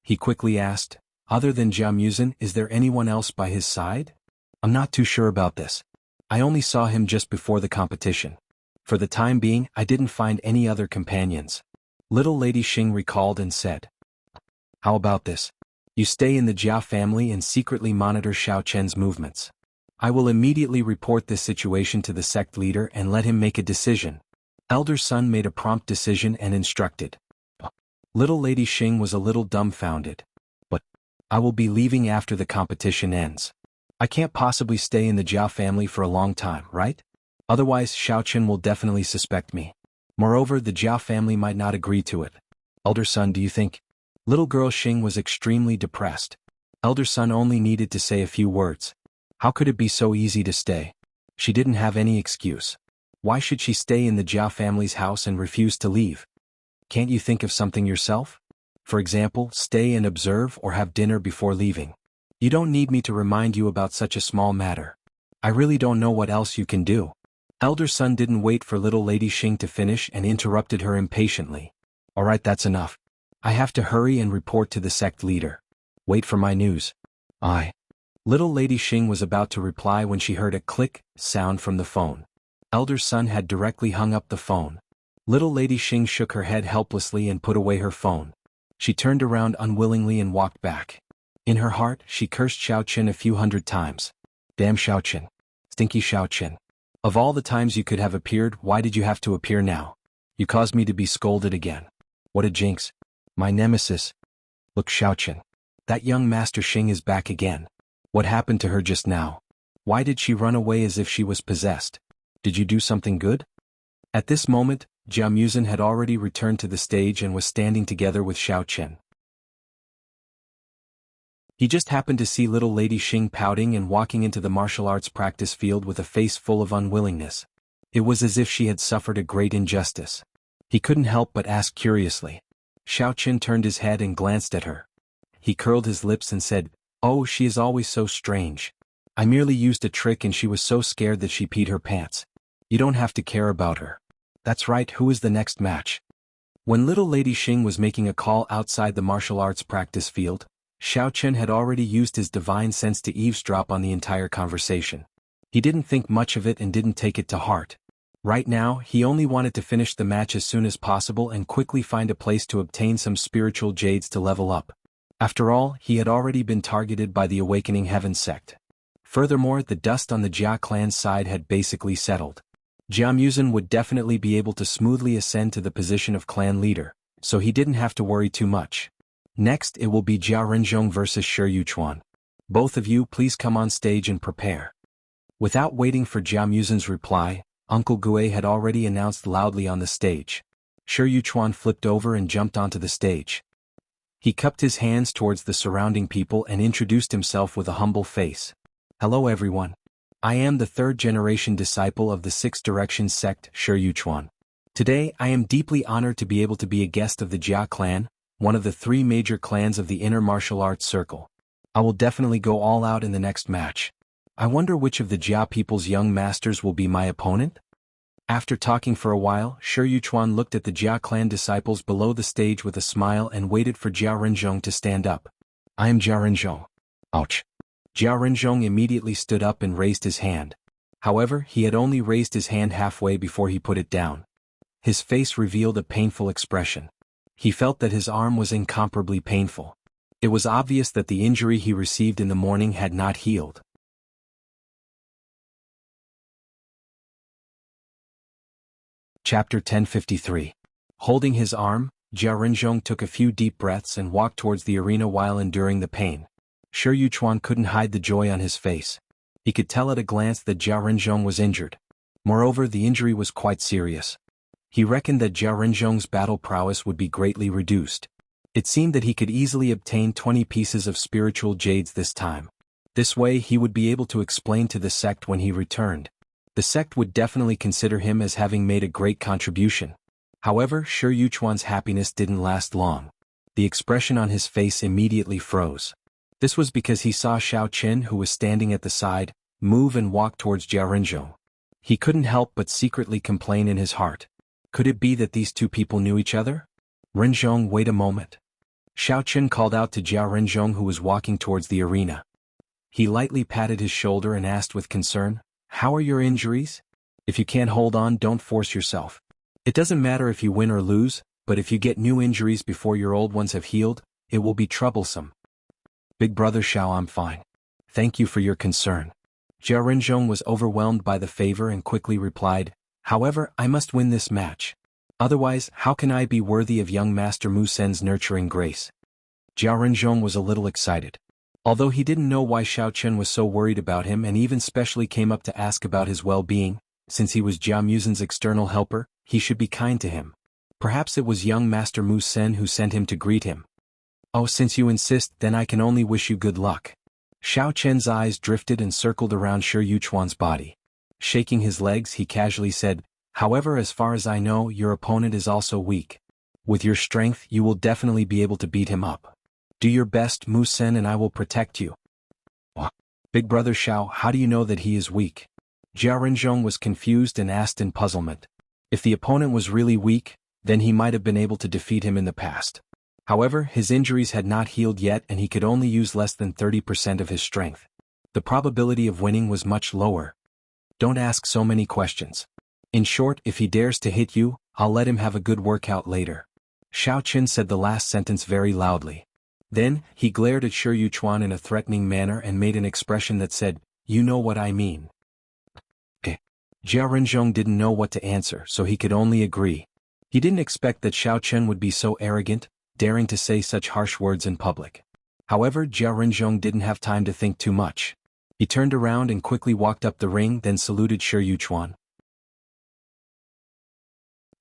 He quickly asked, other than Jia Muzin, is there anyone else by his side? I'm not too sure about this. I only saw him just before the competition. For the time being, I didn't find any other companions. Little Lady Xing recalled and said. How about this? You stay in the Jia family and secretly monitor Xiao Qin's movements. I will immediately report this situation to the sect leader and let him make a decision. Elder son made a prompt decision and instructed. Little Lady Xing was a little dumbfounded. But I will be leaving after the competition ends. I can't possibly stay in the Jia family for a long time, right? Otherwise Xiao Qin will definitely suspect me. Moreover, the Jia family might not agree to it. Elder son, do you think? Little girl Xing was extremely depressed. Elder son only needed to say a few words. How could it be so easy to stay? She didn't have any excuse. Why should she stay in the Jia family's house and refuse to leave? Can't you think of something yourself? For example, stay and observe or have dinner before leaving. You don't need me to remind you about such a small matter. I really don't know what else you can do. Elder son didn't wait for little Lady Xing to finish and interrupted her impatiently. Alright, that's enough. I have to hurry and report to the sect leader. Wait for my news. Little Lady Xing was about to reply when she heard a click sound from the phone. Elder son had directly hung up the phone. Little Lady Xing shook her head helplessly and put away her phone. She turned around unwillingly and walked back. In her heart, she cursed Xiao Qin a few hundred times. Damn Xiao Qin. Stinky Xiao Qin. Of all the times you could have appeared, why did you have to appear now? You caused me to be scolded again. What a jinx. My nemesis. Look, Xiao Qin. That young Master Xing is back again. What happened to her just now? Why did she run away as if she was possessed? Did you do something good? At this moment, Jia Muzin had already returned to the stage and was standing together with Xiao Qin. He just happened to see little Lady Xing pouting and walking into the martial arts practice field with a face full of unwillingness. It was as if she had suffered a great injustice. He couldn't help but ask curiously. Xiao Qin turned his head and glanced at her. He curled his lips and said, Oh, she is always so strange. I merely used a trick and she was so scared that she peed her pants. You don't have to care about her. That's right, who is the next match? When little Lady Xing was making a call outside the martial arts practice field, Xiao Qin had already used his divine sense to eavesdrop on the entire conversation. He didn't think much of it and didn't take it to heart. Right now, he only wanted to finish the match as soon as possible and quickly find a place to obtain some spiritual jades to level up. After all, he had already been targeted by the Awakening Heaven sect. Furthermore, the dust on the Jia clan's side had basically settled. Jia Muzin would definitely be able to smoothly ascend to the position of clan leader, so he didn't have to worry too much. Next, it will be Jia Renzhong versus Shi Yuchuan. Both of you please come on stage and prepare. Without waiting for Jia Muzin's reply, Uncle Gue had already announced loudly on the stage. Shi Yuchuan flipped over and jumped onto the stage. He cupped his hands towards the surrounding people and introduced himself with a humble face. Hello everyone. I am the third-generation disciple of the Six Directions sect, Shi Yuchuan. Today, I am deeply honored to be able to be a guest of the Jia clan, one of the three major clans of the inner martial arts circle. I will definitely go all out in the next match. I wonder which of the Jia people's young masters will be my opponent? After talking for a while, Shi Yuchuan looked at the Jia clan disciples below the stage with a smile and waited for Jia Renzhong to stand up. I am Jia Renzhong. Ouch. Jia Renzhong immediately stood up and raised his hand. However, he had only raised his hand halfway before he put it down. His face revealed a painful expression. He felt that his arm was incomparably painful. It was obvious that the injury he received in the morning had not healed. Chapter 1053. Holding his arm, Jia Renzhong took a few deep breaths and walked towards the arena while enduring the pain. Shi Yuchuan couldn't hide the joy on his face. He could tell at a glance that Jia Renzhong was injured. Moreover, the injury was quite serious. He reckoned that Jia Renzhong's battle prowess would be greatly reduced. It seemed that he could easily obtain 20 pieces of spiritual jades this time. This way he would be able to explain to the sect when he returned. The sect would definitely consider him as having made a great contribution. However, Shi Yuchuan's happiness didn't last long. The expression on his face immediately froze. This was because he saw Xiao Qin, who was standing at the side, move and walk towards Jia Renzhong. He couldn't help but secretly complain in his heart. Could it be that these two people knew each other? Renzhong, wait a moment. Xiao Qin called out to Jia Renzhong, who was walking towards the arena. He lightly patted his shoulder and asked with concern, "How are your injuries? If you can't hold on, don't force yourself. It doesn't matter if you win or lose, but if you get new injuries before your old ones have healed, it will be troublesome." "Big brother Xiao, I'm fine. Thank you for your concern." Jia Renzhong was overwhelmed by the favor and quickly replied, "However, I must win this match. Otherwise, how can I be worthy of young Master Mu Sen's nurturing grace?" Jia Renzhong was a little excited. Although he didn't know why Xiao Qin was so worried about him and even specially came up to ask about his well-being, since he was Jia Muzen's external helper, he should be kind to him. Perhaps it was young Master Mu Sen who sent him to greet him. "Oh, since you insist, then I can only wish you good luck." Xiao Qin's eyes drifted and circled around Shi Yuchuan's body. Shaking his legs, he casually said, "However, as far as I know, your opponent is also weak. With your strength, you will definitely be able to beat him up. Do your best, Mu Sen, and I will protect you." "What? Big brother Xiao, how do you know that he is weak?" Jia Renzhong was confused and asked in puzzlement. If the opponent was really weak, then he might have been able to defeat him in the past. However, his injuries had not healed yet and he could only use less than 30% of his strength. The probability of winning was much lower. "Don't ask so many questions. In short, if he dares to hit you, I'll let him have a good workout later." Xiao Qin said the last sentence very loudly. Then, he glared at Shi Yuchuan in a threatening manner and made an expression that said, "You know what I mean." Jia Renzhong didn't know what to answer, so he could only agree. He didn't expect that Xiao Qin would be so arrogant, daring to say such harsh words in public. However, Jia Renzhong didn't have time to think too much. He turned around and quickly walked up the ring, then saluted Shi Yuchuan.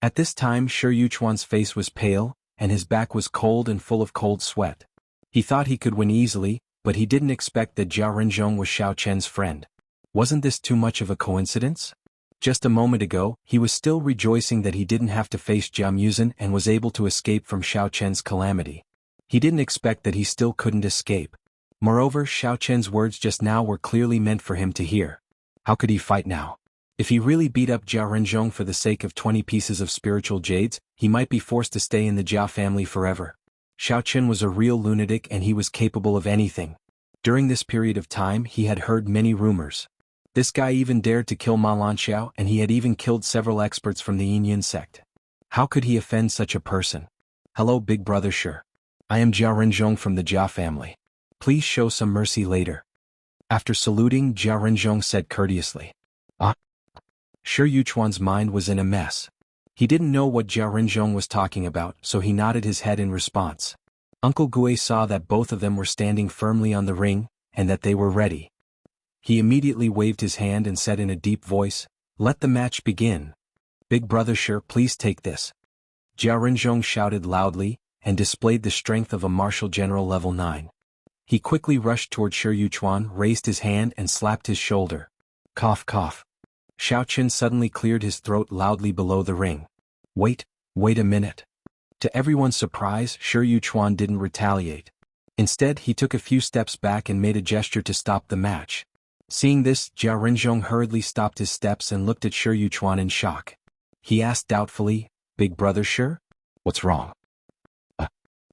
At this time, Shi Yuchuan's face was pale, and his back was cold and full of cold sweat. He thought he could win easily, but he didn't expect that Jia Renzhong was Xiao Qin's friend. Wasn't this too much of a coincidence? Just a moment ago, he was still rejoicing that he didn't have to face Jia Muzen and was able to escape from Xiao Qin's calamity. He didn't expect that he still couldn't escape. Moreover, Xiao Qin's words just now were clearly meant for him to hear. How could he fight now? If he really beat up Jia Renzhong for the sake of 20 pieces of spiritual jades, he might be forced to stay in the Jia family forever. Xiao Qin was a real lunatic and he was capable of anything. During this period of time, he had heard many rumors. This guy even dared to kill Ma Lanxiao, and he had even killed several experts from the Yin sect. How could he offend such a person? "Hello, big brother Shi. I am Jia Renzhong from the Jia family. Please show some mercy later." After saluting, Jia Renzhong said courteously. Shi Yuchuan's mind was in a mess. He didn't know what Jia Renzhong was talking about, so he nodded his head in response. Uncle Gue saw that both of them were standing firmly on the ring, and that they were ready. He immediately waved his hand and said in a deep voice, "Let the match begin. Big brother Shi, please take this." Jia Renzhong shouted loudly, and displayed the strength of a martial general level 9. He quickly rushed toward Shi Yuchuan, raised his hand and slapped his shoulder. Cough cough. Xiao Qin suddenly cleared his throat loudly below the ring. Wait a minute." To everyone's surprise, Shi Yuchuan didn't retaliate. Instead, he took a few steps back and made a gesture to stop the match. Seeing this, Jia Renzhong hurriedly stopped his steps and looked at Shi Yuchuan in shock. He asked doubtfully, "Big brother Shi? What's wrong?"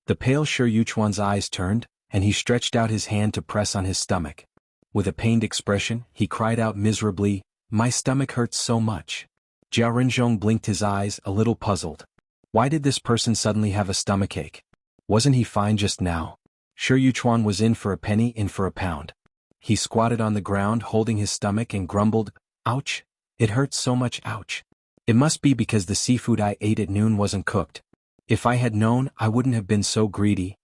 The pale Shi Yuchuan's eyes turned, and he stretched out his hand to press on his stomach. With a pained expression, he cried out miserably, "My stomach hurts so much." Jia Renzhong blinked his eyes, a little puzzled. Why did this person suddenly have a stomachache? Wasn't he fine just now? Sure Yuchuan was in for a penny, in for a pound. He squatted on the ground holding his stomach and grumbled, "Ouch! It hurts so much, ouch. It must be because the seafood I ate at noon wasn't cooked. If I had known, I wouldn't have been so greedy."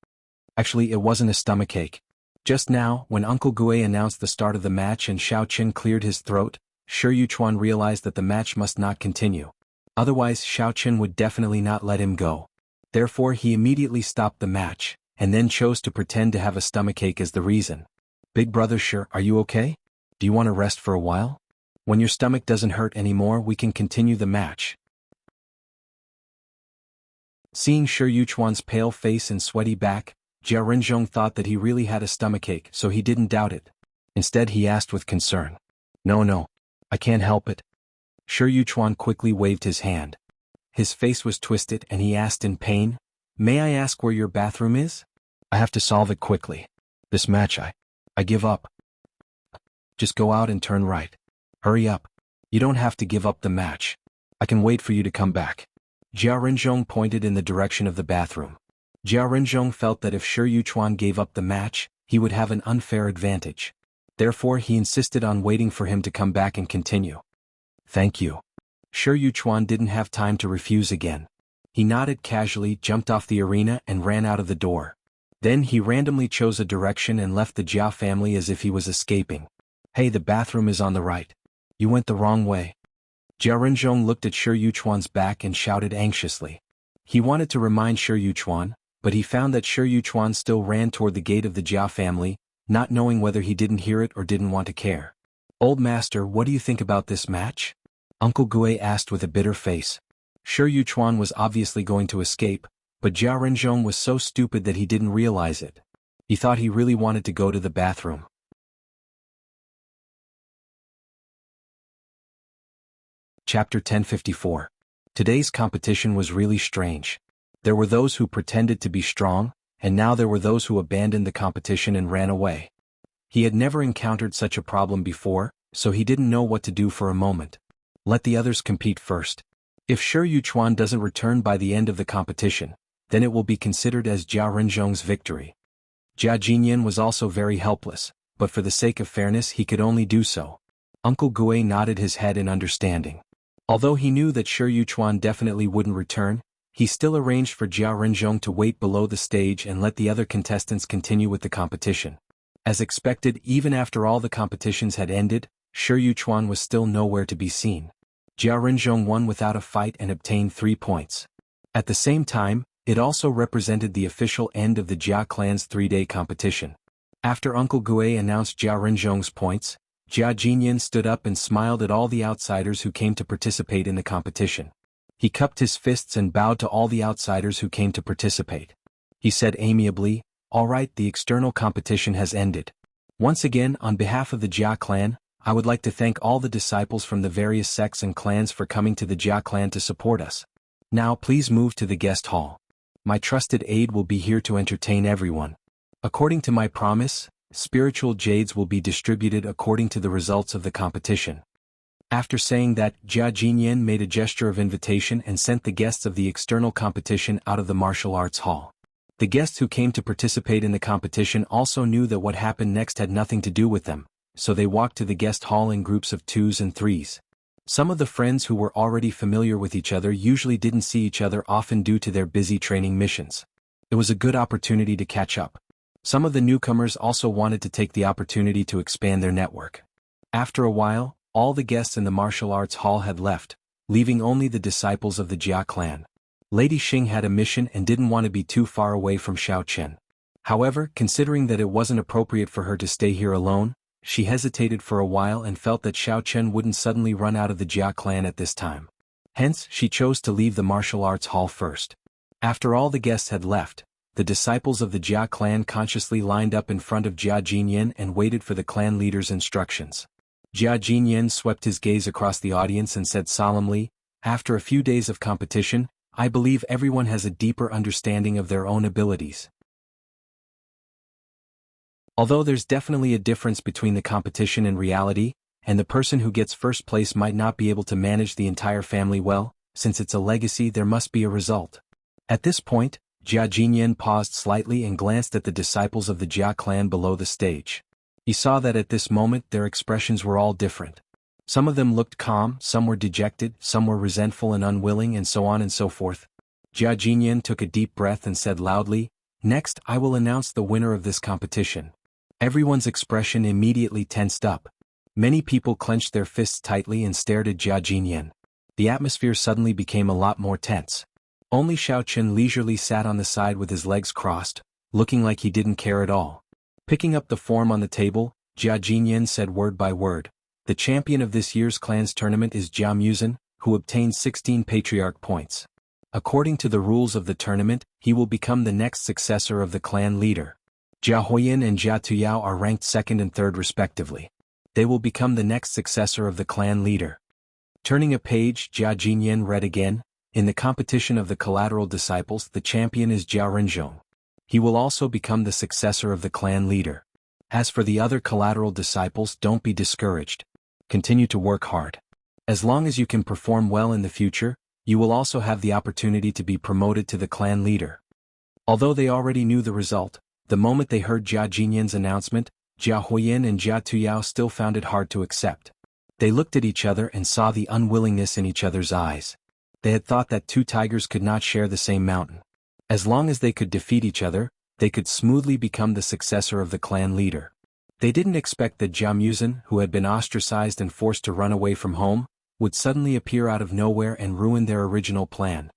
Actually, it wasn't a stomachache. Just now, when Uncle Gue announced the start of the match and Xiao Qin cleared his throat, Sure Yuchuan realized that the match must not continue. Otherwise, Xiao Qin would definitely not let him go. Therefore, he immediately stopped the match, and then chose to pretend to have a stomachache as the reason. "Big brother Sure, are you okay? Do you want to rest for a while? When your stomach doesn't hurt anymore, we can continue the match." Seeing Sure Yuchuan's pale face and sweaty back, Jia Renzhong thought that he really had a stomachache, so he didn't doubt it. Instead, he asked with concern, No, I can't help it." Sure Yuchuan quickly waved his hand. His face was twisted and he asked in pain, "May I ask where your bathroom is? I have to solve it quickly. This match, I give up." "Just go out and turn right. Hurry up. You don't have to give up the match. I can wait for you to come back." Jia Renzhong pointed in the direction of the bathroom. Jia Renzhong felt that if Sure Yuchuan gave up the match, he would have an unfair advantage. Therefore, he insisted on waiting for him to come back and continue. "Thank you." Sure Yuchuan didn't have time to refuse again. He nodded casually, jumped off the arena and ran out of the door. Then he randomly chose a direction and left the Jia family as if he was escaping. "Hey, the bathroom is on the right. You went the wrong way." Jia Renzhong looked at Sure Yuchuan's back and shouted anxiously. He wanted to remind Sure Yuchuan, but he found that Sure Yuchuan still ran toward the gate of the Jia family, not knowing whether he didn't hear it or didn't want to care. "Old master, what do you think about this match?" Uncle Gue asked with a bitter face. Sure Yuchuan was obviously going to escape, but Jia Renzhong was so stupid that he didn't realize it. He thought he really wanted to go to the bathroom. Chapter 1054. Today's competition was really strange. There were those who pretended to be strong, and now there were those who abandoned the competition and ran away. He had never encountered such a problem before, so he didn't know what to do for a moment. Let the others compete first. If Sure Yuchuan doesn't return by the end of the competition, then it will be considered as Jia Renzhong's victory. Jia Jinyan was also very helpless, but for the sake of fairness he could only do so. Uncle Gue nodded his head in understanding. Although he knew that Sure Yuchuan definitely wouldn't return, he still arranged for Jia Renzhong to wait below the stage and let the other contestants continue with the competition. As expected, even after all the competitions had ended, Sure Yuchuan was still nowhere to be seen. Jia Renzhong won without a fight and obtained 3 points. At the same time, it also represented the official end of the Jia clan's 3-day competition. After Uncle Gue announced Jia Renzhong's points, Jia Jinyan stood up and smiled at all the outsiders who came to participate in the competition. He cupped his fists and bowed to all the outsiders who came to participate. He said amiably, "All right, the external competition has ended. Once again, on behalf of the Jia clan, I would like to thank all the disciples from the various sects and clans for coming to the Jia clan to support us. Now please move to the guest hall. My trusted aide will be here to entertain everyone. According to my promise, spiritual jades will be distributed according to the results of the competition." After saying that, Jia Jinyan made a gesture of invitation and sent the guests of the external competition out of the martial arts hall. The guests who came to participate in the competition also knew that what happened next had nothing to do with them, so they walked to the guest hall in groups of 2s and 3s. Some of the friends who were already familiar with each other usually didn't see each other often due to their busy training missions. It was a good opportunity to catch up. Some of the newcomers also wanted to take the opportunity to expand their network. After a while, all the guests in the martial arts hall had left, leaving only the disciples of the Jia clan. Lady Xing had a mission and didn't want to be too far away from Xiao Chen. However, considering that it wasn't appropriate for her to stay here alone, she hesitated for a while and felt that Xiao Chen wouldn't suddenly run out of the Jia clan at this time. Hence, she chose to leave the martial arts hall first. After all the guests had left, the disciples of the Jia clan consciously lined up in front of Jia Jinyan and waited for the clan leader's instructions. Jia Jinyan swept his gaze across the audience and said solemnly, "After a few days of competition, I believe everyone has a deeper understanding of their own abilities. Although there's definitely a difference between the competition and reality, and the person who gets first place might not be able to manage the entire family well, since it's a legacy there must be a result." At this point, Jia Jinyan paused slightly and glanced at the disciples of the Jia clan below the stage. He saw that at this moment their expressions were all different. Some of them looked calm, some were dejected, some were resentful and unwilling, and so on and so forth. Jia Jinyan took a deep breath and said loudly, "Next, I will announce the winner of this competition." Everyone's expression immediately tensed up. Many people clenched their fists tightly and stared at Jia Jinyan. The atmosphere suddenly became a lot more tense. Only Xiaochen leisurely sat on the side with his legs crossed, looking like he didn't care at all. Picking up the form on the table, Jia Jinyan said word by word, "The champion of this year's clan's tournament is Jia Muzhen, who obtained 16 patriarch points. According to the rules of the tournament, he will become the next successor of the clan leader. Jia Huoyin and Jia Tuyao are ranked second and third respectively. They will become the next successor of the clan leader." Turning a page, Jia Jinyan read again, "In the competition of the collateral disciples, the champion is Jia Renzhong. He will also become the successor of the clan leader. As for the other collateral disciples, don't be discouraged. Continue to work hard. As long as you can perform well in the future, you will also have the opportunity to be promoted to the clan leader." Although they already knew the result, the moment they heard Jia Jinyan's announcement, Jia Huoyin and Jia Tuyao still found it hard to accept. They looked at each other and saw the unwillingness in each other's eyes. They had thought that two tigers could not share the same mountain. As long as they could defeat each other, they could smoothly become the successor of the clan leader. They didn't expect that Jia Muzhen, who had been ostracized and forced to run away from home, would suddenly appear out of nowhere and ruin their original plan.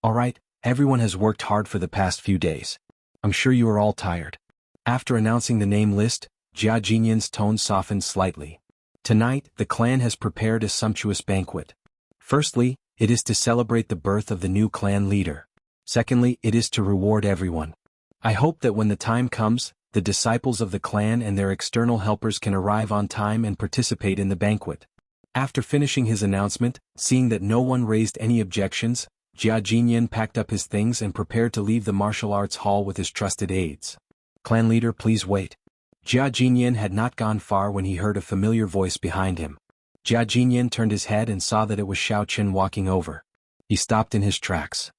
"Alright, everyone has worked hard for the past few days. I'm sure you are all tired." After announcing the name list, Jia Jinyan's tone softened slightly. "Tonight, the clan has prepared a sumptuous banquet. Firstly, it is to celebrate the birth of the new clan leader. Secondly, it is to reward everyone. I hope that when the time comes, the disciples of the clan and their external helpers can arrive on time and participate in the banquet." After finishing his announcement, seeing that no one raised any objections, Jia Jinyan packed up his things and prepared to leave the martial arts hall with his trusted aides. "Clan leader, please wait." Jia Jinyan had not gone far when he heard a familiar voice behind him. Jia Jinyan turned his head and saw that it was Xiaochen walking over. He stopped in his tracks.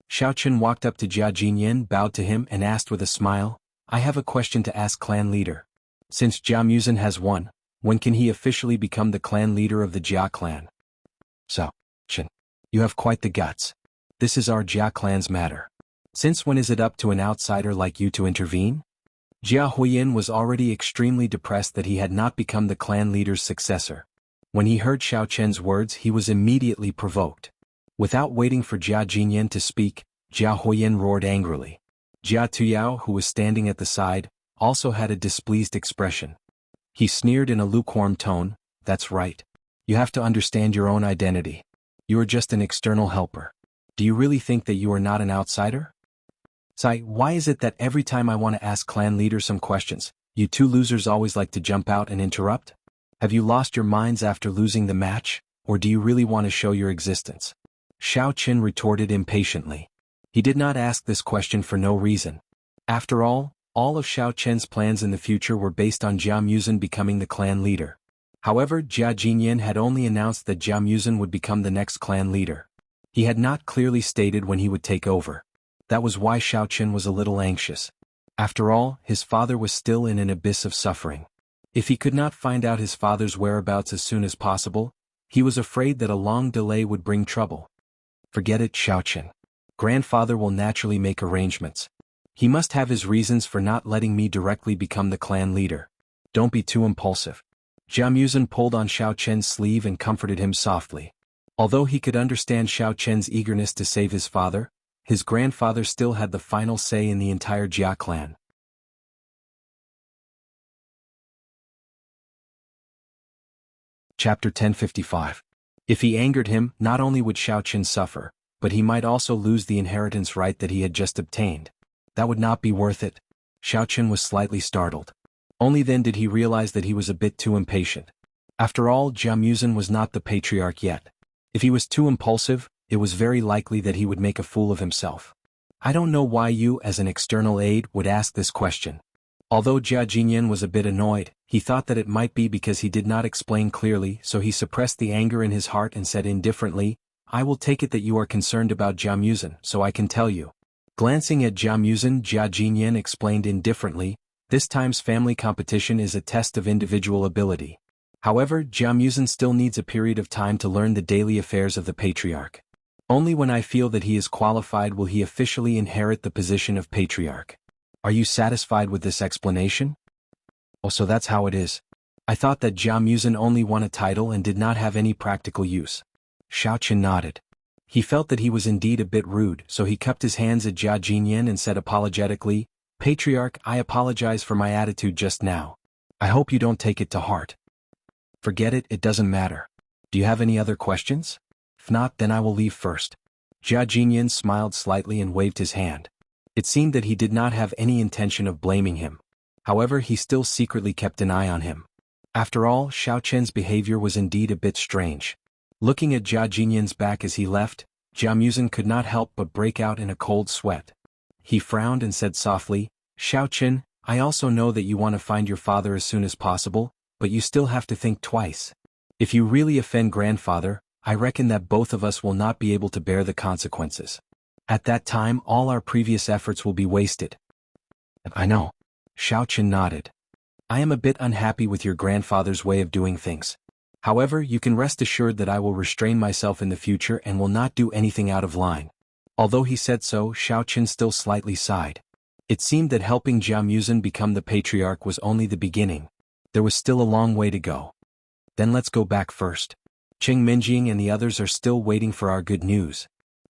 Xiaochen walked up to Jia Jinyan, bowed to him and asked with a smile, "I have a question to ask clan leader. Since Jia Muzhen has won, when can he officially become the clan leader of the Jia clan?" "So, Chen, you have quite the guts. This is our Jia clan's matter. Since when is it up to an outsider like you to intervene?" Jia Huoyin was already extremely depressed that he had not become the clan leader's successor. When he heard Xiaochen's words, he was immediately provoked. Without waiting for Jia Jinyan to speak, Jia Huoyin roared angrily. Jia Tuyao, who was standing at the side, also had a displeased expression. He sneered in a lukewarm tone, "That's right. You have to understand your own identity. You are just an external helper. Do you really think that you are not an outsider? Sai, why is it that every time I want to ask clan leader some questions, you two losers always like to jump out and interrupt? Have you lost your minds after losing the match, or do you really want to show your existence?" Xiaochen retorted impatiently. He did not ask this question for no reason. After all of Xiaochen's plans in the future were based on Jia Muzhen becoming the clan leader. However, Jia Jinyan had only announced that Jia Muzhen would become the next clan leader. He had not clearly stated when he would take over. That was why Xiaochen was a little anxious. After all, his father was still in an abyss of suffering. If he could not find out his father's whereabouts as soon as possible, he was afraid that a long delay would bring trouble. "Forget it, Xiaochen. Grandfather will naturally make arrangements. He must have his reasons for not letting me directly become the clan leader. Don't be too impulsive." Jia Muzhen pulled on Xiaochen's sleeve and comforted him softly. Although he could understand Xiaochen's eagerness to save his father, his grandfather still had the final say in the entire Jia clan. Chapter 1055. If he angered him, not only would Xiaochen suffer, but he might also lose the inheritance right that he had just obtained. That would not be worth it. Xiaochen was slightly startled. Only then did he realize that he was a bit too impatient. After all, Jia Muzhen was not the patriarch yet. If he was too impulsive, it was very likely that he would make a fool of himself. "I don't know why you, as an external aide, would ask this question." Although Jia Jinyan was a bit annoyed, he thought that it might be because he did not explain clearly, so he suppressed the anger in his heart and said indifferently, I will take it that you are concerned about Jia Muzhen, so I can tell you. Glancing at Jia Muzhen, Jia Jinyan explained indifferently, this time's family competition is a test of individual ability. However, Jia Muzhen still needs a period of time to learn the daily affairs of the patriarch. Only when I feel that he is qualified will he officially inherit the position of patriarch. Are you satisfied with this explanation? Oh, so that's how it is. I thought that Jia Muzhen only won a title and did not have any practical use. Xiao Qin nodded. He felt that he was indeed a bit rude, so he cupped his hands at Jia Jinyan and said apologetically, Patriarch, I apologize for my attitude just now. I hope you don't take it to heart. Forget it, it doesn't matter. Do you have any other questions? If not, then I will leave first. Jia Jinyan smiled slightly and waved his hand. It seemed that he did not have any intention of blaming him. However, he still secretly kept an eye on him. After all, Xiao Chen's behavior was indeed a bit strange. Looking at Jia Jinyan's back as he left, Jia Muzhen could not help but break out in a cold sweat. He frowned and said softly, Xiao Chen, I also know that you want to find your father as soon as possible, but you still have to think twice. If you really offend grandfather, I reckon that both of us will not be able to bear the consequences. At that time, all our previous efforts will be wasted. I know. Xiao Chen nodded. I am a bit unhappy with your grandfather's way of doing things. However, you can rest assured that I will restrain myself in the future and will not do anything out of line. Although he said so, Xiao Chen still slightly sighed. It seemed that helping Jia Muzhen become the patriarch was only the beginning. There was still a long way to go. Then let's go back first. Cheng Minjing and the others are still waiting for our good news.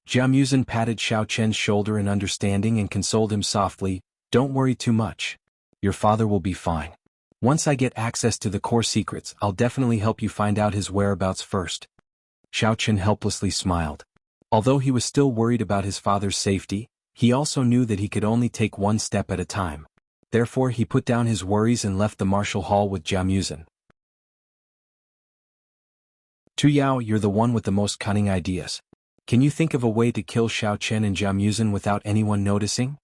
Jia Muzhen patted Xiao Chen's shoulder in understanding and consoled him softly, don't worry too much. Your father will be fine. Once I get access to the core secrets, I'll definitely help you find out his whereabouts first. Xiao Chen helplessly smiled. Although he was still worried about his father's safety, he also knew that he could only take one step at a time. Therefore he put down his worries and left the martial hall with Jia Muzhen. Tu Yao, you're the one with the most cunning ideas. Can you think of a way to kill Xiao Chen and Jia Muzhen without anyone noticing?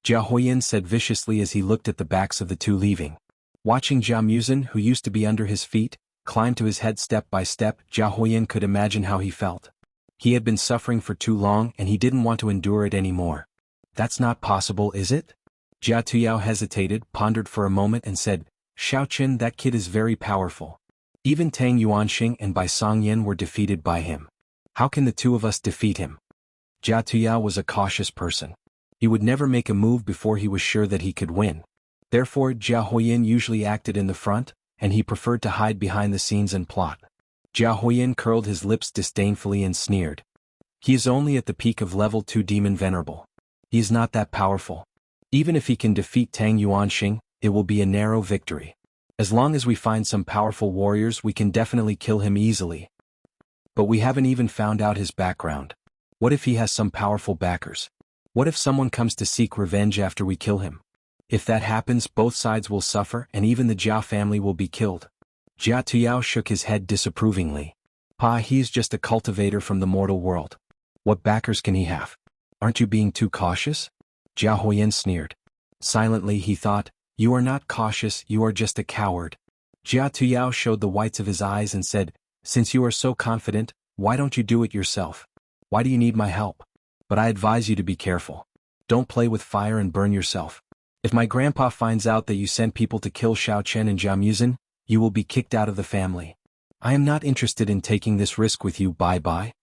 Jia Huoyan said viciously as he looked at the backs of the two leaving. Watching Jia Muzhen, who used to be under his feet, climb to his head step by step, Jia Huoyan could imagine how he felt. He had been suffering for too long and he didn't want to endure it anymore. That's not possible, is it? Jia Tuyao hesitated, pondered for a moment and said, Xiao Chen, that kid is very powerful. Even Tang Yuanxing and Bai Songyan were defeated by him. How can the two of us defeat him? Jia Tuyao was a cautious person. He would never make a move before he was sure that he could win. Therefore, Jia Huoyan usually acted in the front, and he preferred to hide behind the scenes and plot. Jia Huoyan curled his lips disdainfully and sneered. He is only at the peak of level 2 Demon Venerable. He is not that powerful. Even if he can defeat Tang Yuanxing, it will be a narrow victory. As long as we find some powerful warriors, we can definitely kill him easily. But we haven't even found out his background. What if he has some powerful backers? What if someone comes to seek revenge after we kill him? If that happens, both sides will suffer and even the Jia family will be killed. Jia Tuyao shook his head disapprovingly. Pa, he's just a cultivator from the mortal world. What backers can he have? Aren't you being too cautious? Jia Huoyan sneered. Silently he thought, you are not cautious, you are just a coward. Jia Tuyao showed the whites of his eyes and said, since you are so confident, why don't you do it yourself? Why do you need my help? But I advise you to be careful. Don't play with fire and burn yourself. If my grandpa finds out that you sent people to kill Xiao Chen and Jia Muzhen, you will be kicked out of the family. I am not interested in taking this risk with you, bye-bye.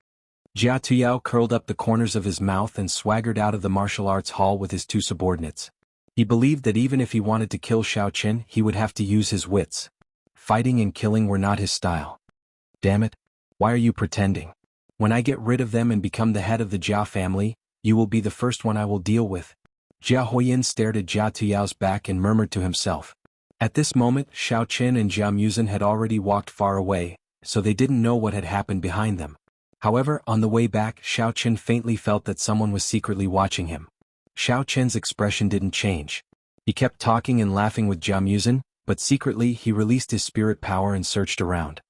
Jia Tuyao curled up the corners of his mouth and swaggered out of the martial arts hall with his two subordinates. He believed that even if he wanted to kill Xiao Chen, he would have to use his wits. Fighting and killing were not his style. Damn it, why are you pretending? When I get rid of them and become the head of the Jia family, you will be the first one I will deal with. Jia Huoyan stared at Jia Tuyao's back and murmured to himself. At this moment, Xiao Chen and Jia Muzhen had already walked far away, so they didn't know what had happened behind them. However, on the way back, Xiao Chen faintly felt that someone was secretly watching him. Xiao Chen's expression didn't change. He kept talking and laughing with Jia Muzhen, but secretly he released his spirit power and searched around.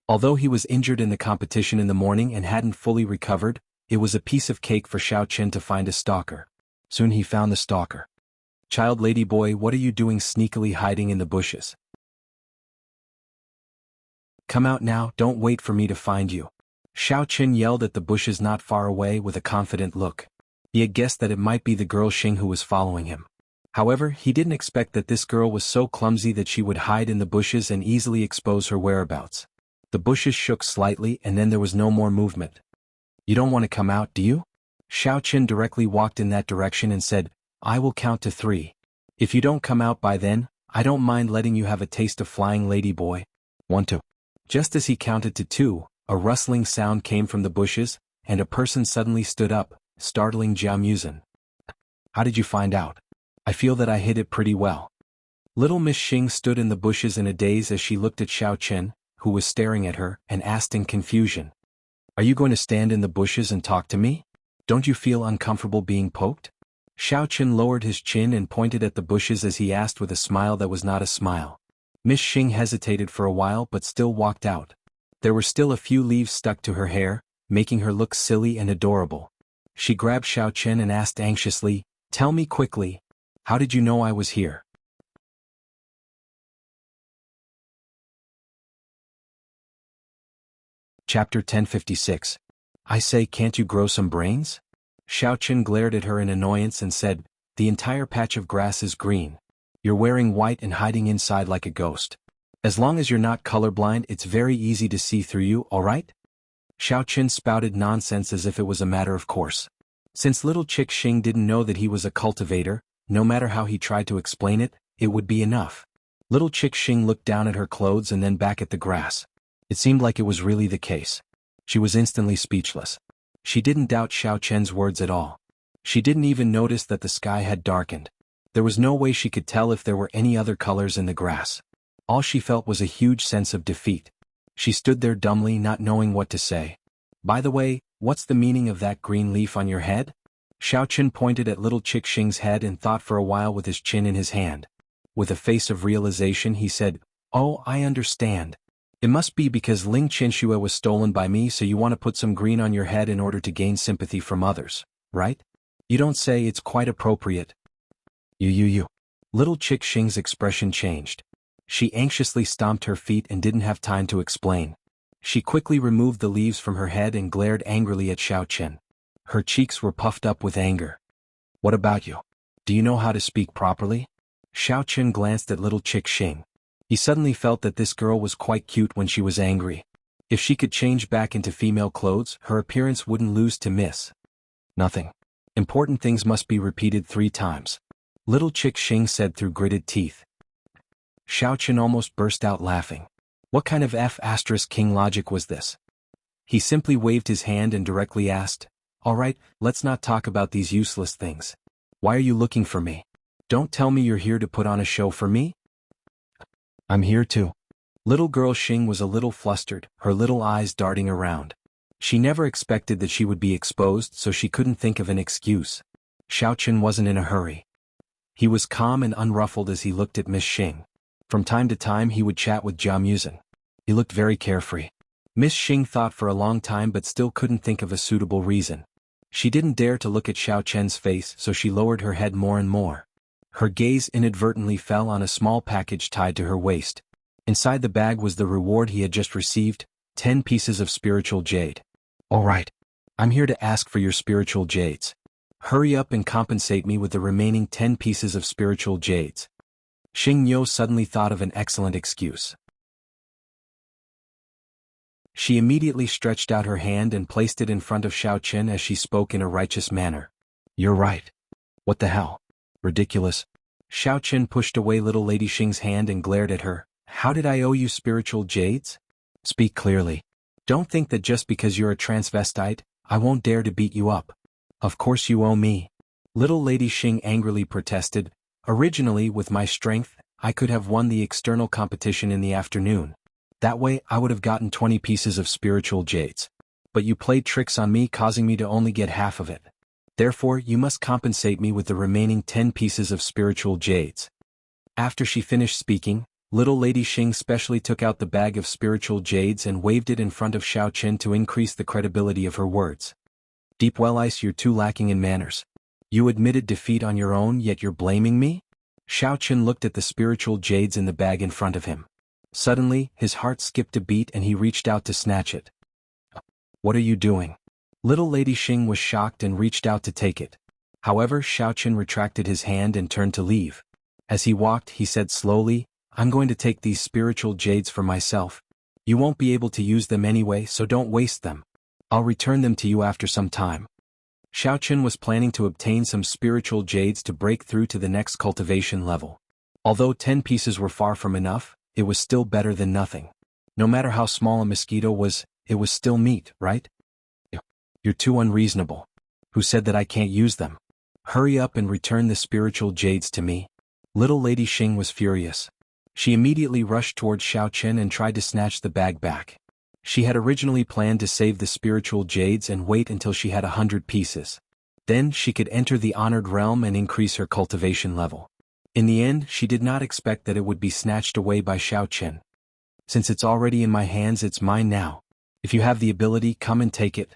Although he was injured in the competition in the morning and hadn't fully recovered, it was a piece of cake for Xiao Chen to find a stalker. Soon he found the stalker. Child lady boy, what are you doing sneakily hiding in the bushes? Come out now, don't wait for me to find you. Xiao Qin yelled at the bushes not far away with a confident look. He had guessed that it might be the girl Xing who was following him. However, he didn't expect that this girl was so clumsy that she would hide in the bushes and easily expose her whereabouts. The bushes shook slightly and then there was no more movement. "You don't want to come out, do you?" Xiao Qin directly walked in that direction and said, "I will count to 3. If you don't come out by then, I don't mind letting you have a taste of flying lady boy. 1, 2. Just as he counted to 2, a rustling sound came from the bushes, and a person suddenly stood up, startling Jiao Muzhen. "How did you find out?" "I feel that I hid it pretty well." Little Miss Xing stood in the bushes in a daze as she looked at Xiao Qin, who was staring at her, and asked in confusion, "Are you going to stand in the bushes and talk to me? Don't you feel uncomfortable being poked?" Xiao Qin lowered his chin and pointed at the bushes as he asked with a smile that was not a smile. Miss Xing hesitated for a while but still walked out. There were still a few leaves stuck to her hair, making her look silly and adorable. She grabbed Xiao Qin and asked anxiously, "Tell me quickly, how did you know I was here?" Chapter 1056. I say, can't you grow some brains? Xiao Qin glared at her in annoyance and said, "The entire patch of grass is green. You're wearing white and hiding inside like a ghost. As long as you're not colorblind, it's very easy to see through you, alright?" Xiao Qin spouted nonsense as if it was a matter of course. Since little Chick Xing didn't know that he was a cultivator, no matter how he tried to explain it, it would be enough. Little Chick Xing looked down at her clothes and then back at the grass. It seemed like it was really the case. She was instantly speechless. She didn't doubt Xiao Qin's words at all. She didn't even notice that the sky had darkened. There was no way she could tell if there were any other colors in the grass. All she felt was a huge sense of defeat. She stood there dumbly, not knowing what to say. "By the way, what's the meaning of that green leaf on your head?" Xiao Qin pointed at little Chick Xing's head and thought for a while with his chin in his hand. With a face of realization he said, "Oh, I understand. It must be because Ling Qinshui was stolen by me, so you want to put some green on your head in order to gain sympathy from others, right? You don't say, it's quite appropriate." You. Little Chick Xing's expression changed. She anxiously stomped her feet and didn't have time to explain. She quickly removed the leaves from her head and glared angrily at Xiao Qin. Her cheeks were puffed up with anger. "What about you? Do you know how to speak properly?" Xiao Qin glanced at little Chick Xing. He suddenly felt that this girl was quite cute when she was angry. If she could change back into female clothes, her appearance wouldn't lose to Miss Nothing. Important things must be repeated 3 times. Little Chick Xing said through gritted teeth. Xiao Qin almost burst out laughing. What kind of F***king logic was this? He simply waved his hand and directly asked, "Alright, let's not talk about these useless things. Why are you looking for me? Don't tell me you're here to put on a show for me?" "I'm here too." Little girl Xing was a little flustered, her little eyes darting around. She never expected that she would be exposed, so she couldn't think of an excuse. Xiao Qin wasn't in a hurry. He was calm and unruffled as he looked at Miss Xing. From time to time he would chat with Jiao Muzhen. He looked very carefree. Miss Xing thought for a long time but still couldn't think of a suitable reason. She didn't dare to look at Xiao Qin's face, so she lowered her head more and more. Her gaze inadvertently fell on a small package tied to her waist. Inside the bag was the reward he had just received, 10 pieces of spiritual jade. "Alright. I'm here to ask for your spiritual jades. Hurry up and compensate me with the remaining 10 pieces of spiritual jades." Xing Yo suddenly thought of an excellent excuse. She immediately stretched out her hand and placed it in front of Xiao Qin as she spoke in a righteous manner. "You're right. What the hell? Ridiculous." Xiao Qin pushed away little Lady Xing's hand and glared at her. "How did I owe you spiritual jades? Speak clearly. Don't think that just because you're a transvestite, I won't dare to beat you up. Of course you owe me." Little Lady Xing angrily protested. "Originally, with my strength, I could have won the external competition in the afternoon. That way I would have gotten 20 pieces of spiritual jades. But you played tricks on me, causing me to only get half of it. Therefore you must compensate me with the remaining 10 pieces of spiritual jades." After she finished speaking, little Lady Xing specially took out the bag of spiritual jades and waved it in front of Xiao Qin to increase the credibility of her words. "Deep Well Ice, you're too lacking in manners. You admitted defeat on your own, yet you're blaming me?" Xiao Qin looked at the spiritual jades in the bag in front of him. Suddenly, his heart skipped a beat and he reached out to snatch it. What are you doing? Little Lady Xing was shocked and reached out to take it. However, Xiaochen retracted his hand and turned to leave. As he walked, he said slowly, I'm going to take these spiritual jades for myself. You won't be able to use them anyway, so don't waste them. I'll return them to you after some time. Xiaochen was planning to obtain some spiritual jades to break through to the next cultivation level. Although 10 pieces were far from enough, it was still better than nothing. No matter how small a mosquito was, it was still meat, right? You're too unreasonable. Who said that I can't use them? Hurry up and return the spiritual jades to me. Little Lady Xing was furious. She immediately rushed towards Xiaochen and tried to snatch the bag back. She had originally planned to save the spiritual jades and wait until she had 100 pieces. Then she could enter the honored realm and increase her cultivation level. In the end, she did not expect that it would be snatched away by Xiaochen. Since it's already in my hands, it's mine now. If you have the ability, come and take it.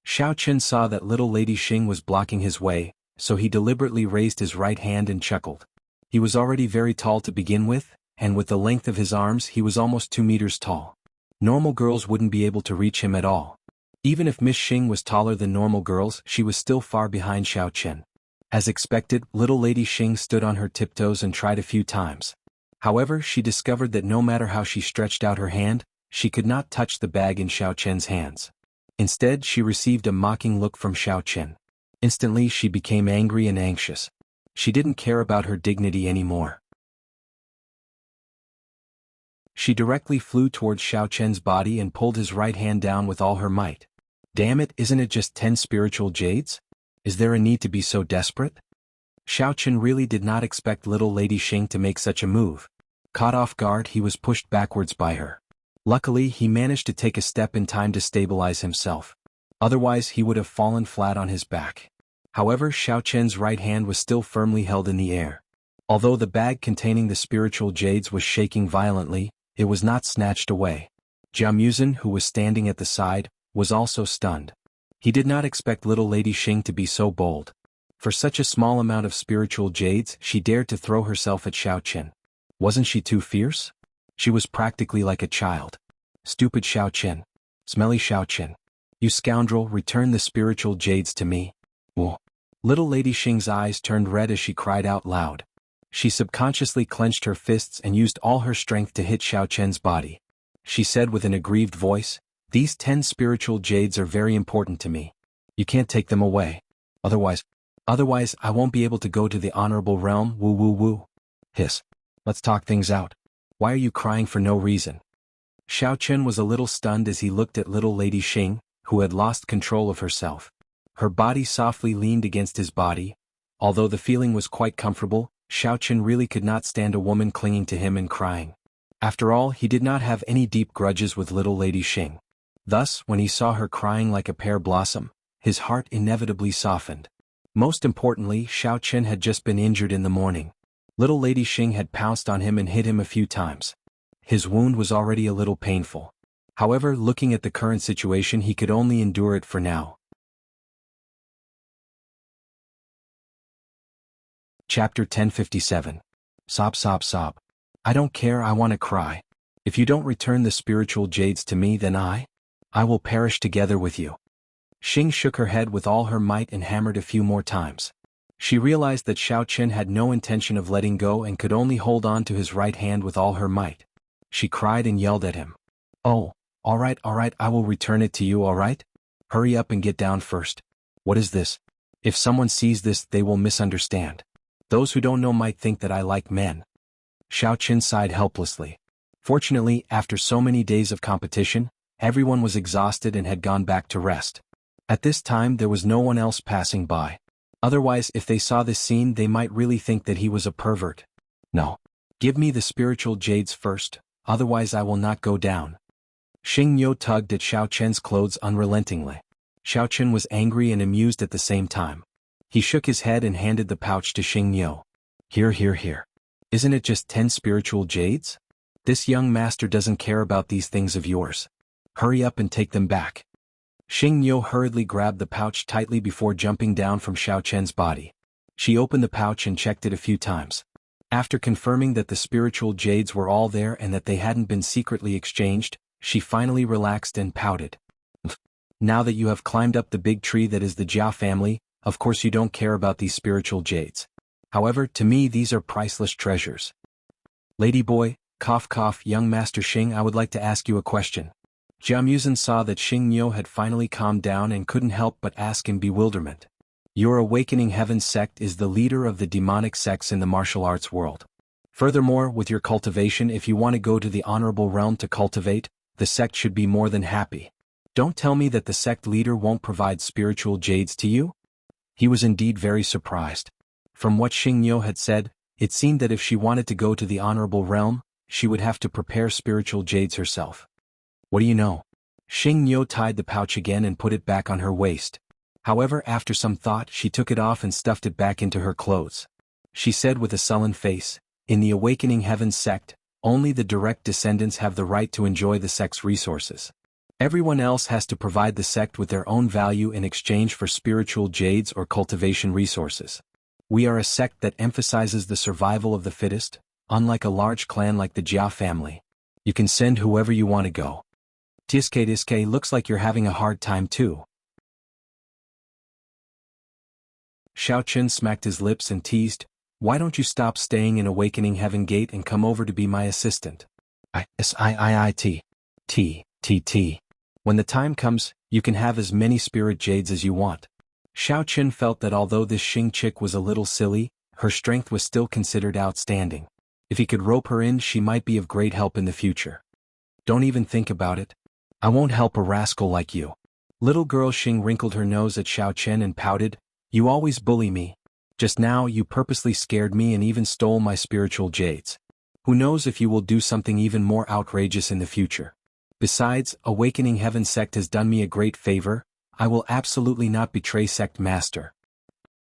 Xiaochen saw that little Lady Xing was blocking his way, so he deliberately raised his right hand and chuckled. He was already very tall to begin with, and with the length of his arms he was almost 2 meters tall. Normal girls wouldn't be able to reach him at all. Even if Miss Xing was taller than normal girls, she was still far behind Xiaochen. As expected, little Lady Xing stood on her tiptoes and tried a few times. However, she discovered that no matter how she stretched out her hand, she could not touch the bag in Xiaochen's hands. Instead, she received a mocking look from Xiaochen. Instantly, she became angry and anxious. She didn't care about her dignity anymore. She directly flew towards Xiaochen's body and pulled his right hand down with all her might. Damn it, isn't it just 10 spiritual jades? Is there a need to be so desperate? Xiaochen really did not expect little Lady Xing to make such a move. Caught off guard, he was pushed backwards by her. Luckily, he managed to take a step in time to stabilize himself. Otherwise, he would have fallen flat on his back. However, Xiaochen's right hand was still firmly held in the air. Although the bag containing the spiritual jades was shaking violently, it was not snatched away. Jiamuzhen, who was standing at the side, was also stunned. He did not expect little Lady Xing to be so bold. For such a small amount of spiritual jades, she dared to throw herself at Xiaochen. Wasn't she too fierce? She was practically like a child. Stupid Xiaochen. Smelly Xiaochen. You scoundrel, return the spiritual jades to me. Whoa. Little Lady Xing's eyes turned red as she cried out loud. She subconsciously clenched her fists and used all her strength to hit Xiaochen's body. She said with an aggrieved voice, These 10 spiritual jades are very important to me. You can't take them away. Otherwise I won't be able to go to the honorable realm, woo woo woo. Hiss. Let's talk things out. Why are you crying for no reason? Xiaochen was a little stunned as he looked at little Lady Xing, who had lost control of herself. Her body softly leaned against his body. Although the feeling was quite comfortable, Xiaochen really could not stand a woman clinging to him and crying. After all, he did not have any deep grudges with little Lady Xing. Thus, when he saw her crying like a pear blossom, his heart inevitably softened. Most importantly, Xiaochen had just been injured in the morning. Little Lady Xing had pounced on him and hit him a few times. His wound was already a little painful. However, looking at the current situation, he could only endure it for now. Chapter 1057. Sob sob sob. I don't care, I want to cry. If you don't return the spiritual jades to me, then I will perish together with you. Xing shook her head with all her might and hammered a few more times. She realized that Xiaochen had no intention of letting go and could only hold on to his right hand with all her might. She cried and yelled at him. Oh, all right, I will return it to you, all right? Hurry up and get down first. What is this? If someone sees this, they will misunderstand. Those who don't know might think that I like men. Xiaochen sighed helplessly. Fortunately, after so many days of competition, everyone was exhausted and had gone back to rest. At this time there was no one else passing by. Otherwise, if they saw this scene, they might really think that he was a pervert. No. Give me the spiritual jades first, otherwise I will not go down. Xing Yo tugged at Xiaochen's clothes unrelentingly. Xiaochen was angry and amused at the same time. He shook his head and handed the pouch to Xing Yo. Here. Isn't it just 10 spiritual jades? This young master doesn't care about these things of yours. Hurry up and take them back. Xing Yo hurriedly grabbed the pouch tightly before jumping down from Xiaochen's body. She opened the pouch and checked it a few times. After confirming that the spiritual jades were all there and that they hadn't been secretly exchanged, she finally relaxed and pouted. Now that you have climbed up the big tree that is the Jia family, of course you don't care about these spiritual jades. However, to me these are priceless treasures. Ladyboy, cough cough, young Master Xing, I would like to ask you a question. Jia Muzhen saw that Xing Niu had finally calmed down and couldn't help but ask in bewilderment. Your Awakening Heaven sect is the leader of the demonic sects in the martial arts world. Furthermore, with your cultivation, if you want to go to the honorable realm to cultivate, the sect should be more than happy. Don't tell me that the sect leader won't provide spiritual jades to you? He was indeed very surprised. From what Xing Niu had said, it seemed that if she wanted to go to the honorable realm, she would have to prepare spiritual jades herself. What do you know? Xing Niu tied the pouch again and put it back on her waist. However, after some thought, she took it off and stuffed it back into her clothes. She said with a sullen face, in the Awakening Heaven sect, only the direct descendants have the right to enjoy the sect's resources. Everyone else has to provide the sect with their own value in exchange for spiritual jades or cultivation resources. We are a sect that emphasizes the survival of the fittest, unlike a large clan like the Jia family. You can send whoever you want to go. Tiske, looks like you're having a hard time too. Xiao Chen smacked his lips and teased, why don't you stop staying in Awakening Heaven Gate and come over to be my assistant? T. When the time comes, you can have as many spirit jades as you want. Xiao Chen felt that although this Xing chick was a little silly, her strength was still considered outstanding. If he could rope her in, she might be of great help in the future. Don't even think about it. I won't help a rascal like you. Little girl Xing wrinkled her nose at Xiao Chen and pouted, you always bully me. Just now you purposely scared me and even stole my spiritual jades. Who knows if you will do something even more outrageous in the future. Besides, Awakening Heaven sect has done me a great favor. I will absolutely not betray sect master.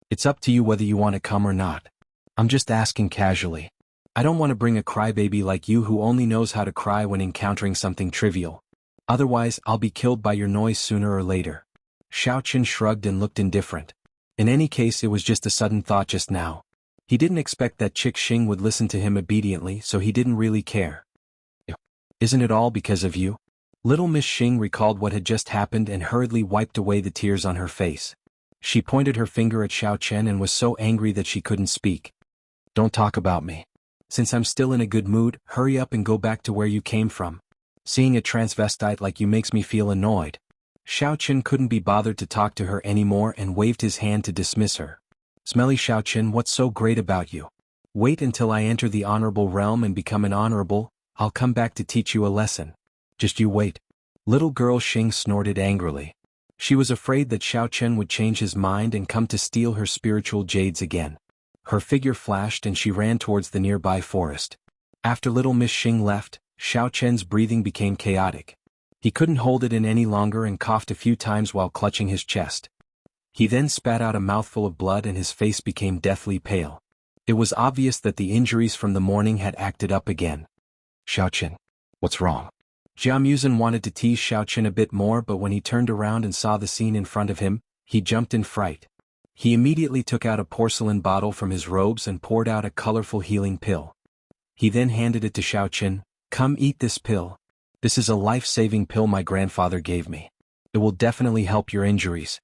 It's up to you whether you want to come or not. I'm just asking casually. I don't want to bring a crybaby like you who only knows how to cry when encountering something trivial. Otherwise, I'll be killed by your noise sooner or later. Xiao Chen shrugged and looked indifferent. In any case, it was just a sudden thought just now. He didn't expect that chick Xing would listen to him obediently, so he didn't really care. Isn't it all because of you? Little Miss Xing recalled what had just happened and hurriedly wiped away the tears on her face. She pointed her finger at Xiao Chen and was so angry that she couldn't speak. Don't talk about me. Since I'm still in a good mood, hurry up and go back to where you came from. Seeing a transvestite like you makes me feel annoyed. Xiao Chen couldn't be bothered to talk to her anymore and waved his hand to dismiss her. Smelly Xiao Chen, what's so great about you? Wait until I enter the honorable realm and become an honorable, I'll come back to teach you a lesson. Just you wait. Little girl Xing snorted angrily. She was afraid that Xiao Chen would change his mind and come to steal her spiritual jades again. Her figure flashed and she ran towards the nearby forest. After little Miss Xing left, Xiao Chen's breathing became chaotic. He couldn't hold it in any longer and coughed a few times while clutching his chest. He then spat out a mouthful of blood and his face became deathly pale. It was obvious that the injuries from the morning had acted up again. Xiao Chen, what's wrong? Jia Muzhen wanted to tease Xiao Chen a bit more, but when he turned around and saw the scene in front of him, he jumped in fright. He immediately took out a porcelain bottle from his robes and poured out a colorful healing pill. He then handed it to Xiao Chen. Come eat this pill. This is a life-saving pill my grandfather gave me. It will definitely help your injuries.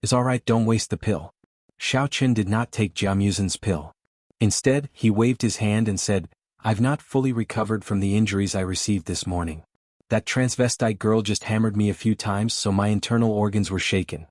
It's alright, don't waste the pill. Xiao Chen did not take Jia Muzhen's pill. Instead, he waved his hand and said, I've not fully recovered from the injuries I received this morning. That transvestite girl just hammered me a few times, so my internal organs were shaken.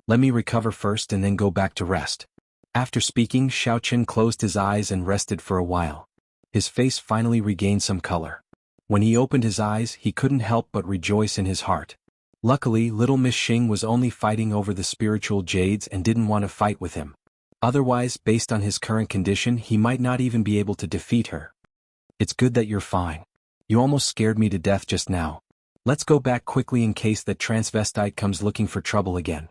Let me recover first and then go back to rest. After speaking, Xiao Chen closed his eyes and rested for a while. His face finally regained some color. When he opened his eyes, he couldn't help but rejoice in his heart. Luckily, little Miss Xing was only fighting over the spiritual jades and didn't want to fight with him. Otherwise, based on his current condition, he might not even be able to defeat her. It's good that you're fine. You almost scared me to death just now. Let's go back quickly in case that transvestite comes looking for trouble again.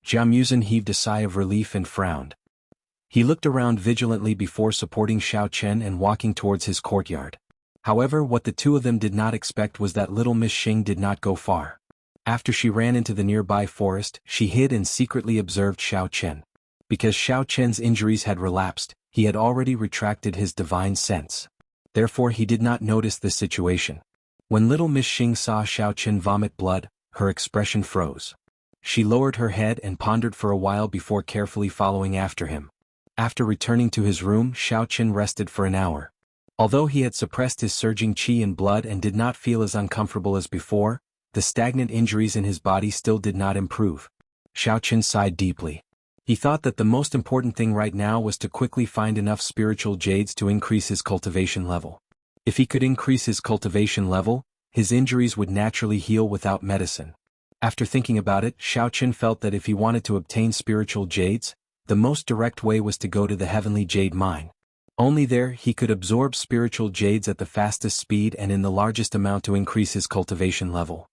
Jia Muzhen heaved a sigh of relief and frowned. He looked around vigilantly before supporting Xiao Chen and walking towards his courtyard. However, what the two of them did not expect was that little Miss Xing did not go far. After she ran into the nearby forest, she hid and secretly observed Xiao Chen. Because Xiao Chen's injuries had relapsed, he had already retracted his divine sense. Therefore he did not notice this situation. When little Miss Xing saw Xiao Chen vomit blood, her expression froze. She lowered her head and pondered for a while before carefully following after him. After returning to his room, Xiao Chen rested for an hour. Although he had suppressed his surging qi and blood and did not feel as uncomfortable as before, the stagnant injuries in his body still did not improve. Xiao Chen sighed deeply. He thought that the most important thing right now was to quickly find enough spiritual jades to increase his cultivation level. If he could increase his cultivation level, his injuries would naturally heal without medicine. After thinking about it, Xiao Chen felt that if he wanted to obtain spiritual jades, the most direct way was to go to the heavenly jade mine. Only there he could absorb spiritual jades at the fastest speed and in the largest amount to increase his cultivation level.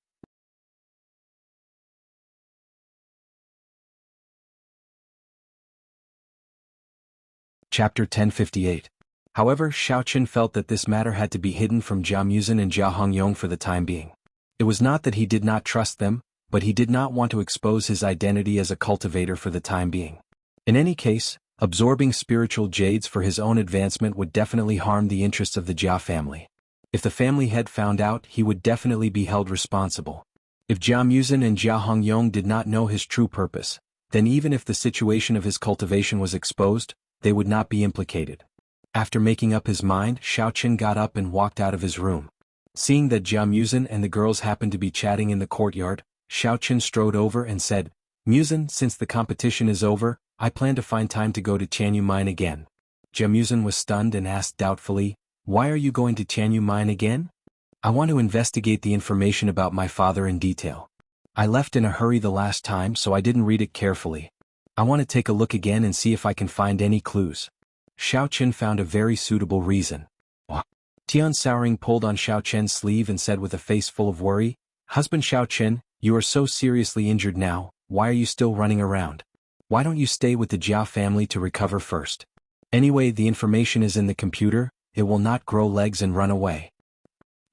Chapter 1058. However, Xiao Chen felt that this matter had to be hidden from Jia Muzhen and Jia Hongyong for the time being. It was not that he did not trust them, but he did not want to expose his identity as a cultivator for the time being. In any case, absorbing spiritual jades for his own advancement would definitely harm the interests of the Jia family. If the family head found out, he would definitely be held responsible. If Jia Muzhen and Jia Hongyong did not know his true purpose, then even if the situation of his cultivation was exposed, they would not be implicated. After making up his mind, Xiao Chen got up and walked out of his room. Seeing that Jia Muzhen and the girls happened to be chatting in the courtyard, Xiao Chen strode over and said, "Muzhen, since the competition is over, I plan to find time to go to Tianyu Mine again." Jia Muzhen was stunned and asked doubtfully, "Why are you going to Tianyu Mine again?" "I want to investigate the information about my father in detail. I left in a hurry the last time, so I didn't read it carefully. I want to take a look again and see if I can find any clues." Xiao Chen found a very suitable reason. Tian Souring pulled on Xiao Chen's sleeve and said with a face full of worry, "Husband Xiao Chen, you are so seriously injured now, why are you still running around? Why don't you stay with the Jia family to recover first? Anyway, the information is in the computer, it will not grow legs and run away."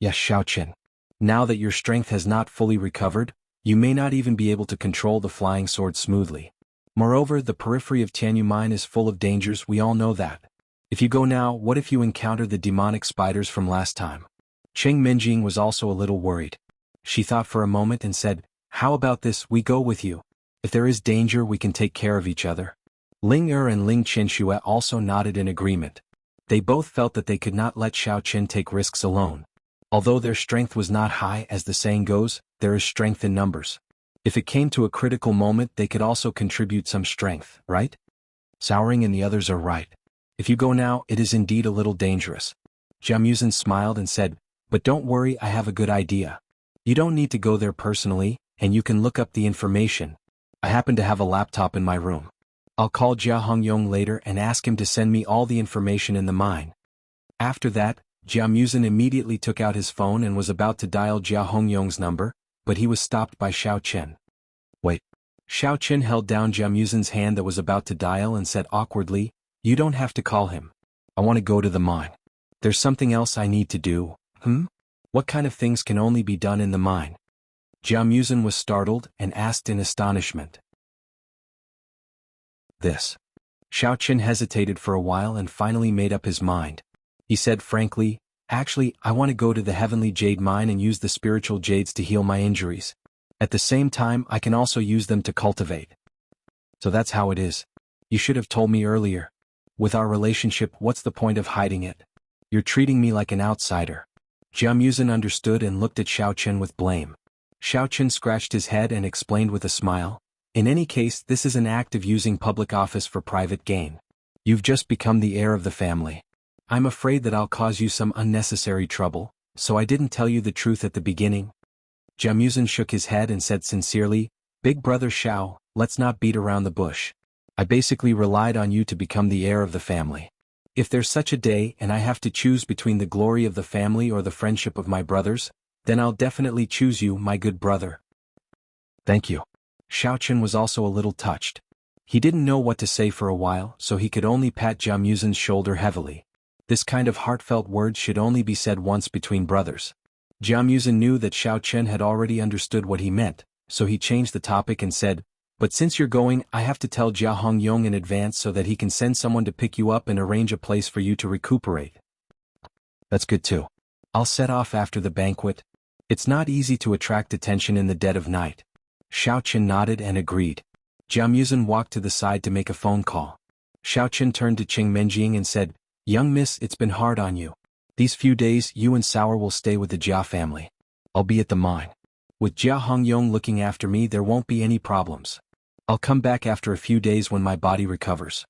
"Yes, Xiao Chen. Now that your strength has not fully recovered, you may not even be able to control the flying sword smoothly. Moreover, the periphery of Tianyu Mine is full of dangers, we all know that. If you go now, what if you encounter the demonic spiders from last time?" Cheng Minjing was also a little worried. She thought for a moment and said, "How about this, we go with you. If there is danger, we can take care of each other." Ling Er and Ling Qianxue also nodded in agreement. They both felt that they could not let Xiao Chen take risks alone. Although their strength was not high, as the saying goes, there is strength in numbers. If it came to a critical moment, they could also contribute some strength, right? Souring and the others are right. If you go now, it is indeed a little dangerous. Jia Muzhen smiled and said, "But don't worry, I have a good idea. You don't need to go there personally, and you can look up the information. I happen to have a laptop in my room. I'll call Jia Hongyong later and ask him to send me all the information in the mine." After that, Jia Muzhen immediately took out his phone and was about to dial Jia Hongyong's number, but he was stopped by Xiao Chen. "Wait." Xiao Chen held down Jia Muzhen's hand that was about to dial and said awkwardly, "You don't have to call him. I want to go to the mine. There's something else I need to do." What kind of things can only be done in the mine?" Jia Muzhen was startled and asked in astonishment. "This." Xiao Chen hesitated for a while and finally made up his mind. He said frankly, "Actually, I want to go to the heavenly jade mine and use the spiritual jades to heal my injuries. At the same time, I can also use them to cultivate." "So that's how it is. You should have told me earlier. With our relationship, what's the point of hiding it? You're treating me like an outsider." Jia Muzhen understood and looked at Xiao Chen with blame. Xiao Chen scratched his head and explained with a smile, "In any case, this is an act of using public office for private gain. You've just become the heir of the family. I'm afraid that I'll cause you some unnecessary trouble, so I didn't tell you the truth at the beginning." Jia Muzhen shook his head and said sincerely, "Big brother Xiao, let's not beat around the bush. I basically relied on you to become the heir of the family. If there's such a day and I have to choose between the glory of the family or the friendship of my brothers, then I'll definitely choose you, my good brother." "Thank you." Xiao Chen was also a little touched. He didn't know what to say for a while, so he could only pat Jia Muzhen's shoulder heavily. This kind of heartfelt words should only be said once between brothers. Jia Muzhen knew that Xiao Chen had already understood what he meant, so he changed the topic and said, "But since you're going, I have to tell Jia Hongyong in advance so that he can send someone to pick you up and arrange a place for you to recuperate." "That's good too. I'll set off after the banquet. It's not easy to attract attention in the dead of night. Xiaoqin nodded and agreed. Jiao Muzhen walked to the side to make a phone call. Xiaoqin turned to Qing Menjing and said, "Young miss, it's been hard on you. These few days you and Sour will stay with the Jia family. I'll be at the mine. With Jia Hongyong looking after me there won't be any problems. I'll come back after a few days when my body recovers."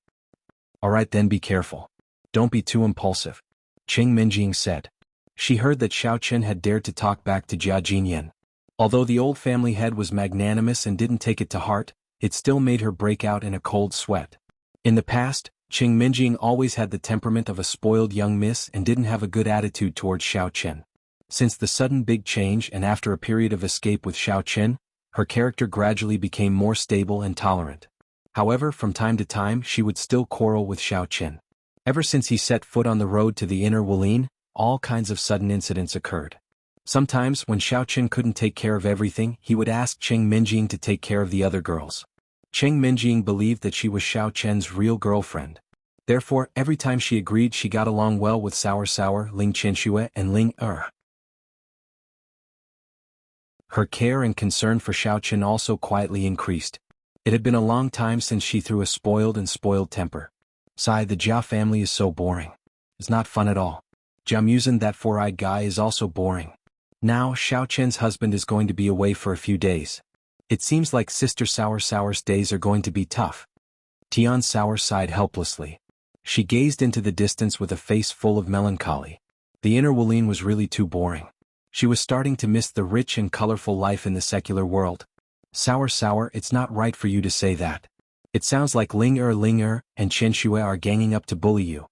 "Alright then, be careful. Don't be too impulsive," Qing Menjing said. She heard that Xiaoqin had dared to talk back to Jia Jinyan. Although the old family head was magnanimous and didn't take it to heart, it still made her break out in a cold sweat. In the past, Qing Menjing always had the temperament of a spoiled young miss and didn't have a good attitude towards Xiaoqin. Since the sudden big change and after a period of escape with Xiaoqin, her character gradually became more stable and tolerant. However, from time to time she would still quarrel with Xiaoqin. Ever since he set foot on the road to the inner Wulin, all kinds of sudden incidents occurred. Sometimes, when Xiaoqin couldn't take care of everything, he would ask Qing Menjing to take care of the other girls. Qing Menjing believed that she was Xiaoqin's real girlfriend. Therefore, every time she agreed, she got along well with Sour, Ling Qianxue, and Ling Er. Her care and concern for Xiaoqin also quietly increased. It had been a long time since she threw a spoiled temper. "Sigh, the Jia family is so boring. It's not fun at all. Jiao Muzhen, that four-eyed guy, is also boring. Now Xiaoqin's husband is going to be away for a few days. It seems like Sister Sour's days are going to be tough." Tian Sour sighed helplessly. She gazed into the distance with a face full of melancholy. The inner Wulin was really too boring. She was starting to miss the rich and colorful life in the secular world. Sour, it's not right for you to say that. It sounds like Ling Er and Qianxue are ganging up to bully you."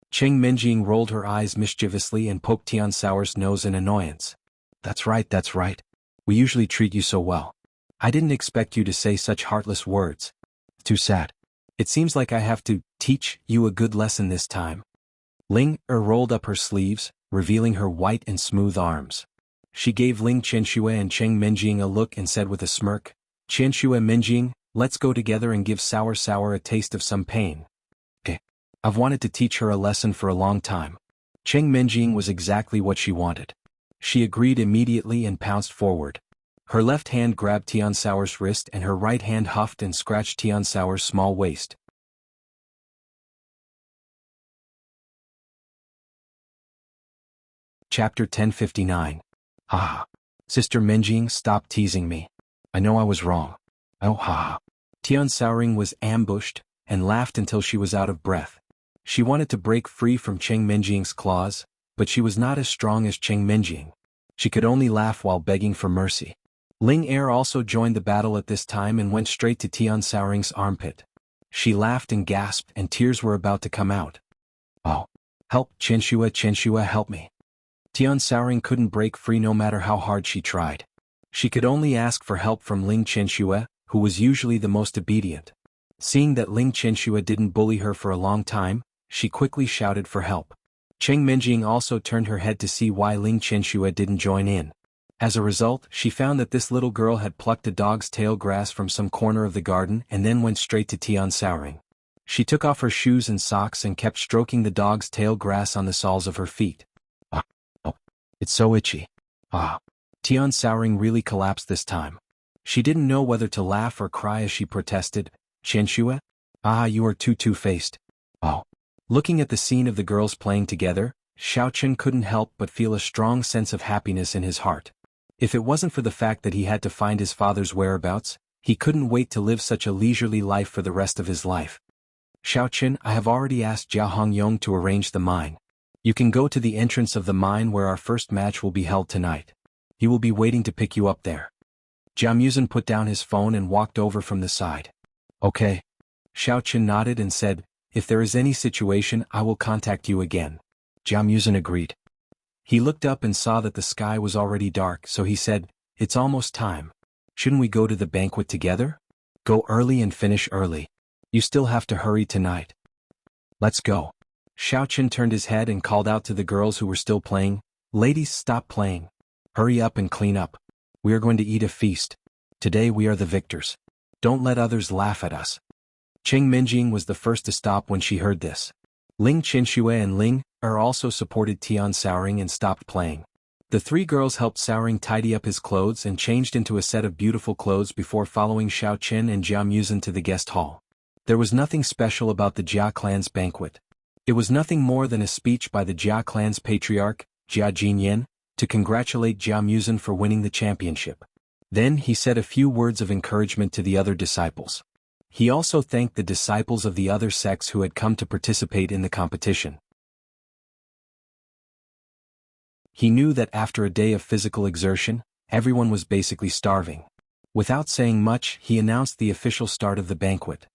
Qing Menjing rolled her eyes mischievously and poked Tian Sour's nose in annoyance. That's right. We usually treat you so well. I didn't expect you to say such heartless words. Too sad. It seems like I have to teach you a good lesson this time." Ling Er rolled up her sleeves, revealing her white and smooth arms. She gave Ling Qianxue and Qing Menjing a look and said with a smirk, "Qianxue, Menjing, let's go together and give Sour a taste of some pain." I've wanted to teach her a lesson for a long time. Qing Menjing was exactly what she wanted. She agreed immediately and pounced forward. Her left hand grabbed Tian Sour's wrist and her right hand huffed and scratched Tian Sour's small waist. Chapter 1059. "Ha. Sister Menjing, stop teasing me. I know I was wrong. Oh ha." Tian Souring was ambushed and laughed until she was out of breath. She wanted to break free from Qing Menjing's claws, but she was not as strong as Qing Menjing. She could only laugh while begging for mercy. Ling Er also joined the battle at this time and went straight to Tian Souring's armpit. She laughed and gasped and tears were about to come out. "Oh. Help, Qianxue, help me." Tian Souring couldn't break free no matter how hard she tried. She could only ask for help from Ling Qianxue, who was usually the most obedient. Seeing that Ling Qianxue didn't bully her for a long time, she quickly shouted for help. Qing Menjing also turned her head to see why Ling Qianxue didn't join in. As a result, she found that this little girl had plucked a dog's tail grass from some corner of the garden and then went straight to Tian Souring. She took off her shoes and socks and kept stroking the dog's tail grass on the soles of her feet. Oh, it's so itchy. Tian Souring really collapsed this time. She didn't know whether to laugh or cry as she protested, "Qianxue? You are too two-faced." Looking at the scene of the girls playing together, Xiaoqin couldn't help but feel a strong sense of happiness in his heart. If it wasn't for the fact that he had to find his father's whereabouts, he couldn't wait to live such a leisurely life for the rest of his life. "Xiaoqin, I have already asked Jia Hongyong to arrange the mine. You can go to the entrance of the mine where our first match will be held tonight. He will be waiting to pick you up there." Jiao Muzhen put down his phone and walked over from the side. "Okay." Xiaoqin nodded and said, "If there is any situation, I will contact you again." Jiao Muzhen agreed. He looked up and saw that the sky was already dark, so he said, "It's almost time. Shouldn't we go to the banquet together? Go early and finish early. You still have to hurry tonight." "Let's go." Xiaoqin turned his head and called out to the girls who were still playing, "Ladies, stop playing. Hurry up and clean up. We are going to eat a feast. Today we are the victors. Don't let others laugh at us." Qing Menjing was the first to stop when she heard this. Ling Qianxue and Ling Er also supported Tian Souring and stopped playing. The three girls helped Souring tidy up his clothes and changed into a set of beautiful clothes before following Xiao Qin and Jia Muzhen to the guest hall. There was nothing special about the Jia clan's banquet. It was nothing more than a speech by the Jia clan's patriarch, Jia Jinyan, to congratulate Jia Muzhen for winning the championship. Then he said a few words of encouragement to the other disciples. He also thanked the disciples of the other sects who had come to participate in the competition. He knew that after a day of physical exertion, everyone was basically starving. Without saying much, he announced the official start of the banquet.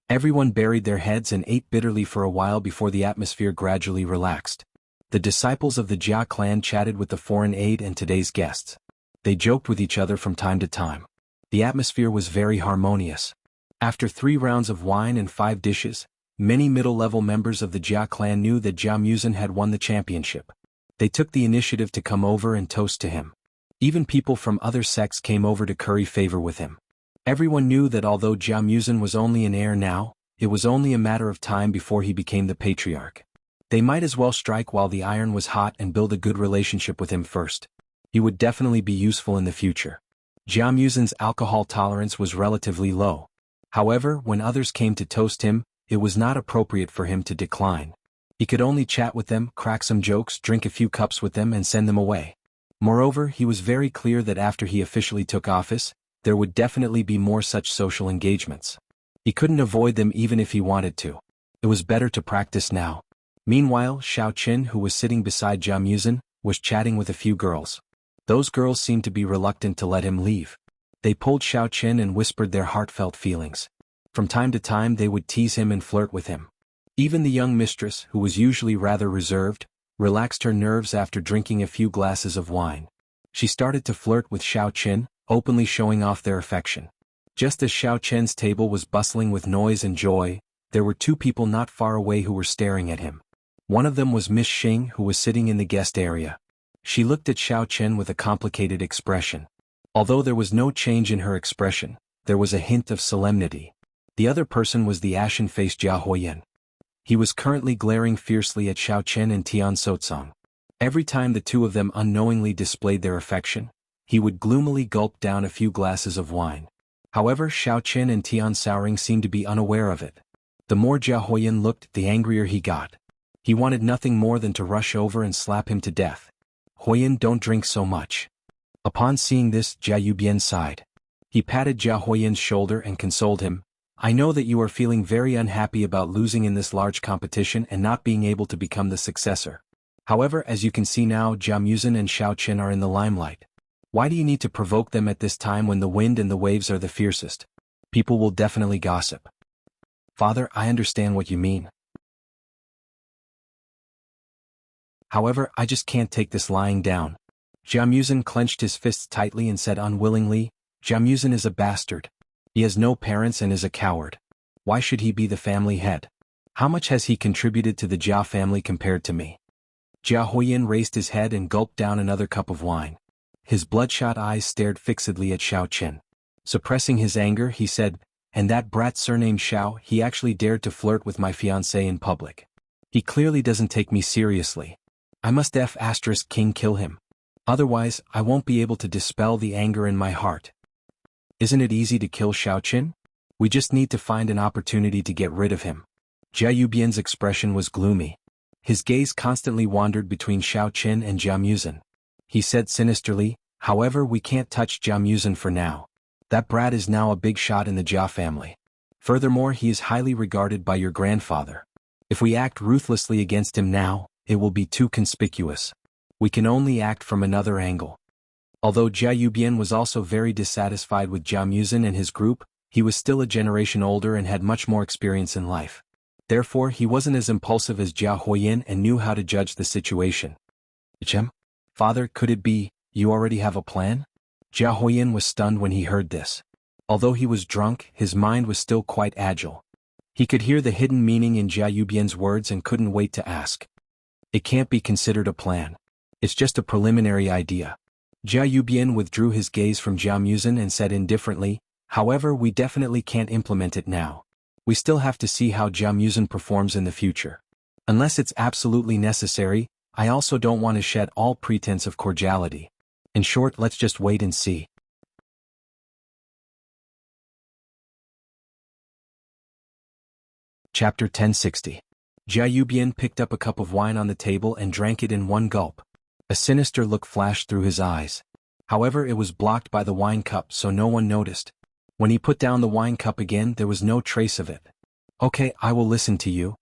Everyone buried their heads and ate bitterly for a while before the atmosphere gradually relaxed. The disciples of the Jia clan chatted with the foreign aide and today's guests. They joked with each other from time to time. The atmosphere was very harmonious. After 3 rounds of wine and 5 dishes, many middle-level members of the Jia clan knew that Jia Muzhen had won the championship. They took the initiative to come over and toast to him. Even people from other sects came over to curry favor with him. Everyone knew that although Jia Muzhen was only an heir now, it was only a matter of time before he became the patriarch. They might as well strike while the iron was hot and build a good relationship with him first. He would definitely be useful in the future. Jia Muzhen's alcohol tolerance was relatively low. However, when others came to toast him, it was not appropriate for him to decline. He could only chat with them, crack some jokes, drink a few cups with them and send them away. Moreover, he was very clear that after he officially took office, there would definitely be more such social engagements. He couldn't avoid them even if he wanted to. It was better to practice now. Meanwhile, Xiao Qin, who was sitting beside Jia Muzhen, was chatting with a few girls. Those girls seemed to be reluctant to let him leave. They pulled Xiao Qin and whispered their heartfelt feelings. From time to time they would tease him and flirt with him. Even the young mistress, who was usually rather reserved, relaxed her nerves after drinking a few glasses of wine. She started to flirt with Xiao Qin, openly showing off their affection. Just as Xiao Qin's table was bustling with noise and joy, there were 2 people not far away who were staring at him. One of them was Miss Xing, who was sitting in the guest area. She looked at Xiao Qin with a complicated expression. Although there was no change in her expression, there was a hint of solemnity. The other person was the ashen-faced Jia Huoyan. He was currently glaring fiercely at Xiao Qin and Tian Sotsong. Every time the 2 of them unknowingly displayed their affection, he would gloomily gulp down a few glasses of wine. However, Xiao Qin and Tian Souring seemed to be unaware of it. The more Jia Huoyan looked, the angrier he got. He wanted nothing more than to rush over and slap him to death. Huoyan, don't drink so much. Upon seeing this, Jia Yubian sighed. He patted Jia Huoyan's shoulder and consoled him. I know that you are feeling very unhappy about losing in this large competition and not being able to become the successor. However, as you can see now, Jia Muzhen and Xiao Qin are in the limelight. Why do you need to provoke them at this time when the wind and the waves are the fiercest? People will definitely gossip. Father, I understand what you mean. However, I just can't take this lying down. Jia Muzhen clenched his fists tightly and said unwillingly, Jia Muzhen is a bastard. He has no parents and is a coward. Why should he be the family head? How much has he contributed to the Jia family compared to me? Jia Huoyan raised his head and gulped down another cup of wine. His bloodshot eyes stared fixedly at Xiao Qin. Suppressing his anger, he said, and that brat surnamed Xiao, he actually dared to flirt with my fiancée in public. He clearly doesn't take me seriously. I must King kill him. Otherwise, I won't be able to dispel the anger in my heart. Isn't it easy to kill Xiao Qin? We just need to find an opportunity to get rid of him. Jia Yubian's expression was gloomy. His gaze constantly wandered between Xiao Qin and Jia Muzhen. He said sinisterly, however, we can't touch Jia Muzhen for now. That brat is now a big shot in the Jia family. Furthermore, he is highly regarded by your grandfather. If we act ruthlessly against him now, it will be too conspicuous. We can only act from another angle. Although Jia Yubian was also very dissatisfied with Jia Muzhen and his group, he was still a generation older and had much more experience in life. Therefore, he wasn't as impulsive as Jia Huoyan and knew how to judge the situation. Father, could it be, you already have a plan? Jia Huoyan was stunned when he heard this. Although he was drunk, his mind was still quite agile. He could hear the hidden meaning in Jia Yubian's words and couldn't wait to ask. It can't be considered a plan. It's just a preliminary idea. Jia Yubian withdrew his gaze from Jia Muzhen and said indifferently, however, we definitely can't implement it now. We still have to see how Jia Muzhen performs in the future. Unless it's absolutely necessary, I also don't want to shed all pretense of cordiality. In short, let's just wait and see. Chapter 1060. Jia Yubian picked up a cup of wine on the table and drank it in one gulp. A sinister look flashed through his eyes. However, it was blocked by the wine cup, so no one noticed. When he put down the wine cup again, there was no trace of it. Okay, I will listen to you.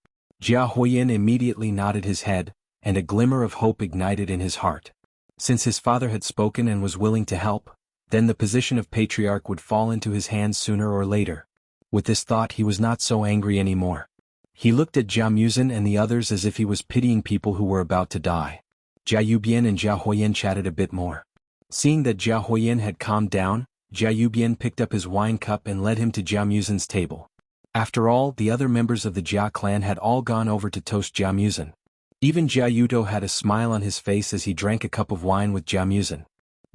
Jia Huiyin immediately nodded his head, and a glimmer of hope ignited in his heart. Since his father had spoken and was willing to help, then the position of patriarch would fall into his hands sooner or later. With this thought, he was not so angry anymore. He looked at Jia Muzin and the others as if he was pitying people who were about to die. Jia Yubian and Jia Huiyin chatted a bit more. Seeing that Jia Huiyin had calmed down, Jia Yubian picked up his wine cup and led him to Jia Muzin's table. After all, the other members of the Jia clan had all gone over to toast Jia Muzin. Even Jia Yudo had a smile on his face as he drank a cup of wine with Jia Muzin.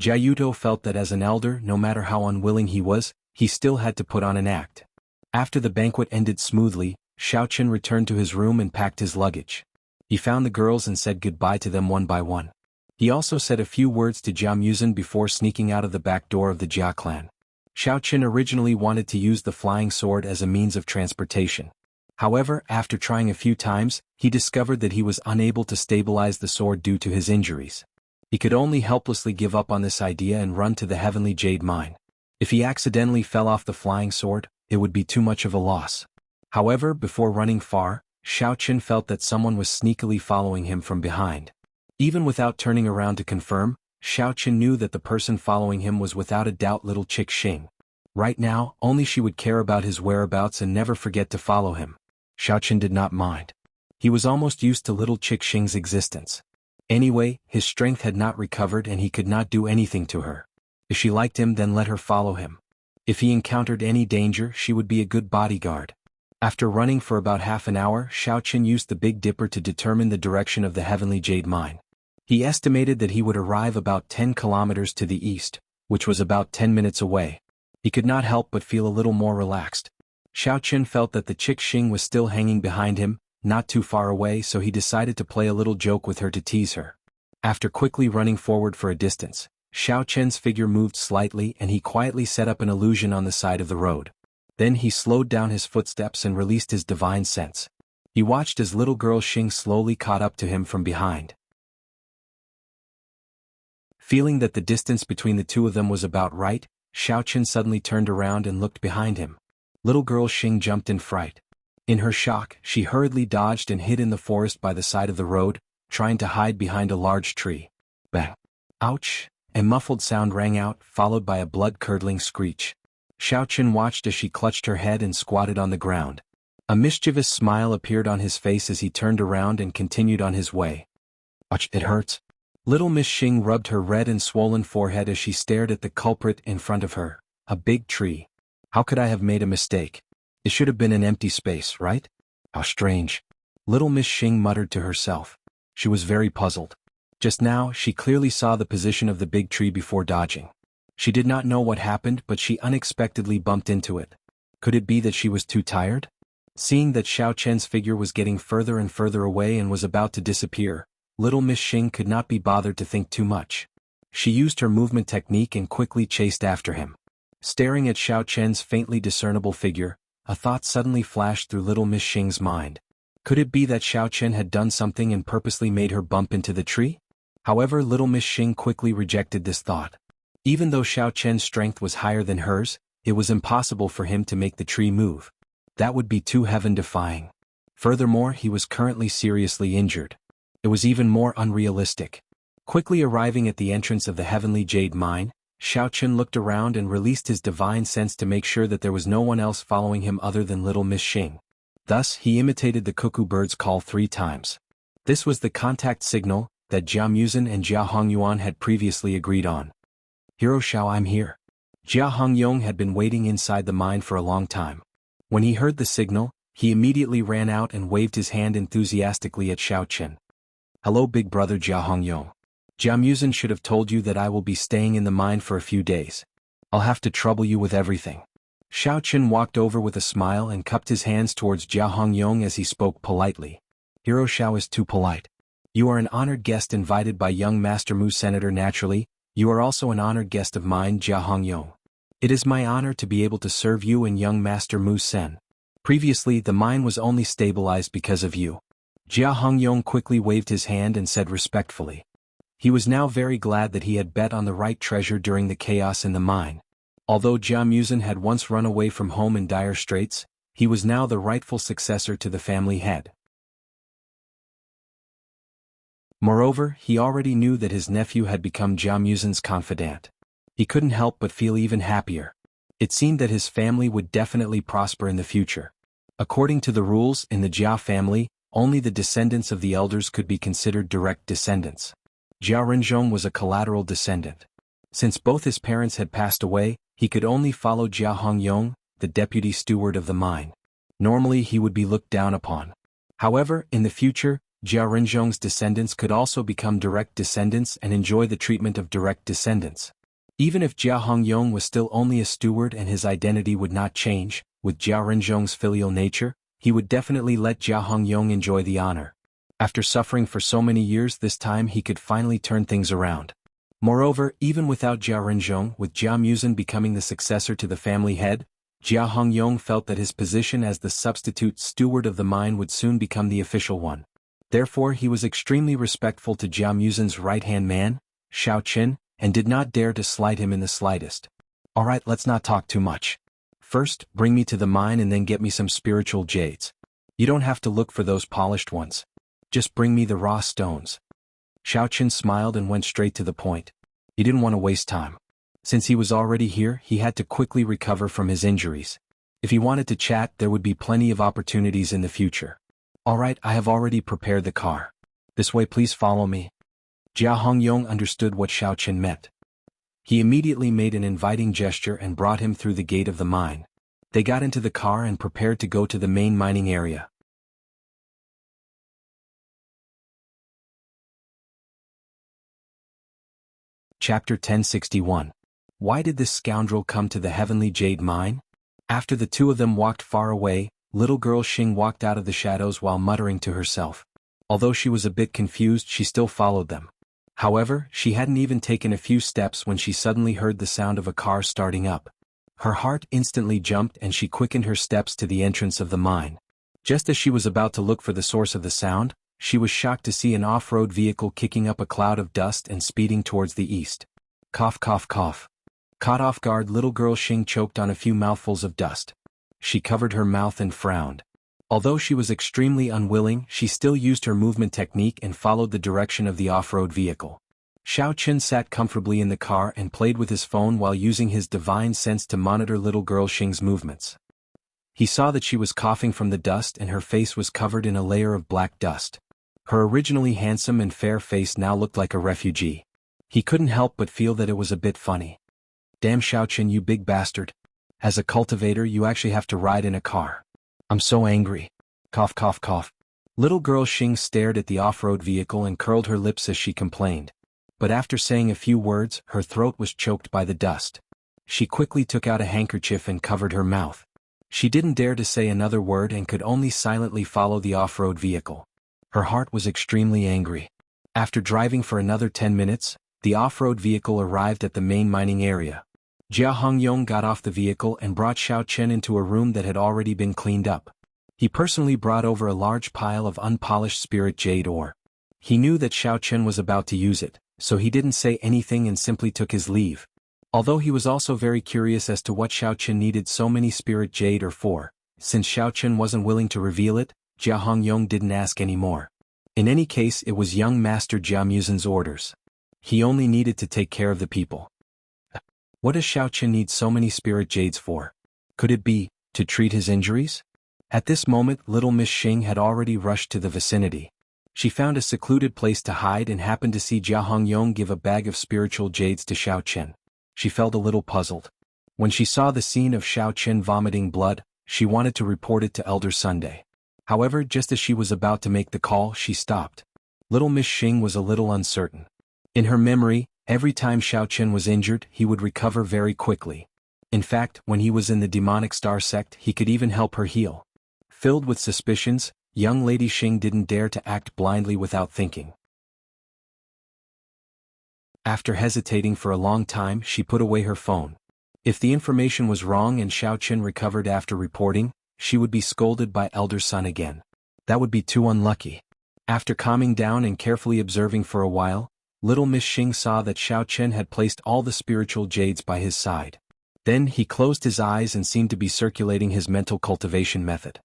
Jia Yudo felt that as an elder, no matter how unwilling he was, he still had to put on an act. After the banquet ended smoothly, Xiaoqin returned to his room and packed his luggage. He found the girls and said goodbye to them one by one. He also said a few words to Jia Muzin before sneaking out of the back door of the Jia clan. Xiaoqin originally wanted to use the flying sword as a means of transportation. However, after trying a few times, he discovered that he was unable to stabilize the sword due to his injuries. He could only helplessly give up on this idea and run to the heavenly jade mine. If he accidentally fell off the flying sword, it would be too much of a loss. However, before running far, Xiaoqin felt that someone was sneakily following him from behind. Even without turning around to confirm, Xiaoqin knew that the person following him was without a doubt little Chick Xing. Right now, only she would care about his whereabouts and never forget to follow him. Xiaoqin did not mind. He was almost used to little Chick Xing's existence. Anyway, his strength had not recovered and he could not do anything to her. If she liked him, then let her follow him. If he encountered any danger, she would be a good bodyguard. After running for about half an hour, Xiaoqin used the Big Dipper to determine the direction of the heavenly jade mine. He estimated that he would arrive about 10 kilometers to the east, which was about 10 minutes away. He could not help but feel a little more relaxed. Xiaoqin felt that the Chick Xing was still hanging behind him, not too far away, so he decided to play a little joke with her to tease her. After quickly running forward for a distance, Xiaoqin's figure moved slightly and he quietly set up an illusion on the side of the road. Then he slowed down his footsteps and released his divine sense. He watched as little girl Xing slowly caught up to him from behind. Feeling that the distance between the two of them was about right, Xiaoqin suddenly turned around and looked behind him. Little girl Xing jumped in fright. In her shock, she hurriedly dodged and hid in the forest by the side of the road, trying to hide behind a large tree. Bang! Ouch! A muffled sound rang out, followed by a blood-curdling screech. Xiaoqin watched as she clutched her head and squatted on the ground. A mischievous smile appeared on his face as he turned around and continued on his way. Ouch, it hurts. Little Miss Xing rubbed her red and swollen forehead as she stared at the culprit in front of her, a big tree. How could I have made a mistake? It should have been an empty space, right? How strange. Little Miss Xing muttered to herself. She was very puzzled. Just now, she clearly saw the position of the big tree before dodging. She did not know what happened, but she unexpectedly bumped into it. Could it be that she was too tired? Seeing that Xiaoqin's figure was getting further and further away and was about to disappear, little Miss Xing could not be bothered to think too much. She used her movement technique and quickly chased after him. Staring at Xiaoqin's faintly discernible figure, a thought suddenly flashed through little Miss Xing's mind. Could it be that Xiaoqin had done something and purposely made her bump into the tree? However, little Miss Xing quickly rejected this thought. Even though Xiaoqin's strength was higher than hers, it was impossible for him to make the tree move. That would be too heaven-defying. Furthermore, he was currently seriously injured. It was even more unrealistic. Quickly arriving at the entrance of the heavenly jade mine, Xiaoqin looked around and released his divine sense to make sure that there was no one else following him other than little Miss Xing. Thus, he imitated the cuckoo bird's call 3 times. This was the contact signal that Jia Muzin and Jia Hongyuan had previously agreed on. Hero Xiao, I'm here. Jia Hongyong had been waiting inside the mine for a long time. When he heard the signal, he immediately ran out and waved his hand enthusiastically at Xiaoqin. Hello, big brother Jia Hongyong. Jia Muzin should have told you that I will be staying in the mine for a few days. I'll have to trouble you with everything. Xiaoqin walked over with a smile and cupped his hands towards Jia Hongyong as he spoke politely. Hero Xiao is too polite. You are an honored guest invited by young Master Mu Senator naturally. You are also an honored guest of mine, Jia Hongyong. It is my honor to be able to serve you and young Master Mu Sen. Previously the mine was only stabilized because of you. Jia Hongyong quickly waved his hand and said respectfully. He was now very glad that he had bet on the right treasure during the chaos in the mine. Although Jia Musen had once run away from home in dire straits, he was now the rightful successor to the family head. Moreover, he already knew that his nephew had become Jia Musen's confidant. He couldn't help but feel even happier. It seemed that his family would definitely prosper in the future. According to the rules in the Jia family, only the descendants of the elders could be considered direct descendants. Jia Renzhong was a collateral descendant. Since both his parents had passed away, he could only follow Jia Hongyong, the deputy steward of the mine. Normally he would be looked down upon. However, in the future, Jia Renzhong's descendants could also become direct descendants and enjoy the treatment of direct descendants. Even if Jia Hongyong was still only a steward and his identity would not change, with Jia Renzhong's filial nature, he would definitely let Jia Hongyong enjoy the honor. After suffering for so many years, this time he could finally turn things around. Moreover, even without Jia Renzhong, with Jia Musen becoming the successor to the family head, Jia Hongyong felt that his position as the substitute steward of the mine would soon become the official one. Therefore he was extremely respectful to Jia Musen's right-hand man, Shao Qin, and did not dare to slight him in the slightest. Alright, let's not talk too much. First, bring me to the mine and then get me some spiritual jades. You don't have to look for those polished ones. Just bring me the raw stones. Shao Qin smiled and went straight to the point. He didn't want to waste time. Since he was already here, he had to quickly recover from his injuries. If he wanted to chat, there would be plenty of opportunities in the future. Alright, I have already prepared the car. This way, please follow me. Jia Hongyong understood what Shao Qin meant. He immediately made an inviting gesture and brought him through the gate of the mine. They got into the car and prepared to go to the main mining area. Chapter 1061. Why did this scoundrel come to the heavenly jade mine? After the two of them walked far away, little girl Xing walked out of the shadows while muttering to herself. Although she was a bit confused, she still followed them. However, she hadn't even taken a few steps when she suddenly heard the sound of a car starting up. Her heart instantly jumped and she quickened her steps to the entrance of the mine. Just as she was about to look for the source of the sound, she was shocked to see an off-road vehicle kicking up a cloud of dust and speeding towards the east. Cough cough cough. Caught off guard, little girl Xing choked on a few mouthfuls of dust. She covered her mouth and frowned. Although she was extremely unwilling, she still used her movement technique and followed the direction of the off-road vehicle. Shao Qin sat comfortably in the car and played with his phone while using his divine sense to monitor little girl Xing's movements. He saw that she was coughing from the dust and her face was covered in a layer of black dust. Her originally handsome and fair face now looked like a refugee. He couldn't help but feel that it was a bit funny. Damn Shao Qin, you big bastard. As a cultivator, you actually have to ride in a car. I'm so angry. Cough cough cough. Little girl Xing stared at the off-road vehicle and curled her lips as she complained. But after saying a few words, her throat was choked by the dust. She quickly took out a handkerchief and covered her mouth. She didn't dare to say another word and could only silently follow the off-road vehicle. Her heart was extremely angry. After driving for another 10 minutes, the off-road vehicle arrived at the main mining area. Jia Hongyong got off the vehicle and brought Shao Qin into a room that had already been cleaned up. He personally brought over a large pile of unpolished spirit jade ore. He knew that Shao Qin was about to use it, so he didn't say anything and simply took his leave. Although he was also very curious as to what Shao Qin needed so many spirit jade ore for, since Shao Qin wasn't willing to reveal it, Jia Hongyong didn't ask any more. In any case, it was young Master Jia Musen's orders. He only needed to take care of the people. What does Shao Qin need so many spirit jades for? Could it be to treat his injuries? At this moment, little Miss Xing had already rushed to the vicinity. She found a secluded place to hide and happened to see Jia Hongyong give a bag of spiritual jades to Shao Qin. She felt a little puzzled. When she saw the scene of Shao Qin vomiting blood, she wanted to report it to Elder Sunday. However, just as she was about to make the call, she stopped. Little Miss Xing was a little uncertain. In her memory, every time Shao Qin was injured, he would recover very quickly. In fact, when he was in the demonic star sect, he could even help her heal. Filled with suspicions, young Lady Xing didn't dare to act blindly without thinking. After hesitating for a long time, she put away her phone. If the information was wrong and Xiao Chen recovered after reporting, she would be scolded by elder son again. That would be too unlucky. After calming down and carefully observing for a while, little Miss Xing saw that Xiao Chen had placed all the spiritual jades by his side. Then he closed his eyes and seemed to be circulating his mental cultivation method.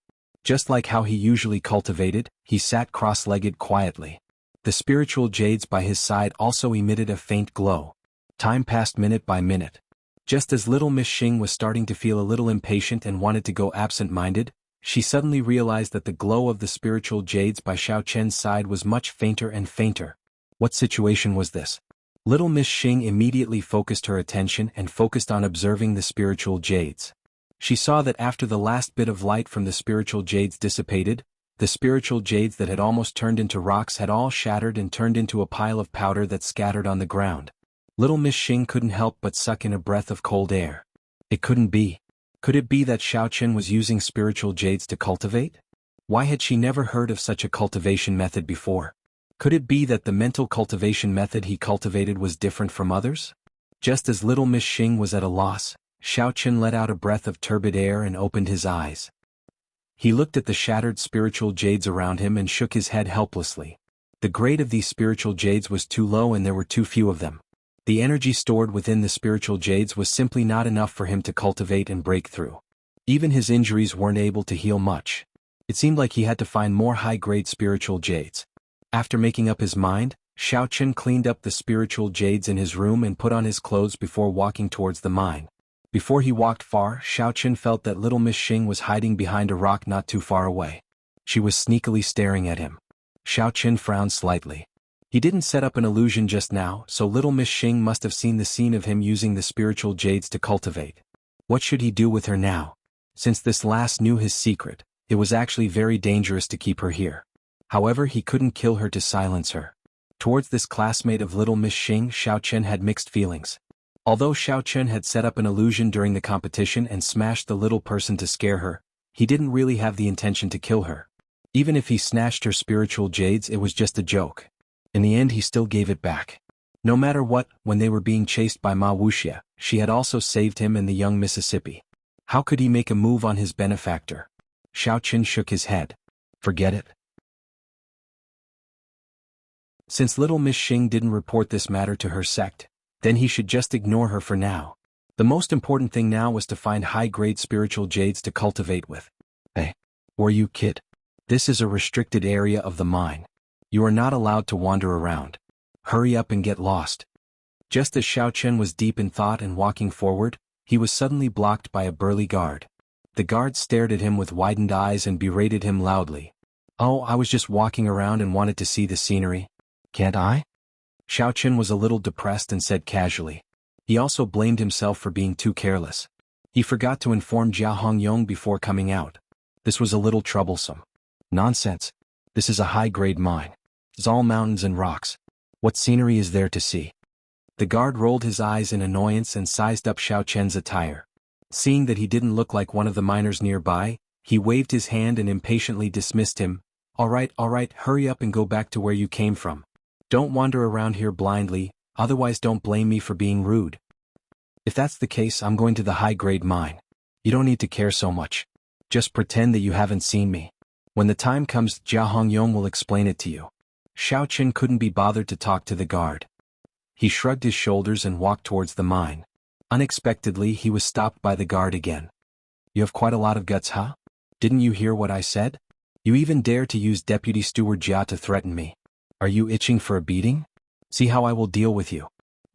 Just like how he usually cultivated, he sat cross-legged quietly. The spiritual jades by his side also emitted a faint glow. Time passed minute by minute. Just as little Miss Xing was starting to feel a little impatient and wanted to go absent-minded, she suddenly realized that the glow of the spiritual jades by Xiao Chen's side was much fainter and fainter. What situation was this? Little Miss Xing immediately focused her attention and focused on observing the spiritual jades. She saw that after the last bit of light from the spiritual jades dissipated, the spiritual jades that had almost turned into rocks had all shattered and turned into a pile of powder that scattered on the ground. Little Miss Xing couldn't help but suck in a breath of cold air. It couldn't be. Could it be that Xiao Chen was using spiritual jades to cultivate? Why had she never heard of such a cultivation method before? Could it be that the mental cultivation method he cultivated was different from others? Just as little Miss Xing was at a loss, Xiao Chen let out a breath of turbid air and opened his eyes. He looked at the shattered spiritual jades around him and shook his head helplessly. The grade of these spiritual jades was too low and there were too few of them. The energy stored within the spiritual jades was simply not enough for him to cultivate and break through. Even his injuries weren't able to heal much. It seemed like he had to find more high-grade spiritual jades. After making up his mind, Xiao Chen cleaned up the spiritual jades in his room and put on his clothes before walking towards the mine. Before he walked far, Xiao Chen felt that little Miss Xing was hiding behind a rock not too far away. She was sneakily staring at him. Xiao Chen frowned slightly. He didn't set up an illusion just now, so little Miss Xing must have seen the scene of him using the spiritual jades to cultivate. What should he do with her now? Since this last knew his secret, it was actually very dangerous to keep her here. However, he couldn't kill her to silence her. Towards this classmate of little Miss Xing, Xiao Chen had mixed feelings. Although Xiao Chen had set up an illusion during the competition and smashed the little person to scare her, he didn't really have the intention to kill her. Even if he snatched her spiritual jades, it was just a joke. In the end, he still gave it back. No matter what, when they were being chased by Ma Wuxia, she had also saved him and the young Mississippi. How could he make a move on his benefactor? Xiao Chen shook his head. Forget it. Since little Miss Xing didn't report this matter to her sect, then he should just ignore her for now. The most important thing now was to find high-grade spiritual jades to cultivate with. Hey, or you kid. This is a restricted area of the mine. You are not allowed to wander around. Hurry up and get lost. Just as Xiao Chen was deep in thought and walking forward, he was suddenly blocked by a burly guard. The guard stared at him with widened eyes and berated him loudly. Oh, I was just walking around and wanted to see the scenery. Can't I? Xiao Chen was a little depressed and said casually. He also blamed himself for being too careless. He forgot to inform Jia Hongyong before coming out. This was a little troublesome. Nonsense. This is a high-grade mine. It's all mountains and rocks. What scenery is there to see? The guard rolled his eyes in annoyance and sized up Xiao Chen's attire. Seeing that he didn't look like one of the miners nearby, he waved his hand and impatiently dismissed him. All right, hurry up and go back to where you came from. Don't wander around here blindly, otherwise don't blame me for being rude. If that's the case, I'm going to the high-grade mine. You don't need to care so much. Just pretend that you haven't seen me. When the time comes, Jia Hongyong will explain it to you. Xiao Chen couldn't be bothered to talk to the guard. He shrugged his shoulders and walked towards the mine. Unexpectedly, he was stopped by the guard again. You have quite a lot of guts, huh? Didn't you hear what I said? You even dare to use Deputy Steward Jia to threaten me. Are you itching for a beating? See how I will deal with you.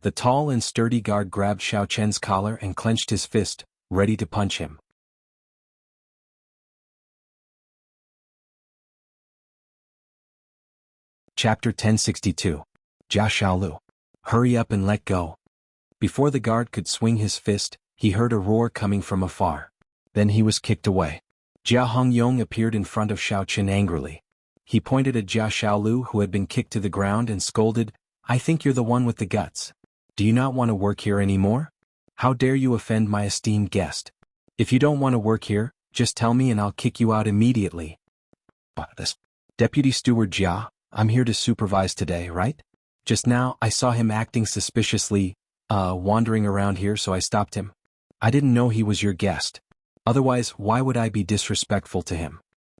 The tall and sturdy guard grabbed Xiao Chen's collar and clenched his fist, ready to punch him. Chapter 1062. Jia Shaolu. Hurry up and let go. Before the guard could swing his fist, he heard a roar coming from afar. Then he was kicked away. Jia Hongyong appeared in front of Xiao Chen angrily. He pointed at Jia Shaolu, who had been kicked to the ground, and scolded, I think you're the one with the guts. Do you not want to work here anymore? How dare you offend my esteemed guest? If you don't want to work here, just tell me and I'll kick you out immediately. Deputy Steward Jia, I'm here to supervise today, right? Just now, I saw him acting suspiciously, wandering around here, so I stopped him. I didn't know he was your guest. Otherwise, why would I be disrespectful to him?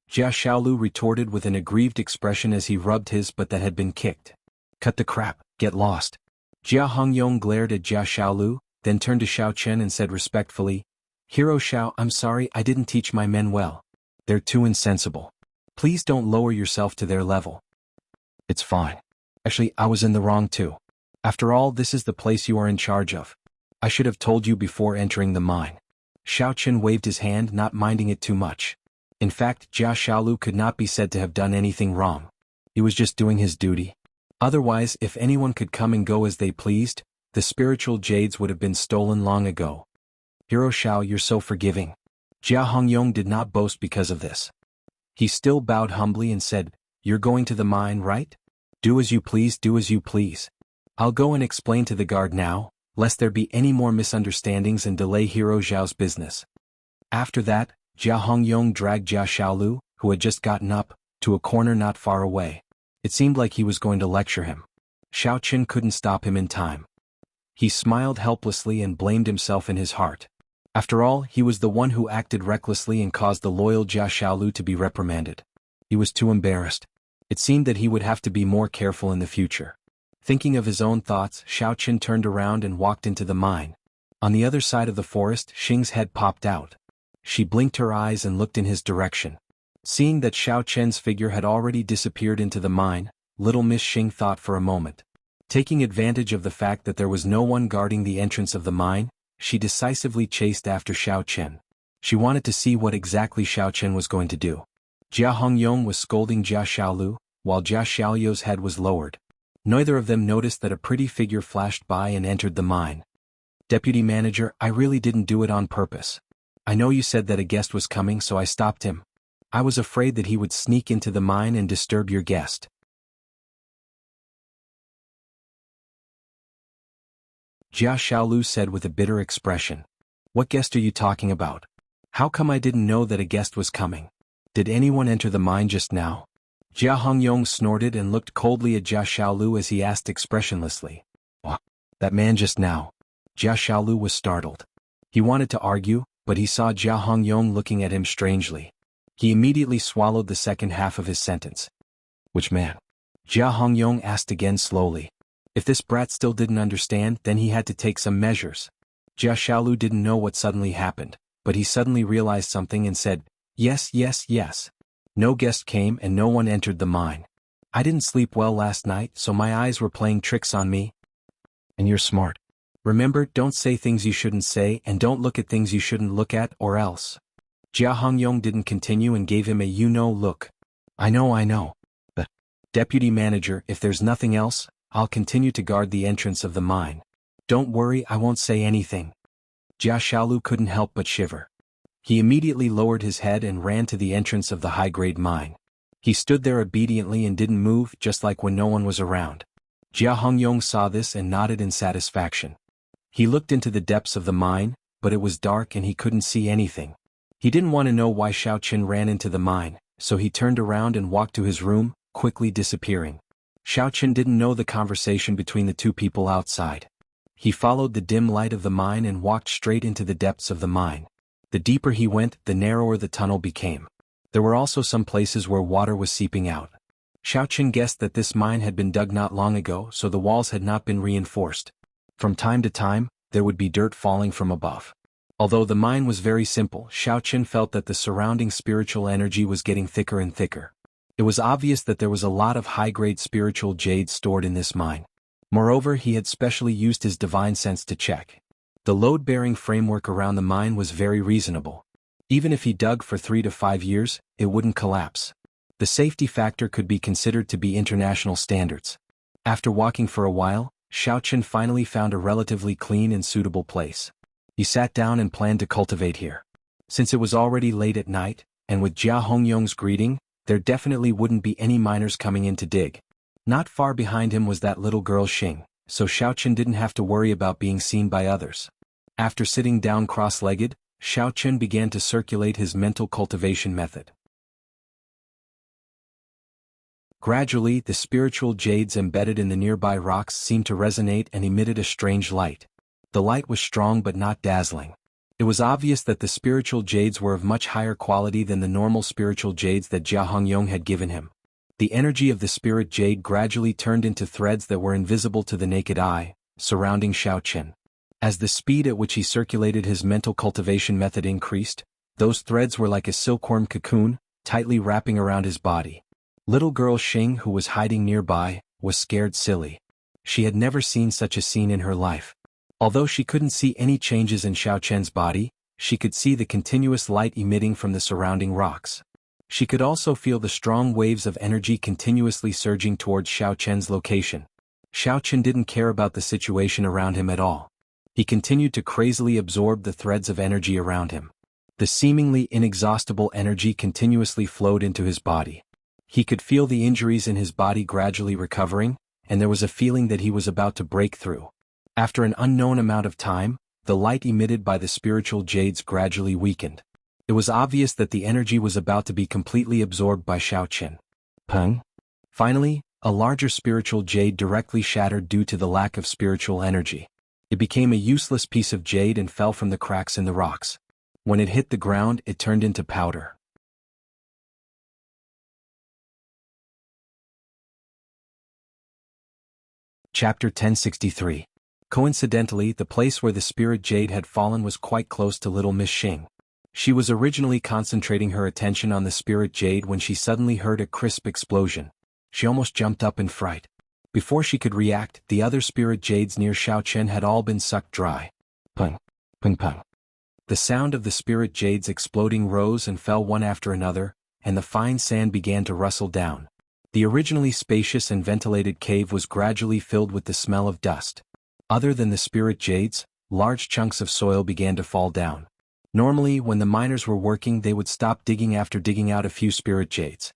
Jia Xiaolu retorted with an aggrieved expression as he rubbed his butt that had been kicked. Cut the crap, get lost. Jia Hongyong glared at Jia Xiaolu, then turned to Xiao Chen and said respectfully, Hero Xiao, I'm sorry I didn't teach my men well. They're too insensible. Please don't lower yourself to their level. It's fine. Actually, I was in the wrong too. After all, this is the place you are in charge of. I should have told you before entering the mine. Xiao Chen waved his hand, not minding it too much. In fact, Jia Xiaolu could not be said to have done anything wrong. He was just doing his duty. Otherwise, if anyone could come and go as they pleased, the spiritual jades would have been stolen long ago. Hero Xiao, you're so forgiving. Jia Hongyong did not boast because of this. He still bowed humbly and said, You're going to the mine, right? Do as you please, do as you please. I'll go and explain to the guard now, lest there be any more misunderstandings and delay Hero Xiao's business. After that, Jia Hongyong dragged Jia Xiaolu, who had just gotten up, to a corner not far away. It seemed like he was going to lecture him. Xiao Chen couldn't stop him in time. He smiled helplessly and blamed himself in his heart. After all, he was the one who acted recklessly and caused the loyal Jia Xiaolu to be reprimanded. He was too embarrassed. It seemed that he would have to be more careful in the future. Thinking of his own thoughts, Xiao Chen turned around and walked into the mine. On the other side of the forest, Xing's head popped out. She blinked her eyes and looked in his direction. Seeing that Xiao Chen's figure had already disappeared into the mine, little Miss Xing thought for a moment. Taking advantage of the fact that there was no one guarding the entrance of the mine, she decisively chased after Xiao Chen. She wanted to see what exactly Xiao Chen was going to do. Jia Hongyong was scolding Jia Xiaolu, while Jia Xiaoyu's head was lowered. Neither of them noticed that a pretty figure flashed by and entered the mine. Deputy Manager, I really didn't do it on purpose. I know you said that a guest was coming, so I stopped him. I was afraid that he would sneak into the mine and disturb your guest. Jia Xiaolu said with a bitter expression. What guest are you talking about? How come I didn't know that a guest was coming? Did anyone enter the mine just now? Jia Hongyong snorted and looked coldly at Jia Xiaolu as he asked expressionlessly. What? That man just now? Jia Xiaolu was startled. He wanted to argue, but he saw Jia Hongyong looking at him strangely. He immediately swallowed the second half of his sentence. Which man? Jia Hongyong asked again slowly. If this brat still didn't understand, then he had to take some measures. Jia Xiaolu didn't know what suddenly happened, but he suddenly realized something and said, Yes, yes, yes. No guest came and no one entered the mine. I didn't sleep well last night, so my eyes were playing tricks on me. And you're smart. Remember, don't say things you shouldn't say and don't look at things you shouldn't look at, or else. Jia Hongyong didn't continue and gave him a you-know look. I know. But, Deputy Manager, if there's nothing else, I'll continue to guard the entrance of the mine. Don't worry, I won't say anything. Jia Xiaolu couldn't help but shiver. He immediately lowered his head and ran to the entrance of the high-grade mine. He stood there obediently and didn't move, just like when no one was around. Jia Hongyong saw this and nodded in satisfaction. He looked into the depths of the mine, but it was dark and he couldn't see anything. He didn't want to know why Xiao Chen ran into the mine, so he turned around and walked to his room, quickly disappearing. Xiao Chen didn't know the conversation between the two people outside. He followed the dim light of the mine and walked straight into the depths of the mine. The deeper he went, the narrower the tunnel became. There were also some places where water was seeping out. Xiao Chen guessed that this mine had been dug not long ago, so the walls had not been reinforced. From time to time, there would be dirt falling from above. Although the mine was very simple, Xiao Chen felt that the surrounding spiritual energy was getting thicker and thicker. It was obvious that there was a lot of high-grade spiritual jade stored in this mine. Moreover, he had specially used his divine sense to check. The load-bearing framework around the mine was very reasonable. Even if he dug for 3 to 5 years, it wouldn't collapse. The safety factor could be considered to be international standards. After walking for a while, Xiao Chen finally found a relatively clean and suitable place. He sat down and planned to cultivate here. Since it was already late at night, and with Jia Hongyong's greeting, there definitely wouldn't be any miners coming in to dig. Not far behind him was that little girl Xing, so Xiao Chen didn't have to worry about being seen by others. After sitting down cross-legged, Xiao Chen began to circulate his mental cultivation method. Gradually, the spiritual jades embedded in the nearby rocks seemed to resonate and emitted a strange light. The light was strong but not dazzling. It was obvious that the spiritual jades were of much higher quality than the normal spiritual jades that Jia Hongyong had given him. The energy of the spirit jade gradually turned into threads that were invisible to the naked eye, surrounding Xiaoqian. As the speed at which he circulated his mental cultivation method increased, those threads were like a silkworm cocoon, tightly wrapping around his body. Little girl Xing, who was hiding nearby, was scared silly. She had never seen such a scene in her life. Although she couldn't see any changes in Xiaoqian's body, she could see the continuous light emitting from the surrounding rocks. She could also feel the strong waves of energy continuously surging towards Xiaoqian's location. Xiaoqian didn't care about the situation around him at all. He continued to crazily absorb the threads of energy around him. The seemingly inexhaustible energy continuously flowed into his body. He could feel the injuries in his body gradually recovering, and there was a feeling that he was about to break through. After an unknown amount of time, the light emitted by the spiritual jades gradually weakened. It was obvious that the energy was about to be completely absorbed by Xiaoqian. Peng. Finally, a larger spiritual jade directly shattered due to the lack of spiritual energy. It became a useless piece of jade and fell from the cracks in the rocks. When it hit the ground, it turned into powder. Chapter 1063. Coincidentally, the place where the spirit jade had fallen was quite close to little Miss Xing. She was originally concentrating her attention on the spirit jade when she suddenly heard a crisp explosion. She almost jumped up in fright. Before she could react, the other spirit jades near Xiaoqian had all been sucked dry. Peng, peng peng. The sound of the spirit jades exploding rose and fell one after another, and the fine sand began to rustle down. The originally spacious and ventilated cave was gradually filled with the smell of dust. Other than the spirit jades, large chunks of soil began to fall down. Normally, when the miners were working, they would stop digging after digging out a few spirit jades.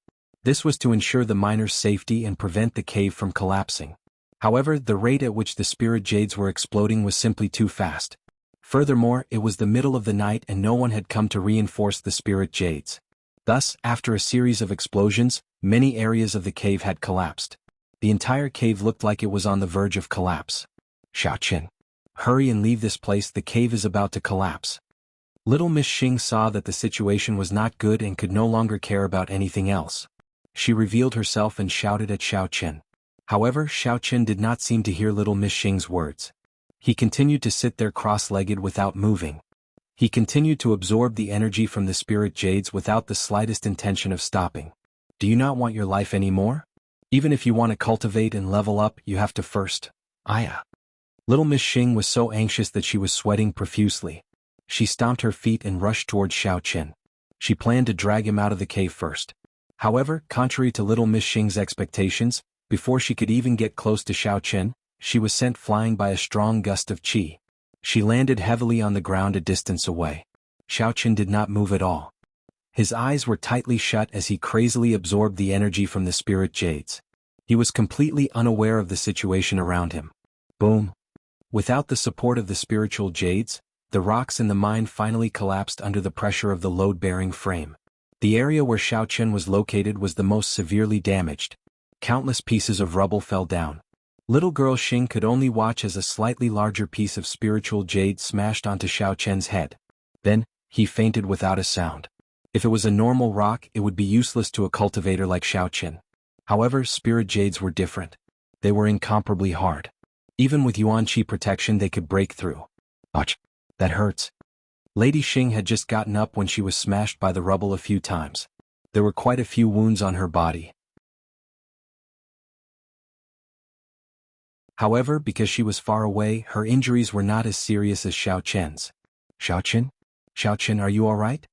This was to ensure the miners' safety and prevent the cave from collapsing. However, the rate at which the spirit jades were exploding was simply too fast. Furthermore, it was the middle of the night and no one had come to reinforce the spirit jades. Thus, after a series of explosions, many areas of the cave had collapsed. The entire cave looked like it was on the verge of collapse. Xiaoqian. Hurry and leave this place, the cave is about to collapse. Little Miss Xing saw that the situation was not good and could no longer care about anything else. She revealed herself and shouted at Xiaoqian. However, Xiaoqian did not seem to hear little Miss Xing's words. He continued to sit there cross-legged without moving. He continued to absorb the energy from the spirit jades without the slightest intention of stopping. Do you not want your life anymore? Even if you want to cultivate and level up, you have to first. Aya. Little Miss Xing was so anxious that she was sweating profusely. She stomped her feet and rushed towards Xiaoqian. She planned to drag him out of the cave first. However, contrary to little Miss Xing's expectations, before she could even get close to Xiaoqian, she was sent flying by a strong gust of qi. She landed heavily on the ground a distance away. Xiaoqian did not move at all. His eyes were tightly shut as he crazily absorbed the energy from the spirit jades. He was completely unaware of the situation around him. Boom. Without the support of the spiritual jades, the rocks in the mine finally collapsed under the pressure of the load-bearing frame. The area where Xiaoqian was located was the most severely damaged. Countless pieces of rubble fell down. Little girl Xing could only watch as a slightly larger piece of spiritual jade smashed onto Xiaoqian's head. Then, he fainted without a sound. If it was a normal rock, it would be useless to a cultivator like Xiaoqian. However, spirit jades were different. They were incomparably hard. Even with Yuan Qi protection, they could break through. Ouch. That hurts. Lady Xing had just gotten up when she was smashed by the rubble a few times. There were quite a few wounds on her body. However, because she was far away, her injuries were not as serious as Xiaoqian's. Xiaoqian? Xiaoqian, are you all right?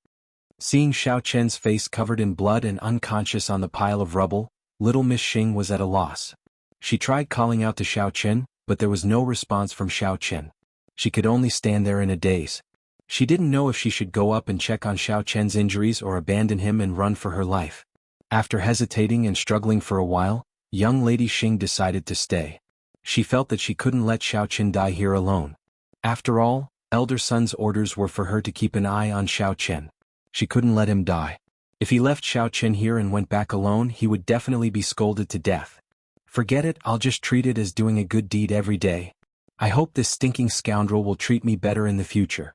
Seeing Xiaoqian's face covered in blood and unconscious on the pile of rubble, little Miss Xing was at a loss. She tried calling out to Xiaoqian, but there was no response from Xiaoqian. She could only stand there in a daze. She didn't know if she should go up and check on Xiaoqian's injuries or abandon him and run for her life. After hesitating and struggling for a while, young Lady Xing decided to stay. She felt that she couldn't let Xiaoqian die here alone. After all, elder son's orders were for her to keep an eye on Xiaoqian. She couldn't let him die. If he left Xiao Chen here and went back alone, he would definitely be scolded to death. Forget it, I'll just treat it as doing a good deed every day. I hope this stinking scoundrel will treat me better in the future.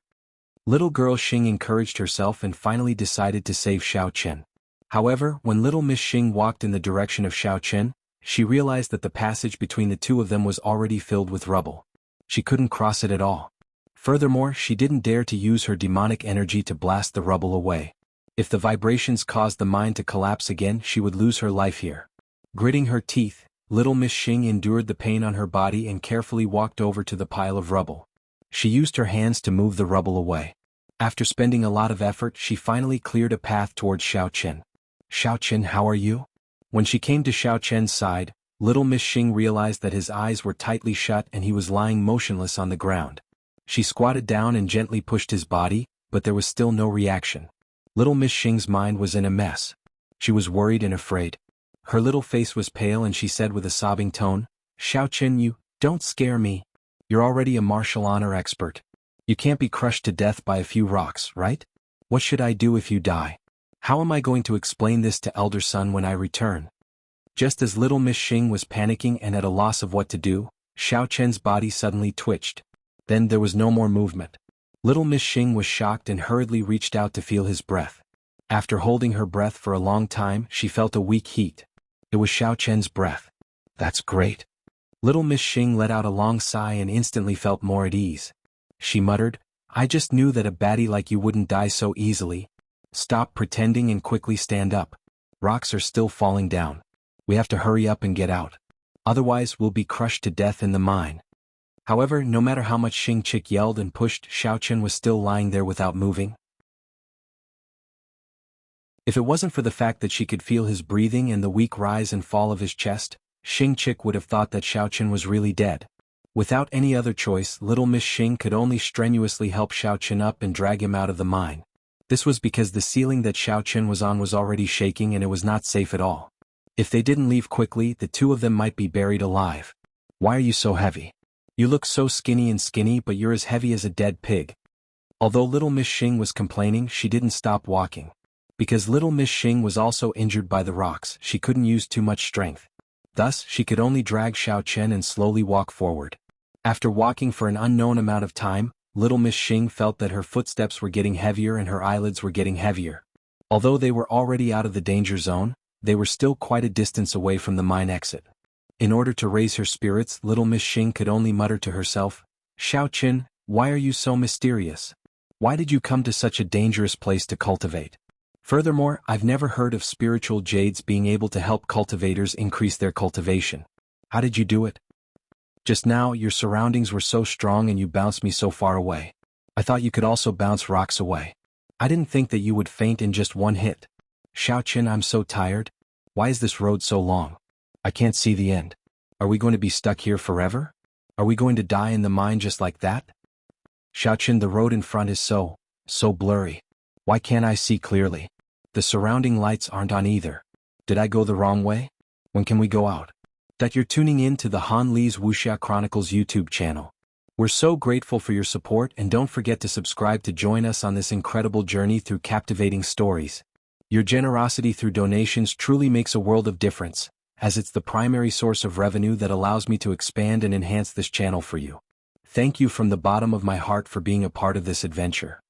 Little girl Xing encouraged herself and finally decided to save Xiao Chen. However, when little Miss Xing walked in the direction of Xiao Chen, she realized that the passage between the two of them was already filled with rubble. She couldn't cross it at all. Furthermore, she didn't dare to use her demonic energy to blast the rubble away. If the vibrations caused the mine to collapse again, she would lose her life here. Gritting her teeth, little Miss Xing endured the pain on her body and carefully walked over to the pile of rubble. She used her hands to move the rubble away. After spending a lot of effort, she finally cleared a path towards Xiao Chen. Xiao Chen, how are you? When she came to Xiao Chen's side, little Miss Xing realized that his eyes were tightly shut and he was lying motionless on the ground. She squatted down and gently pushed his body, but there was still no reaction. Little Miss Xing's mind was in a mess. She was worried and afraid. Her little face was pale and she said with a sobbing tone, Xiao Chen, you don't scare me. You're already a martial honor expert. You can't be crushed to death by a few rocks, right? What should I do if you die? How am I going to explain this to elder son when I return? Just as little Miss Xing was panicking and at a loss of what to do, Xiao Chen's body suddenly twitched. Then there was no more movement. Little Miss Xing was shocked and hurriedly reached out to feel his breath. After holding her breath for a long time, she felt a weak heat. It was Xiao Chen's breath. That's great. Little Miss Xing let out a long sigh and instantly felt more at ease. She muttered, I just knew that a baddie like you wouldn't die so easily. Stop pretending and quickly stand up. Rocks are still falling down. We have to hurry up and get out. Otherwise we'll be crushed to death in the mine. However, no matter how much Xing Chick yelled and pushed, Xiao Chen was still lying there without moving. If it wasn't for the fact that she could feel his breathing and the weak rise and fall of his chest, Xing Chick would have thought that Xiao Chen was really dead. Without any other choice, little Miss Xing could only strenuously help Xiao Chen up and drag him out of the mine. This was because the ceiling that Xiao Chen was on was already shaking and it was not safe at all. If they didn't leave quickly, the two of them might be buried alive. Why are you so heavy? You look so skinny, but you're as heavy as a dead pig. Although little Miss Xing was complaining, she didn't stop walking. Because little Miss Xing was also injured by the rocks, she couldn't use too much strength. Thus, she could only drag Xiao Chen and slowly walk forward. After walking for an unknown amount of time, little Miss Xing felt that her footsteps were getting heavier and her eyelids were getting heavier. Although they were already out of the danger zone, they were still quite a distance away from the mine exit. In order to raise her spirits, little Miss Xing could only mutter to herself, Xiao Chen, why are you so mysterious? Why did you come to such a dangerous place to cultivate? Furthermore, I've never heard of spiritual jades being able to help cultivators increase their cultivation. How did you do it? Just now, your surroundings were so strong and you bounced me so far away. I thought you could also bounce rocks away. I didn't think that you would faint in just one hit. Xiao Chen, I'm so tired. Why is this road so long? I can't see the end. Are we going to be stuck here forever? Are we going to die in the mine just like that? Xiao Chen, the road in front is so blurry. Why can't I see clearly? The surrounding lights aren't on either. Did I go the wrong way? When can we go out? That you're tuning in to the Han Li's Wuxia Chronicles YouTube channel. We're so grateful for your support and don't forget to subscribe to join us on this incredible journey through captivating stories. Your generosity through donations truly makes a world of difference, as it's the primary source of revenue that allows me to expand and enhance this channel for you. Thank you from the bottom of my heart for being a part of this adventure.